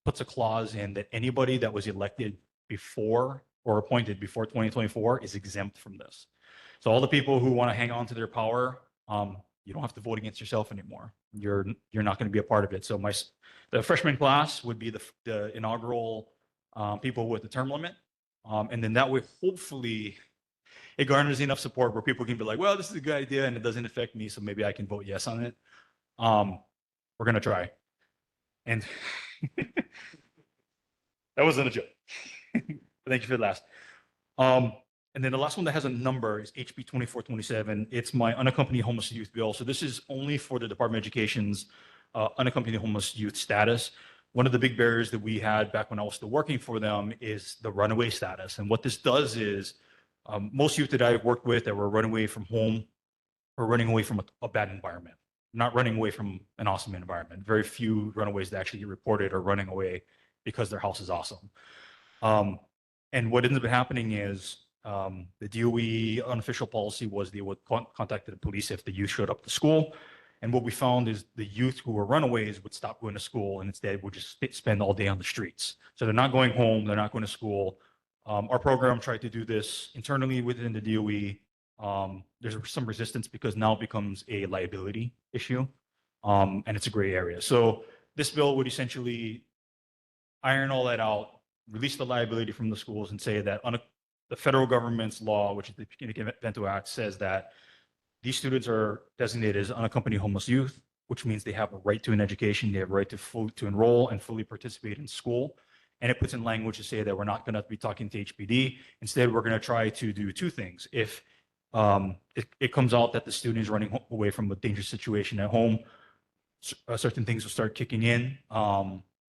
puts a clause in that anybody that was elected before or appointed before 2024 is exempt from this. So all the people who want to hang on to their power, you don't have to vote against yourself anymore. You're not going to be a part of it. So the freshman class would be the inaugural people with the term limit, and then that way, hopefully, it garners enough support where people can be like, well, this is a good idea and it doesn't affect me, so maybe I can vote yes on it. We're going to try. And that wasn't a joke. Thank you for the last. And then the last one that has a number is HB 2427. It's my unaccompanied homeless youth bill. So this is only for the Department of Education's unaccompanied homeless youth status. One of the big barriers that we had back when I was still working for them is the runaway status. And what this does is, most youth that I've worked with that were running away from home or running away from a bad environment, not running away from an awesome environment. Very few runaways that actually get reported are running away because their house is awesome. And what ends up happening is the DOE unofficial policy was they would contact the police if the youth showed up to school. And what we found is the youth who were runaways would stop going to school and instead would just spend all day on the streets. So they're not going home, they're not going to school. Our program tried to do this internally within the DOE. There's some resistance because now it becomes a liability issue, and it's a gray area. So this bill would essentially iron all that out, release the liability from the schools, and say that the federal government's law, which is the McKinney-Vento Act, says that these students are designated as unaccompanied homeless youth, which means they have a right to an education, they have a right to enroll and fully participate in school. And it puts in language to say that we're not going to be talking to HPD. Instead, we're going to try to do two things. If it comes out that the student is running away from a dangerous situation at home, certain things will start kicking in.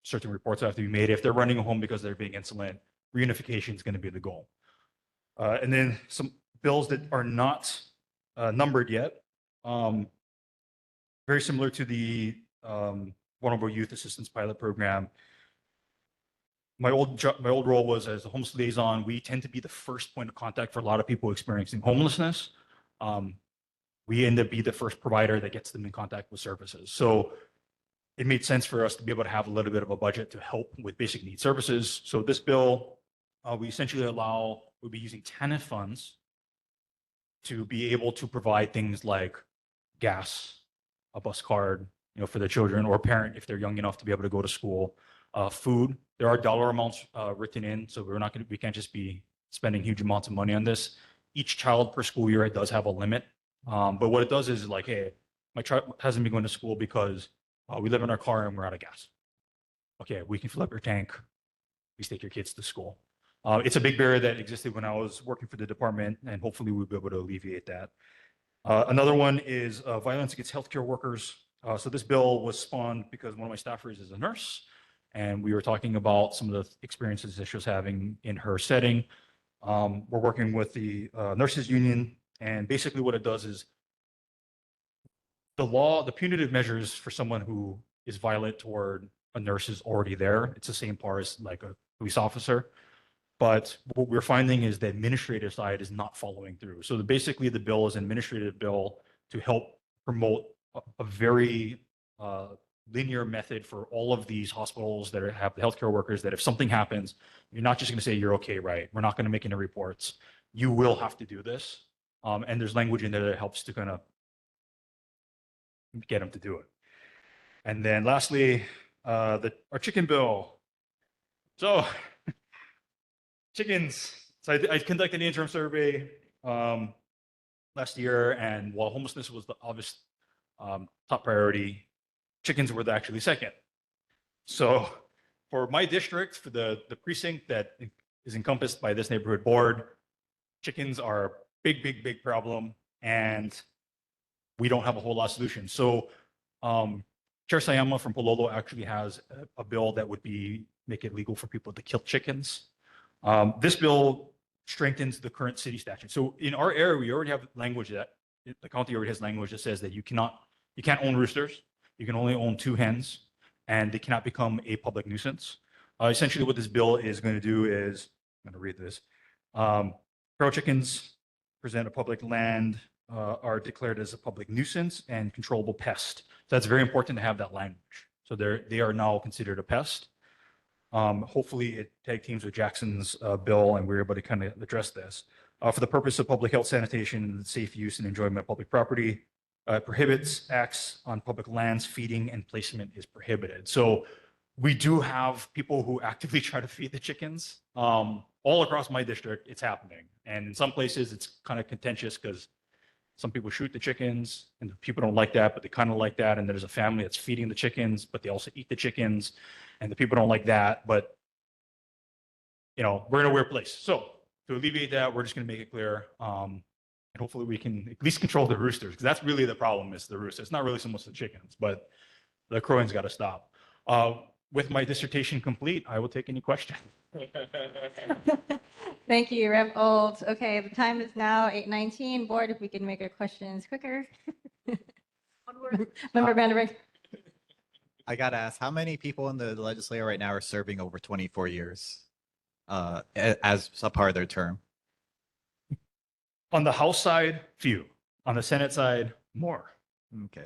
Certain reports have to be made. If they're running home because they're being insolent, reunification is going to be the goal. And then some bills that are not numbered yet. Very similar to the Vulnerable Youth Assistance Pilot Program. My old role was as a homeless liaison. We tend to be the first point of contact for a lot of people experiencing homelessness. We end up being the first provider that gets them in contact with services. So it made sense for us to be able to have a little bit of a budget to help with basic needs services. So this bill, we essentially we'll be using TANF funds to be able to provide things like gas, a bus card, for the children or parent if they're young enough to be able to go to school. Food, there are dollar amounts written in, so we can't just be spending huge amounts of money on this. Each child per school year, it does have a limit. But what it does is like, hey, my child hasn't been going to school because we live in our car and we're out of gas. Okay, we can fill up your tank. Please take your kids to school. It's a big barrier that existed when I was working for the department, and hopefully we'll be able to alleviate that. Another one is violence against healthcare workers. So this bill was spawned because one of my staffers is a nurse, and we were talking about some of the experiences that she was having in her setting. We're working with the nurses union, and basically what it does is the punitive measures for someone who is violent toward a nurse is already there. It's the same par as like a police officer. But what we're finding is the administrative side is not following through. So basically the bill is an administrative bill to help promote a very linear method for all of these hospitals that have the healthcare workers, that if something happens, you're not just going to say you're okay, right? We're not going to make any reports. You will have to do this. And there's language in there that helps to kind of get them to do it. And then lastly, our chicken bill. So chickens. So I conducted an interim survey last year, and while homelessness was the obvious top priority, chickens were actually second. So for my district, for the precinct that is encompassed by this neighborhood board, chickens are a big, big, big problem, and we don't have a whole lot of solutions. So Chair Sayama from Pololo actually has a bill that would make it legal for people to kill chickens. This bill strengthens the current city statute. So in our area, we already have language that the county already has language that says that you can't own roosters. You can only own 2 hens, and they cannot become a public nuisance. Essentially, what this bill is going to do is, I'm going to read this. Feral chickens present a public land, are declared as a public nuisance and controllable pest. So that's very important to have that language. So they are now considered a pest. Hopefully it tag teams with Jackson's bill, and we're able to kind of address this. For the purpose of public health, sanitation, and safe use and enjoyment of public property, prohibits acts on public lands, feeding and placement is prohibited. So we do have people who actively try to feed the chickens. All across my district, it's happening. And in some places, it's kind of contentious because some people shoot the chickens and the people don't like that, but they kind of like that. And there's a family that's feeding the chickens, but they also eat the chickens, and the people don't like that. But, we're in a weird place. So to alleviate that, we're just going to make it clear. And hopefully we can at least control the roosters, because that's really the problem, is the roosters. It's not really so much the chickens, but the crowing's got to stop. With my dissertation complete, I will take any question. Thank you, Rep. Old. Okay, the time is now 8:19. Board, if we can make our questions quicker. Member Vanderbeek. I gotta ask, how many people in the legislature right now are serving over 24 years as a part of their term? On the House side, few. On the Senate side, more. Okay.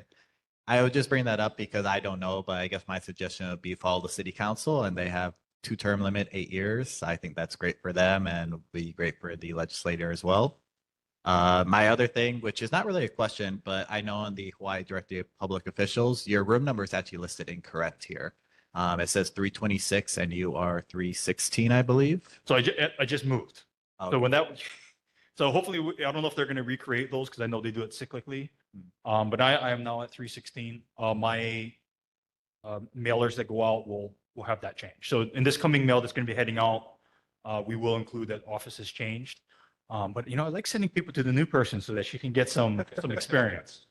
I would just bring that up because I don't know, but I guess my suggestion would be follow the city council, and they have 2-term limit, 8 years. I think that's great for them and would be great for the legislator as well. My other thing, which is not really a question, but I know on the Hawaii Directory of Public Officials, your room number is actually listed incorrect here. It says 326 and you are 316, I believe. So I just moved. Okay. So So hopefully, I don't know if they're going to recreate those because I know they do it cyclically. But I am now at 316. My mailers that go out will have that change. So in this coming mail that's going to be heading out, we will include that office has changed. But I like sending people to the new person so that she can get some experience.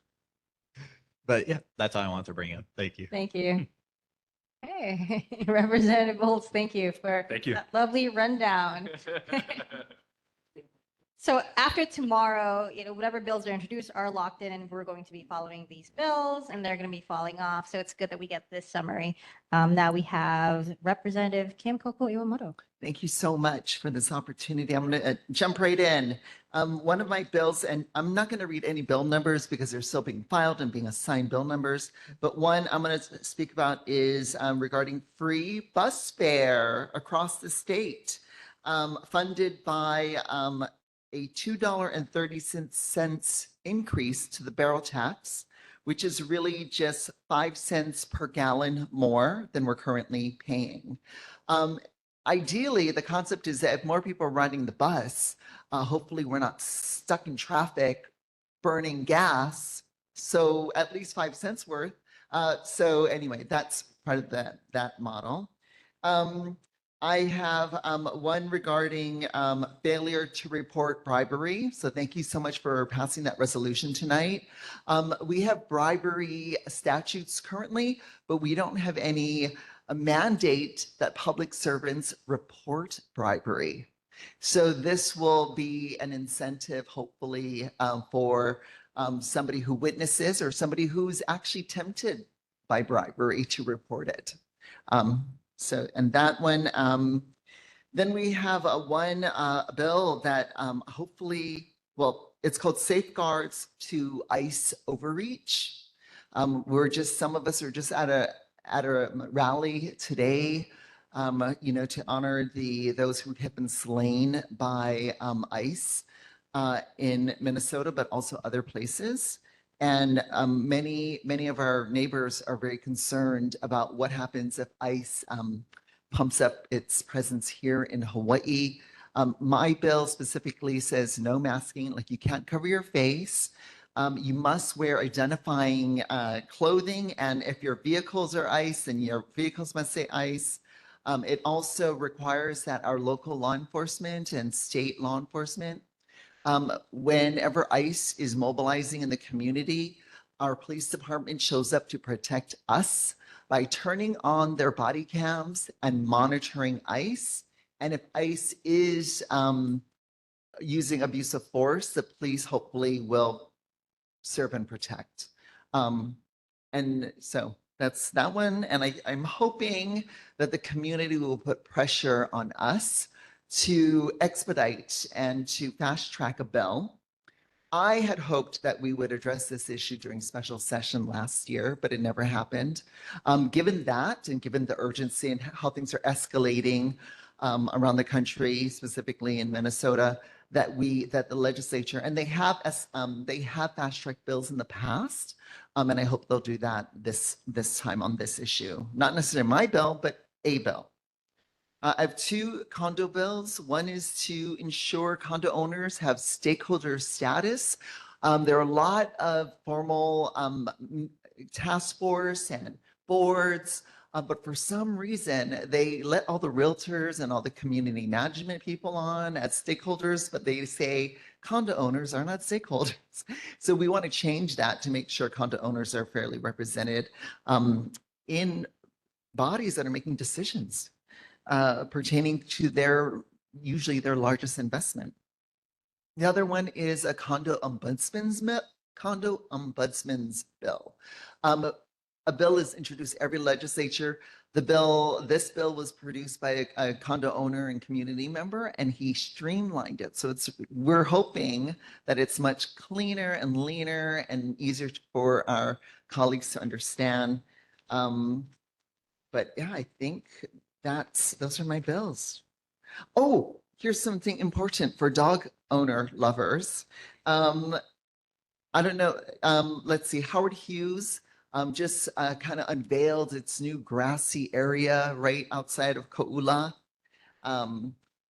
But yeah, that's all I wanted to bring up. Thank you. Thank you. Hey, Representative Bolts, thank you for Thank you. that lovely rundown. So after tomorrow, whatever bills are introduced are locked in, and we're going to be following these bills, and they're going to be falling off. So it's good that we get this summary. Now we have Representative Kim Coco Iwamoto. Thank you so much for this opportunity. I'm going to jump right in. One of my bills, and I'm not going to read any bill numbers because they're still being filed and being assigned bill numbers, but one I'm going to speak about is regarding free bus fare across the state, funded by a $2.30 increase to the barrel tax, which is really just 5 cents per gallon more than we're currently paying. Ideally, the concept is that if more people are riding the bus, hopefully we're not stuck in traffic burning gas. So at least 5 cents worth. So anyway, that's part of that model. I have one regarding failure to report bribery. So thank you so much for passing that resolution tonight. We have bribery statutes currently, but we don't have any mandate that public servants report bribery. So this will be an incentive, hopefully, for somebody who witnesses or somebody who's actually tempted by bribery to report it. And that one, then we have one bill that hopefully, well, it's called Safeguards to ICE Overreach. Some of us are just at a rally today, to honor those who have been slain by ICE in Minnesota, but also other places. And many of our neighbors are very concerned about what happens if ICE pumps up its presence here in Hawaii. My bill specifically says no masking, like you can't cover your face. You must wear identifying clothing, and if your vehicles are ICE, then your vehicles must say ICE. It also requires that our local law enforcement and state law enforcement, whenever ICE is mobilizing in the community, our police department shows up to protect us by turning on their body cams and monitoring ICE. And if ICE is using abusive force, the police hopefully will serve and protect. And so that's that one. And I'm hoping that the community will put pressure on us to expedite and to fast track a bill. I had hoped that we would address this issue during special session last year, but it never happened. Given that, and given the urgency and how things are escalating around the country, specifically in Minnesota, that the legislature, and they have fast-tracked bills in the past, and I hope they'll do that this time on this issue. Not necessarily my bill, but a bill. I have two condo bills. One is to ensure condo owners have stakeholder status. There are a lot of formal task force and boards, but for some reason, they let all the realtors and all the community management people on as stakeholders, but they say condo owners are not stakeholders. So we want to change that to make sure condo owners are fairly represented in bodies that are making decisions pertaining to usually their largest investment. The other one is a condo ombudsman's bill. A bill is introduced every legislature. This bill was produced by a condo owner and community member, and he streamlined it. So we're hoping that it's much cleaner and leaner and easier for our colleagues to understand. But yeah, I think those are my bills. Oh, here's something important for dog owner lovers. I don't know. Let's see. Howard Hughes just kind of unveiled its new grassy area right outside of Ko'ula.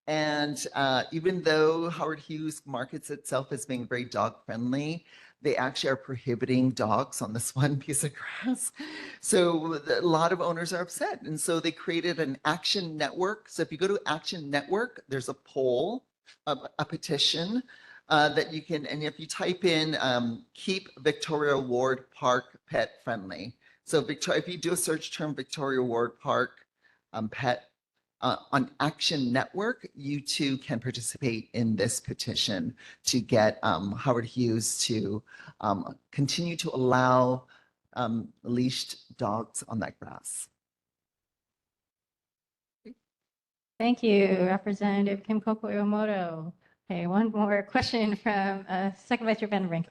And even though Howard Hughes markets itself as being very dog friendly, they actually are prohibiting dogs on this one piece of grass. So a lot of owners are upset. And so they created an action network. So if you go to Action Network, there's a poll, a petition that you can, and if you type in keep Victoria Ward Park pet friendly. So if you do a search term Victoria Ward Park pet on Action Network, you too can participate in this petition to get Howard Hughes to continue to allow leashed dogs on that grass. Thank you, Representative Kim Koko Iwamoto. Okay, one more question from Second Vice Chair Van Brink.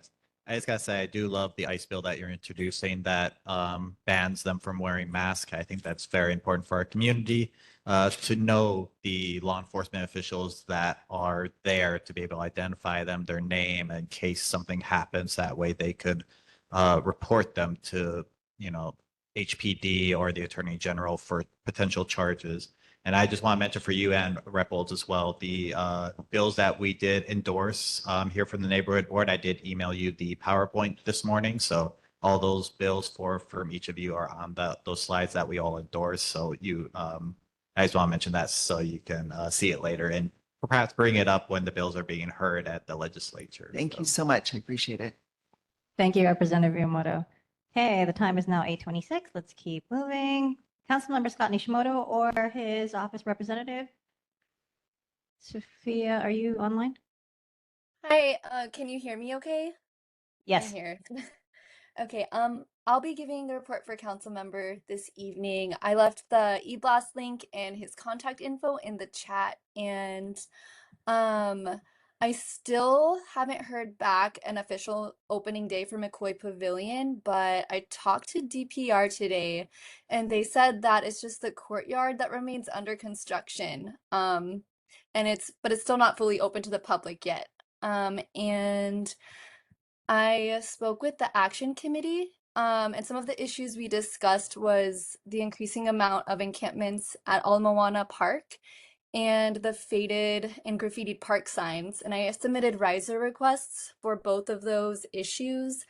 I just gotta say, I do love the ICE bill that you're introducing that bans them from wearing masks. I think that's very important for our community to know the law enforcement officials that are there to be able to identify them, their name, in case something happens. That way they could report them to, HPD or the Attorney General for potential charges. And I just want to mention for you and Rep. Olds as well, the bills that we did endorse here from the neighborhood board. I did email you the PowerPoint this morning. So all those bills from each of you are on those slides that we all endorse. So I just want to mention that so you can see it later and perhaps bring it up when the bills are being heard at the legislature. Thank you so much. I appreciate it. Thank you, Representative Iwamoto. Okay, the time is now 8:26. Let's keep moving. Councilmember Scott Nishimoto or his office representative? Sophia, are you online? Hi, can you hear me okay? Yes. I'm here. Okay, I'll be giving the report for council member this evening. I left the e-blast link and his contact info in the chat, and I still haven't heard back an official opening day for McCoy Pavilion, but I talked to DPR today and they said that it's just the courtyard that remains under construction. But it's still not fully open to the public yet. And I spoke with the action committee, and some of the issues we discussed was the increasing amount of encampments at Moana Park and the faded and graffitied park signs. And I submitted riser requests for both of those issues.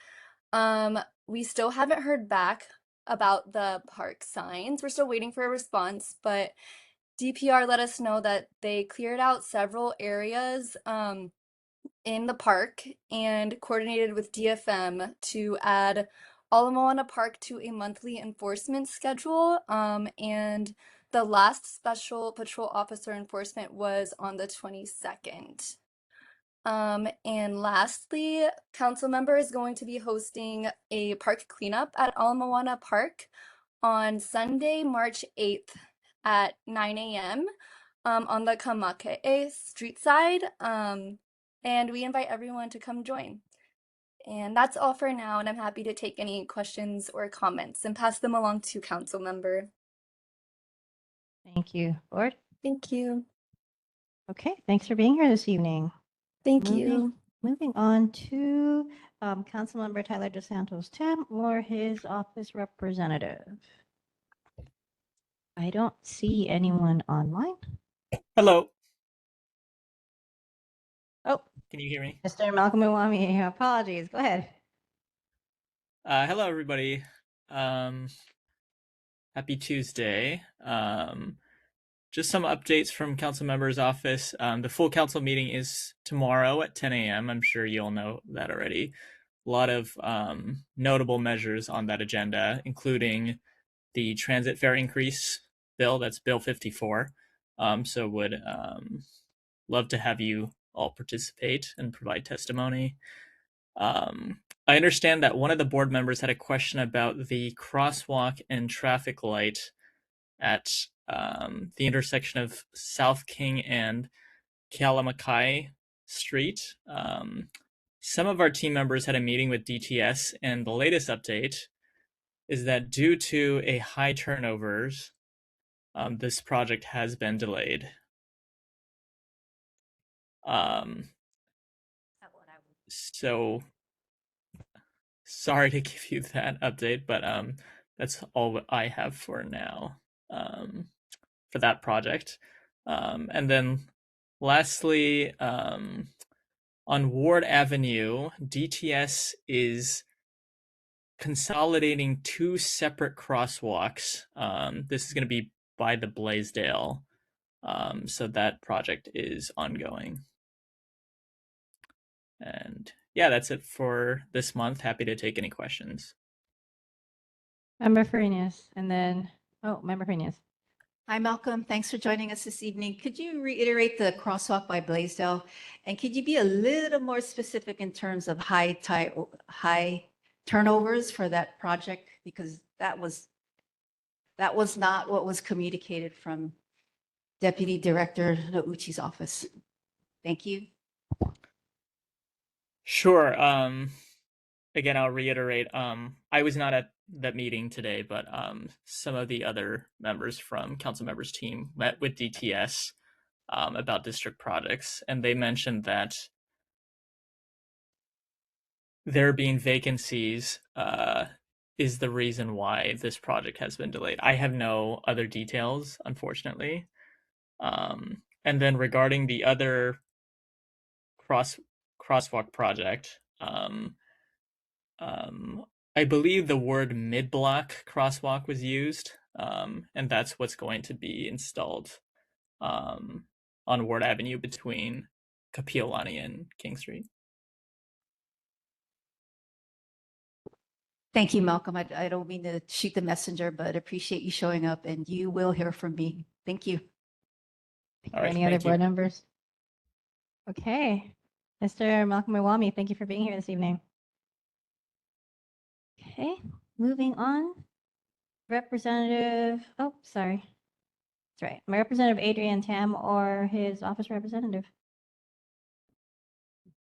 We still haven't heard back about the park signs. We're still waiting for a response, but DPR let us know that they cleared out several areas in the park and coordinated with DFM to add Moana Park to a monthly enforcement schedule. And the last special patrol officer enforcement was on the 22nd. And lastly, council member is going to be hosting a park cleanup at Moana Park on Sunday, March 8th at 9 a.m. On the Kamaka'e street side. And we invite everyone to come join. And that's all for now, and I'm happy to take any questions or comments and pass them along to council member. Thank you, Board. Thank you. Okay, thanks for being here this evening. Thank you. Moving on to Councilmember Tyler DeSantos Tim or his office representative. I don't see anyone online. Hello. Oh, Can you hear me? Mr. Malcolm Iwami, apologies. Go ahead. Hello, everybody. Happy Tuesday. Just some updates from council members' office. The full council meeting is tomorrow at 10 a.m. I'm sure you all know that already. A lot of notable measures on that agenda, including the transit fare increase bill. That's Bill 54. So would love to have you all participate and provide testimony. I understand that one of the board members had a question about the crosswalk and traffic light at the intersection of South King and Kealamakai Street. Some of our team members had a meeting with DTS, and the latest update is that due to a high turnovers, this project has been delayed. So sorry to give you that update, but that's all I have for now for that project. And then lastly, on Ward Avenue, DTS is consolidating two separate crosswalks. This is going to be by the Blaisdell. So that project is ongoing. And yeah, that's it for this month. Happy to take any questions. Member Farinas, and then, Member Farinas. Hi, Malcolm. Thanks for joining us this evening. Could you reiterate the crosswalk by Blaisdell? And could you be a little more specific in terms of high turnovers for that project? Because that was not what was communicated from Deputy Director Nouchi's office. Thank you. Sure. Again, I'll reiterate, I was not at that meeting today, but some of the other members from council members team met with DTS about district projects, and they mentioned that there being vacancies is the reason why this project has been delayed. I have no other details, unfortunately. And then regarding the other crosswalk project, I believe the word mid-block crosswalk was used, and that's what's going to be installed on Ward Avenue between Kapiolani and King Street. Thank you, Malcolm. I don't mean to shoot the messenger, but appreciate you showing up, and you will hear from me. Thank you. All right, Any other thank you. board members? Okay. Mr. Malcolm Iwami, thank you for being here this evening. Okay, moving on. Representative, sorry. That's right. My Representative Adrian Tam or his office representative.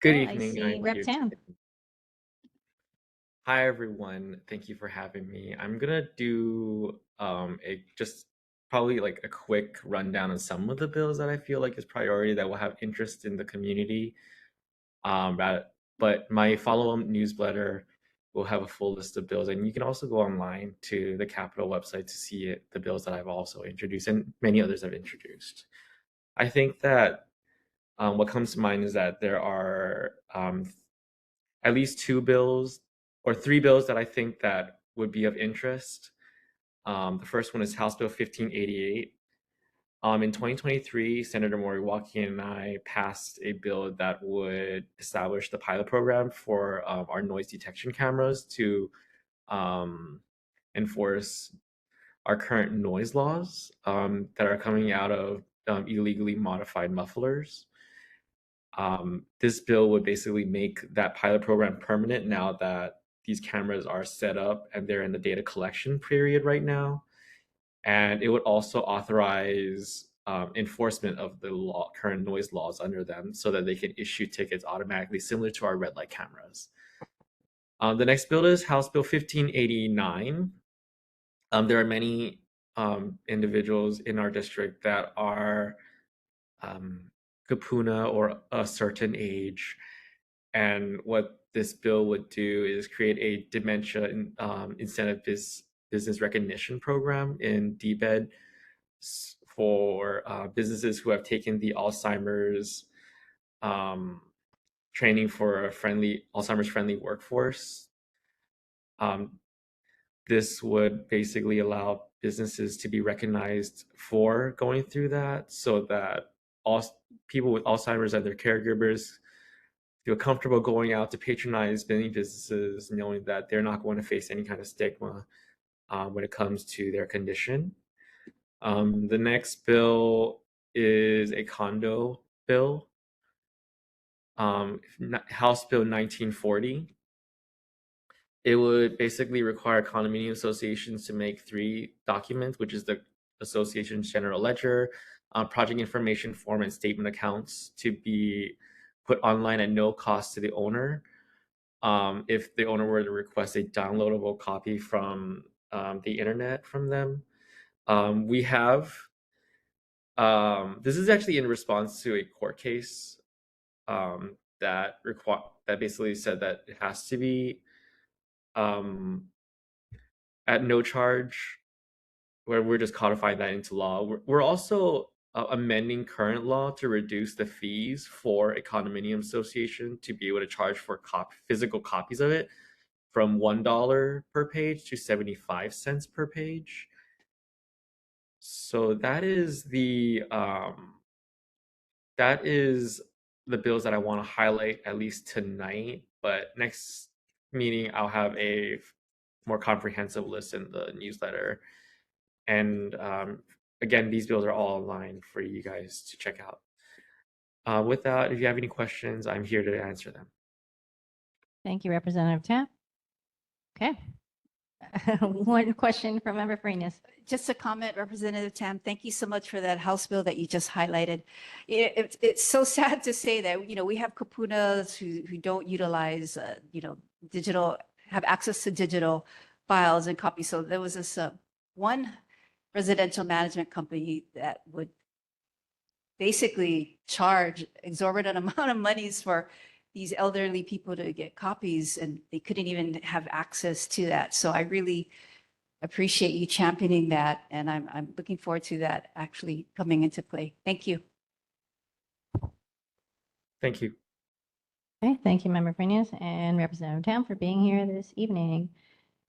Good I evening. see I'm Rep here Tam. today. Hi, everyone. Thank you for having me. I'm gonna do just probably like a quick rundown of some of the bills that I feel like is priority that will have interest in the community. But my follow-up newsletter will have a full list of bills, and you can also go online to the Capitol website to see the bills that I've also introduced and many others I've introduced. I think that what comes to mind is that there are at least two bills or three bills that I think that would be of interest. The first one is House Bill 1588. In 2023, Senator Moriwaki and I passed a bill that would establish the pilot program for our noise detection cameras to enforce our current noise laws that are coming out of illegally modified mufflers. This bill would basically make that pilot program permanent now that these cameras are set up and they're in the data collection period right now. And it would also authorize enforcement of the current noise laws under them so that they can issue tickets automatically, similar to our red light cameras. The next bill is House Bill 1589. There are many individuals in our district that are kapuna or a certain age. And what this bill would do is create a dementia incentive business recognition program in DBED for businesses who have taken the Alzheimer's training for a Alzheimer's friendly workforce. This would basically allow businesses to be recognized for going through that so that all people with Alzheimer's and their caregivers feel comfortable going out to patronize many businesses, knowing that they're not going to face any kind of stigma when it comes to their condition. The next bill is a condo bill, House Bill 1940. It would basically require condominium associations to make 3 documents, which is the association's general ledger, project information form, and statement accounts to be put online at no cost to the owner. If the owner were to request a downloadable copy from the internet from them. We have, this is actually in response to a court case that basically said that it has to be at no charge, where we're just codifying that into law. We're also amending current law to reduce the fees for a condominium association to be able to charge for physical copies of it from $1 per page to 75 cents per page. So that is the bills that I want to highlight at least tonight. But next meeting, I'll have a more comprehensive list in the newsletter. And again, these bills are all online for you guys to check out. With that, if you have any questions, I'm here to answer them. Thank you, Representative Tam. Okay. One question from Member Farinas. Just a comment, Representative Tam, thank you so much for that House bill that you just highlighted. It's so sad to say that, we have kapunas who don't utilize, digital, have access to digital files and copies. So there was this one residential management company that would basically charge exorbitant amount of monies for these elderly people to get copies, and they couldn't even have access to that. So I really appreciate you championing that, and I'm looking forward to that actually coming into play. Thank you. Thank you. Okay, thank you, Member Farinas and Representative Tam for being here this evening.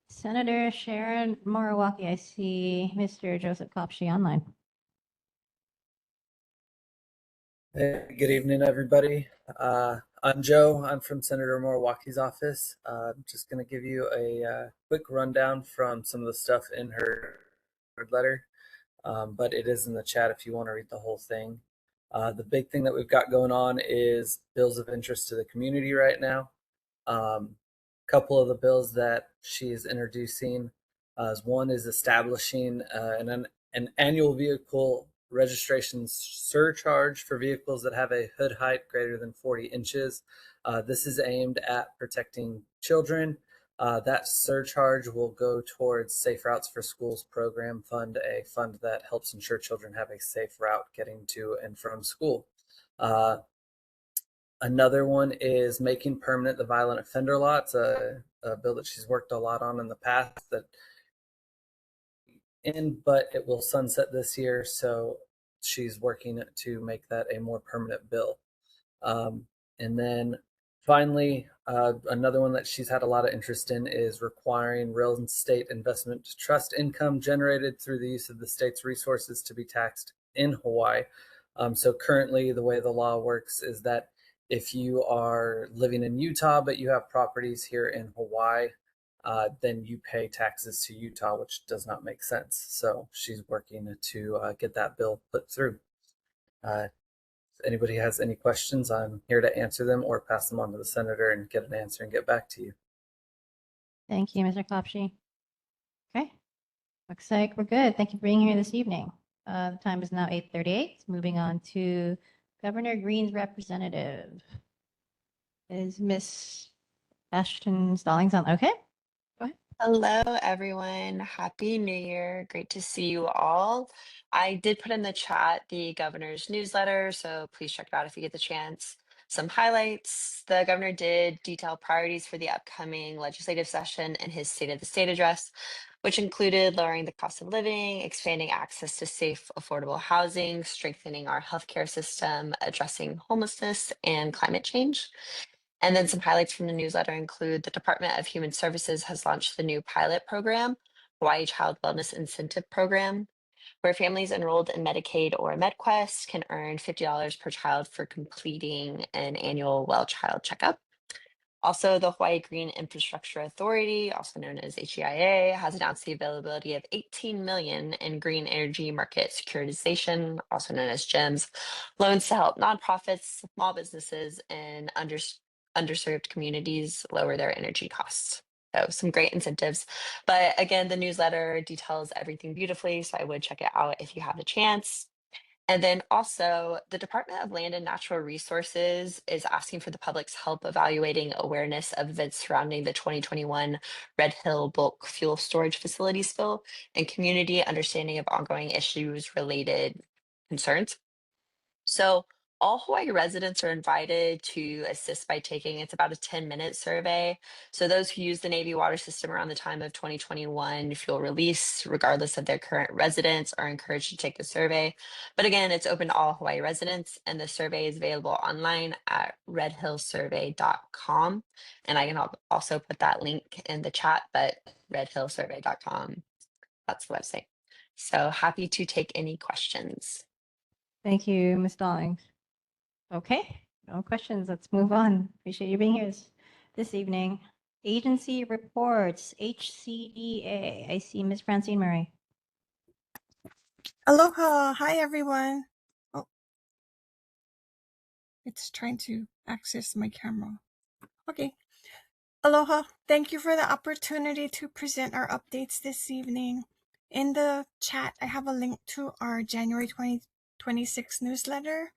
Senator Sharon Morawaki, I see Mr. Joseph Kopshi online. Hey, good evening, everybody. I'm Joe. I'm from Senator Morawaki's office. I'm just going to give you a quick rundown from some of the stuff in her letter, but it is in the chat if you want to read the whole thing. The big thing that we've got going on is bills of interest to the community right now. Couple of the bills that she is introducing one is establishing an annual vehicle registration surcharge for vehicles that have a hood height greater than 40 inches. This is aimed at protecting children. That surcharge will go towards Safe Routes for Schools program fund, a fund that helps ensure children have a safe route getting to and from school. Another one is making permanent the violent offender law. It's a bill that she's worked a lot on in the past but it will sunset this year, so she's working to make that a more permanent bill. And then finally, another one that she's had a lot of interest in is requiring real estate investment trust income generated through the use of the state's resources to be taxed in Hawaii. So currently, the way the law works is that if you are living in Utah, but you have properties here in Hawaii, then you pay taxes to Utah, which does not make sense. So she's working to get that bill put through. If anybody has any questions, I'm here to answer them or pass them on to the senator and get an answer and get back to you. Thank you, Mr. Kopshi. Okay, looks like we're good. Thank you for being here this evening. The time is now 8:38. Moving on to Governor Green's representative. Is Miss Ashton Stallings on? Okay. Hello, everyone. Happy New Year. Great to see you all. I did put in the chat the governor's newsletter, so please check it out if you get the chance. Some highlights. The governor did detail priorities for the upcoming legislative session in his State of the State address, which included lowering the cost of living, expanding access to safe, affordable housing, strengthening our healthcare system, addressing homelessness, and climate change. And then some highlights from the newsletter include the Department of Human Services has launched the new pilot program, Hawaii Child Wellness Incentive Program, where families enrolled in Medicaid or MedQuest can earn $50 per child for completing an annual well child checkup. Also, the Hawaii Green Infrastructure Authority, also known as HEIA, has announced the availability of $18 million in green energy market securitization, also known as GEMS, loans to help nonprofits, small businesses, and underserved communities lower their energy costs. So some great incentives. But again, the newsletter details everything beautifully, so I would check it out if you have the chance. And then also, the Department of Land and Natural Resources is asking for the public's help evaluating awareness of events surrounding the 2021 Red Hill bulk fuel storage facility spill and community understanding of ongoing issues related concerns. So All Hawaii residents are invited to assist by taking, it's about a 10-minute survey. So those who use the Navy water system around the time of 2021 fuel release, regardless of their current residence, are encouraged to take the survey. But again, it's open to all Hawaii residents, and the survey is available online at redhillsurvey.com. And I can also put that link in the chat, but redhillsurvey.com, that's the website. So happy to take any questions. Thank you, Ms. Stallings. Okay, no questions. Let's move on. Appreciate you being here this evening. Agency reports, HCDA. I see Ms. Francine Murray. Aloha. Hi, everyone. Oh, it's trying to access my camera. Okay. Aloha. Thank you for the opportunity to present our updates this evening. In the chat, I have a link to our January 2026 newsletter.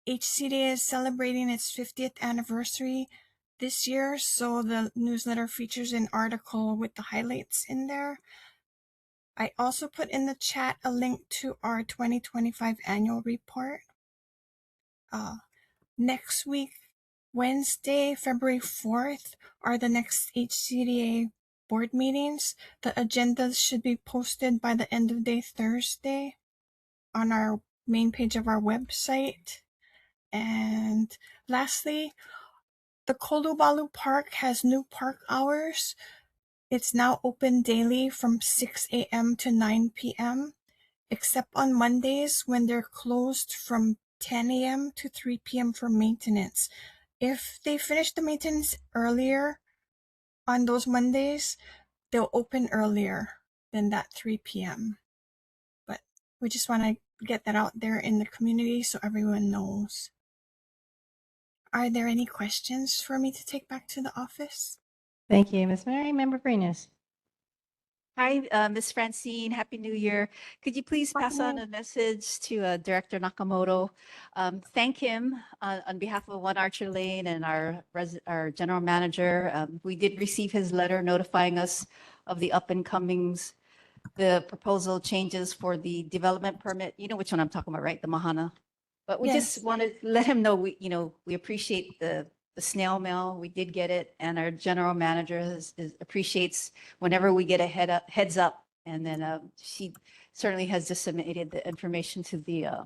HCDA is celebrating its 50th anniversary this year, so the newsletter features an article with the highlights in there. I also put in the chat a link to our 2025 annual report. Next week, Wednesday, February 4th, are the next HCDA board meetings. The agendas should be posted by the end of day Thursday on our main page of our website. And lastly, the Kolubalu Park has new park hours. It's now open daily from 6 a.m. to 9 p.m., except on Mondays when they're closed from 10 a.m. to 3 p.m. for maintenance. If they finish the maintenance earlier on those Mondays, they'll open earlier than that 3 p.m. But we just want to get that out there in the community so everyone knows. Are there any questions for me to take back to the office? Thank you, Ms. Murray. Member Brenes. Hi, Ms. Francine. Happy New Year. Could you please pass on a message to Director Nakamoto? Thank him on behalf of One Archer Lane and our general manager. We did receive his letter notifying us of the up and comings, the proposal changes for the development permit. You know which one I'm talking about, right? The Moana. But we just wanted to let him know we appreciate the snail mail. We did get it, and our general manager appreciates whenever we get a heads up. And then she certainly has disseminated the information to the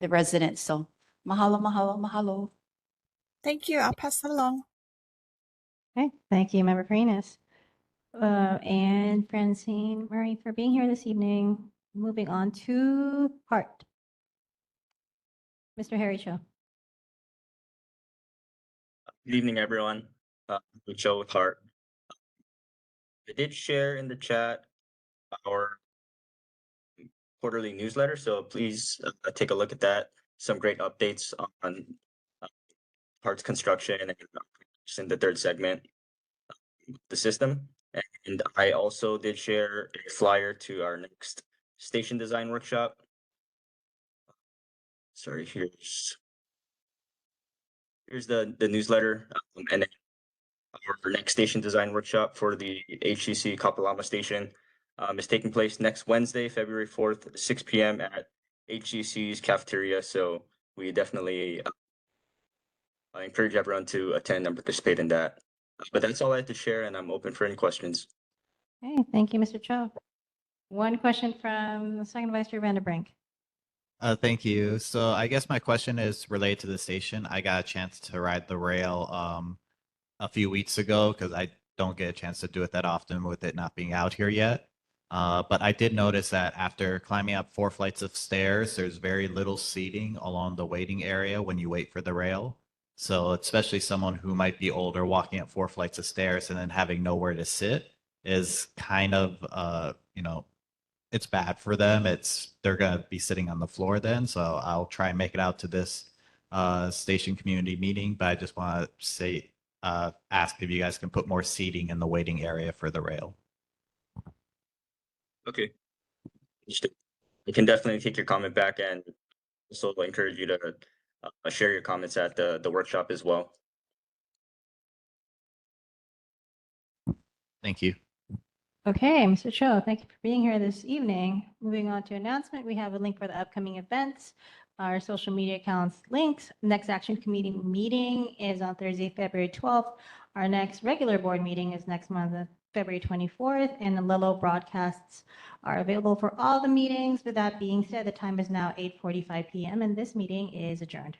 residents. So mahalo, mahalo, mahalo. Thank you. I'll pass it along. Okay, thank you, Member Brenes. And Francine Murray for being here this evening. Moving on to Hart. Mr. Harry Cho. Good evening, everyone. Joe with Heart. I did share in the chat our quarterly newsletter, so please take a look at that. Some great updates on Heart's construction and in the third segment, the system. And I also did share a flyer to our next station design workshop. Sorry, here's the newsletter, and then our next station design workshop for the HCC Kapalama station is taking place next Wednesday, February 4th, 6 p.m. at HCC's cafeteria. So we definitely encourage everyone to attend and participate in that. But that's all I had to share, and I'm open for any questions. Okay, thank you, Mr. Cho. One question from the Second Vice Chair Vanderbrink. Thank you. So I guess my question is related to the station. I got a chance to ride the rail a few weeks ago because I don't get a chance to do it that often with it not being out here yet. But I did notice that after climbing up 4 flights of stairs, there's very little seating along the waiting area when you wait for the rail. So especially someone who might be older walking up 4 flights of stairs and then having nowhere to sit is kind of, it's bad for them. They're going to be sitting on the floor then. So I'll try and make it out to this station community meeting. But I just want to say, ask if you guys can put more seating in the waiting area for the rail. Okay. You can definitely take your comment back, and also encourage you to share your comments at the workshop as well. Thank you. Okay, Mr. Cho, thank you for being here this evening. Moving on to announcement, we have a link for the upcoming events. our social media accounts links. Next Action Committee meeting is on Thursday, February 12th. Our next regular board meeting is next month, February 24th, and the Lilo broadcasts are available for all the meetings. With that being said, the time is now 8:45 p.m. and this meeting is adjourned.